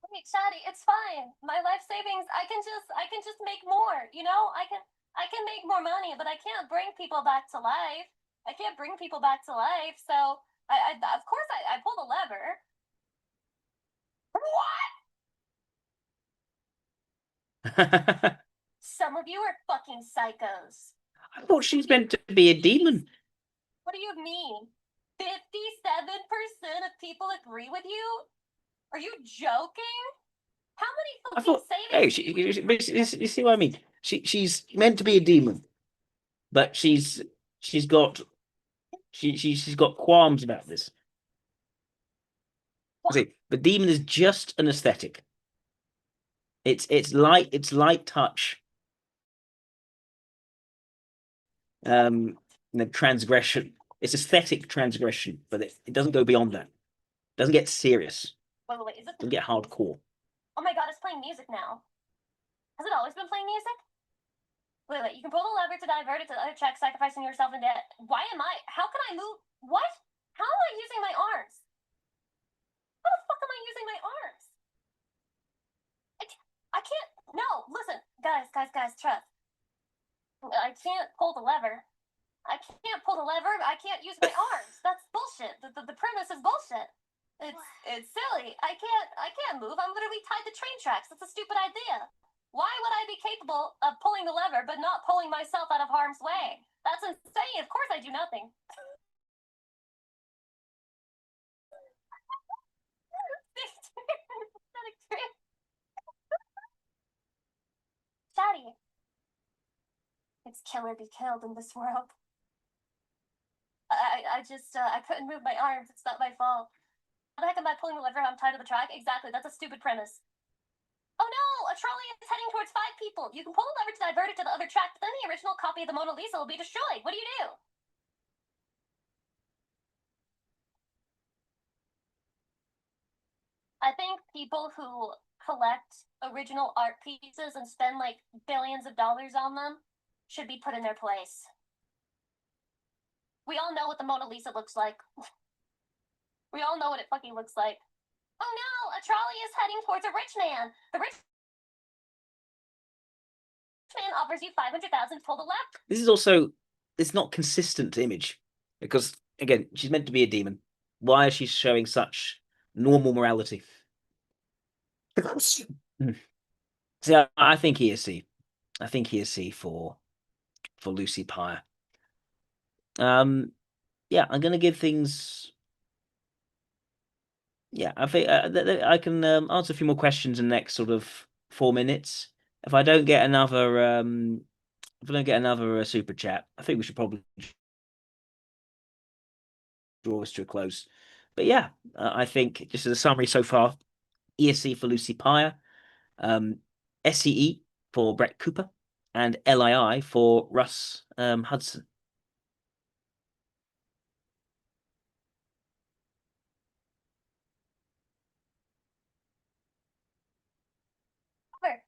Wait, Shadi, it's fine. My life savings, I can just make more, you know? I can make more money, but I can't bring people back to life. I can't bring people back to life, so I of course I pull the lever. What? Some of you are fucking psychos. I thought she was meant to be a demon. What do you mean? 57% of people agree with you? Are you joking? How many fucking savings? Hey, you see what I mean? She's meant to be a demon, but she's got qualms about this. See, the demon is just an aesthetic. It's light touch. Transgression. It's aesthetic transgression, but it doesn't go beyond that. It doesn't get serious. Wait, is it? Doesn't get hardcore. Oh my god, it's playing music now. Has it always been playing music? Wait, you can pull the lever to divert it to the other track, sacrificing yourself in debt. How can I move? What? How am I using my arms? How the fuck am I using my arms? I can't, no, listen, guys, trust. I can't pull the lever. I can't use my arms. That's bullshit. The premise is bullshit. It's silly. I can't move. I'm literally tied to train tracks. That's a stupid idea. Why would I be capable of pulling the lever but not pulling myself out of harm's way? That's insane. Of course I do nothing. Daddy, it's kill or be killed in this world. I couldn't move my arms. It's not my fault. How the heck am I pulling the lever? I'm tied to the track? Exactly, that's a stupid premise. Oh no! A trolley is heading towards 5 people. You can pull the lever to divert it to the other track, but then the original copy of the Mona Lisa will be destroyed. What do you do? I think people who collect original art pieces and spend like billions of dollars on them should be put in their place. We all know what the Mona Lisa looks like. We all know what it fucking looks like. Oh no, a trolley is heading towards a rich man. The rich man offers you 500,000 to pull the lever. This is also, it's not consistent image because, again, she's meant to be a demon. Why is she showing such normal morality? See, I think he is C. I think he is C for Lucy Pyre. Yeah, I'm gonna give things. Yeah, I think I can answer a few more questions in the next sort of 4 minutes. If I don't get another super chat, I think we should probably draw this to a close. But yeah, I think just as a summary so far, ESC for Lucy Pyre, SCE for Brett Cooper, and LII for Russ Hudson.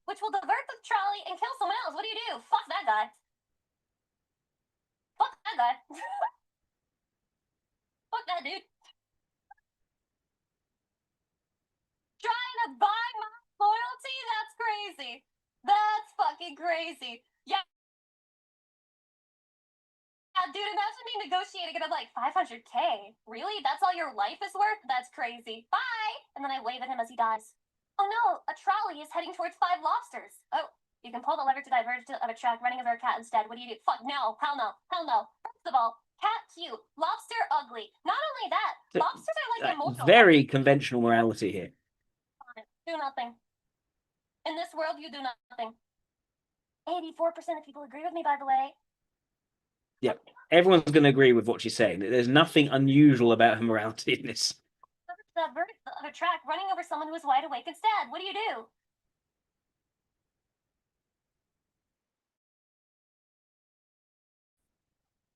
Which will divert the trolley and kill someone else. What do you do? Fuck that guy. Fuck guy. Fuck that dude. Trying to buy my loyalty? That's crazy. That's fucking crazy. Yeah. Yeah, dude, imagine me negotiating and I'm like, 500K? Really? That's all your life is worth? That's crazy. Bye! And then I wave at him as he dies. Oh no, a trolley is heading towards 5 lobsters. Oh, you can pull the lever to divert it of a track running over a cat instead. What do you do? Fuck, no, hell no, hell no. First of all, cat cute, lobster ugly. Not only that, lobsters are like immortal. Very conventional morality here. Do nothing. In this world, you do nothing. 84% of people agree with me, by the way. Yeah, everyone's going to agree with what she's saying. There's nothing unusual about her morality in this. Divert the other track running over someone who is wide awake instead. What do you do?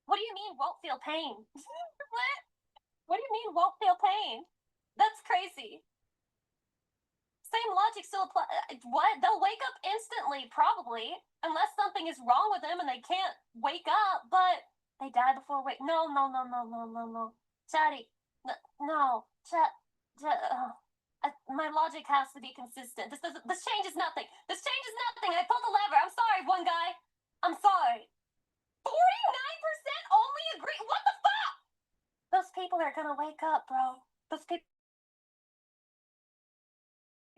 What do you mean won't feel pain? What? What do you mean won't feel pain? That's crazy. Same logic still apply. What? They'll wake up instantly, probably, unless something is wrong with them and they can't wake up. But they die before wake. No, no, no, no, no, no, no. Chatty, no, chat. My logic has to be consistent. This changes nothing. This changes nothing. I pulled the lever. I'm sorry, one guy. I'm sorry. 49% only agree. What the fuck? Those people are gonna wake up, bro. Those people.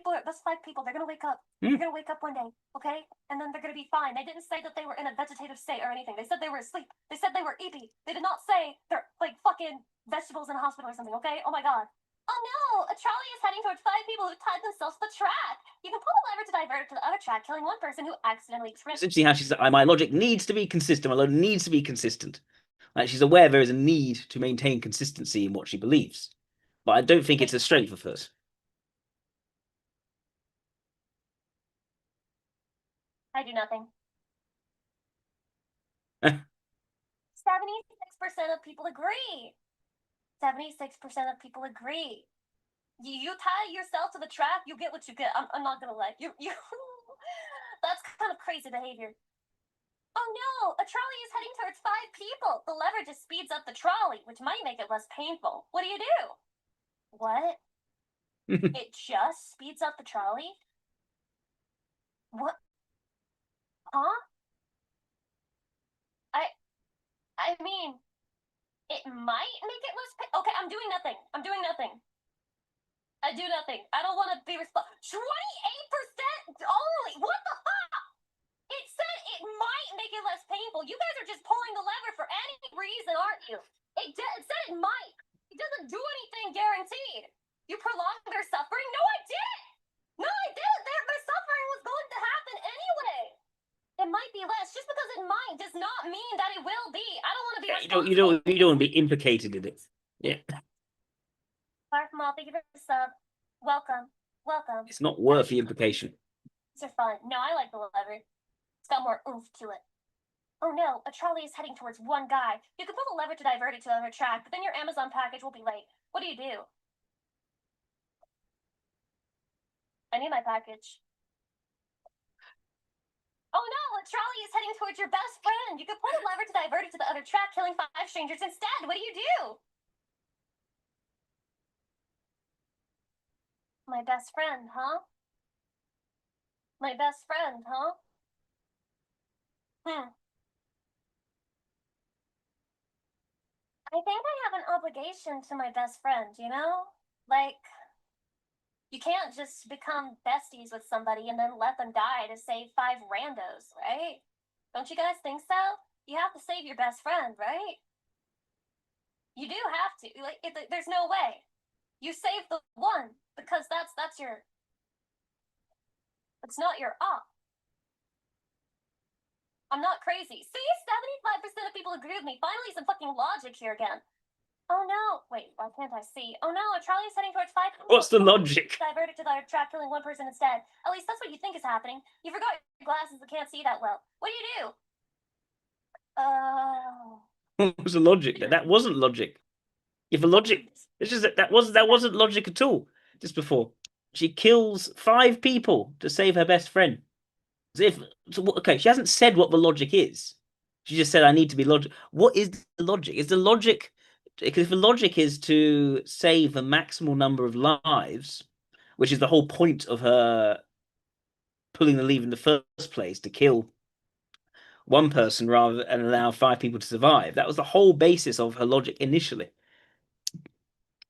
Those 5 people, they're gonna wake up. They're gonna wake up one day, okay? And then they're gonna be fine. They didn't say that they were in a vegetative state or anything. They said they were asleep. They said they were eepy. They did not say they're like fucking vegetables in a hospital or something, okay? Oh my god. Oh no! A trolley is heading towards 5 people who tied themselves to the track. You can pull the lever to divert it to the other track, killing one person who accidentally tripped. It's interesting how she said, my logic needs to be consistent. My logic needs to be consistent. Like, she's aware there is a need to maintain consistency in what she believes. But I don't think it's a strength of hers. I do nothing. 76% of people agree. 76% of people agree. You tie yourself to the track, you get what you get. I'm not gonna lie. You That's kind of crazy behavior. Oh no, a trolley is heading towards 5 people. The lever just speeds up the trolley, which might make it less painful. What do you do? What? It just speeds up the trolley? What? Huh? I mean, it might make it less painful. Okay, I'm doing nothing. I'm doing nothing. I do nothing. I don't want to be responsible. 28% only. What the fuck? It said it might make it less painful. You guys are just pulling the lever for any reason, aren't you? It said it might. It doesn't do anything guaranteed. You prolong their suffering? No, I didn't. No, I didn't. Their suffering was going to happen anyway. It might be less. Just because it might does not mean that it will be. I don't want to be responsible. You don't want to be implicated in it. Yeah. Far from all, thank you for the sub. Welcome. Welcome. It's not worth the implication. These are fun. No, I like the lever. It's got more oomph to it. Oh no, a trolley is heading towards one guy. You can pull the lever to divert it to the other track, but then your Amazon package will be late. What do you do? I need my package. Oh no, a trolley is heading towards your best friend. You can pull the lever to divert it to the other track, killing 5 strangers instead. What do you do? My best friend, huh? My best friend, huh? I think I have an obligation to my best friend, you know? Like, you can't just become besties with somebody and then let them die to save 5 randos, right? Don't you guys think so? You have to save your best friend, right? You do have to. Like, there's no way. You save the one because that's your. It's not your op. I'm not crazy. See, 75% of people agree with me. Finally, some fucking logic here again. Oh no! Wait, why can't I see? Oh no, a trolley is heading towards 5 people. What's the logic? Diverted to the other track, killing 1 person instead. At least that's what you think is happening. You forgot your glasses and can't see that well. What do you do? What was the logic? That wasn't logic. If a logic, it's just that wasn't logic at all. Just before she kills 5 people to save her best friend. As if okay, she hasn't said what the logic is. She just said, I need to be logic. What is the logic? Is the logic, because if the logic is to save the maximal number of lives, which is the whole point of her pulling the lever in the first place, to kill one person rather and allow 5 people to survive. That was the whole basis of her logic initially.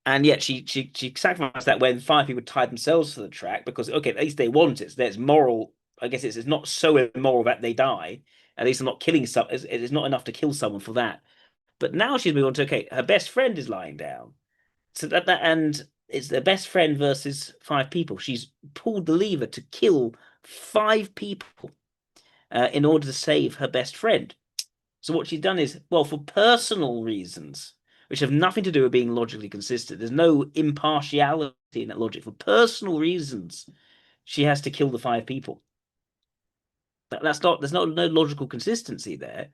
And yet she sacrificed that when 5 people tied themselves to the track because, okay, at least they want it. So there's moral. I guess it's not so immoral that they die. At least I'm not killing some. It's not enough to kill someone for that. But now she's moved on to, okay, her best friend is lying down. So that and it's their best friend versus 5 people. She's pulled the lever to kill 5 people in order to save her best friend. So what she's done is, well, for personal reasons, which have nothing to do with being logically consistent. There's no impartiality in that logic. For personal reasons, she has to kill the 5 people. There's no logical consistency there.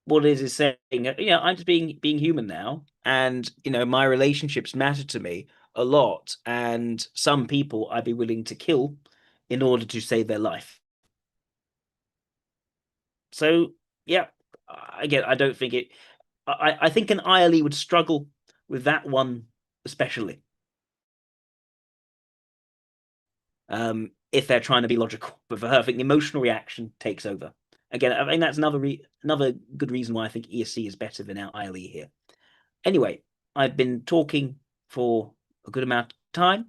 What it is saying, I'm just being human now, and my relationships matter to me a lot, and some people I'd be willing to kill in order to save their life. So yeah, again, I don't think it. I think an ILE would struggle with that one especially. If they're trying to be logical, but for her, I think the emotional reaction takes over. Again, I think that's another good reason why I think ESC is better than our ILE here. Anyway, I've been talking for a good amount of time.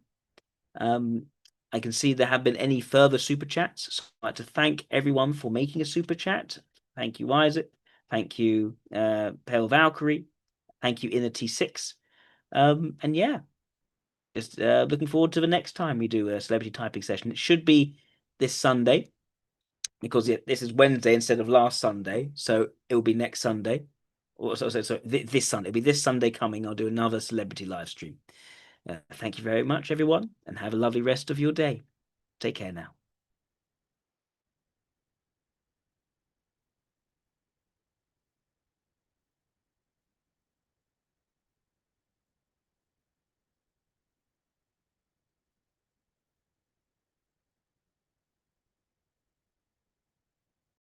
I can see there have been any further super chats. So I'd like to thank everyone for making a super chat. Thank you, Isaac. Thank you, Pale Valkyrie. Thank you, Inner T6. And yeah, just looking forward to the next time we do a celebrity typing session. It should be this Sunday because this is Wednesday instead of last Sunday. So it will be next Sunday. This Sunday. It'll be this Sunday coming. I'll do another celebrity live stream. Thank you very much, everyone, and have a lovely rest of your day. Take care now.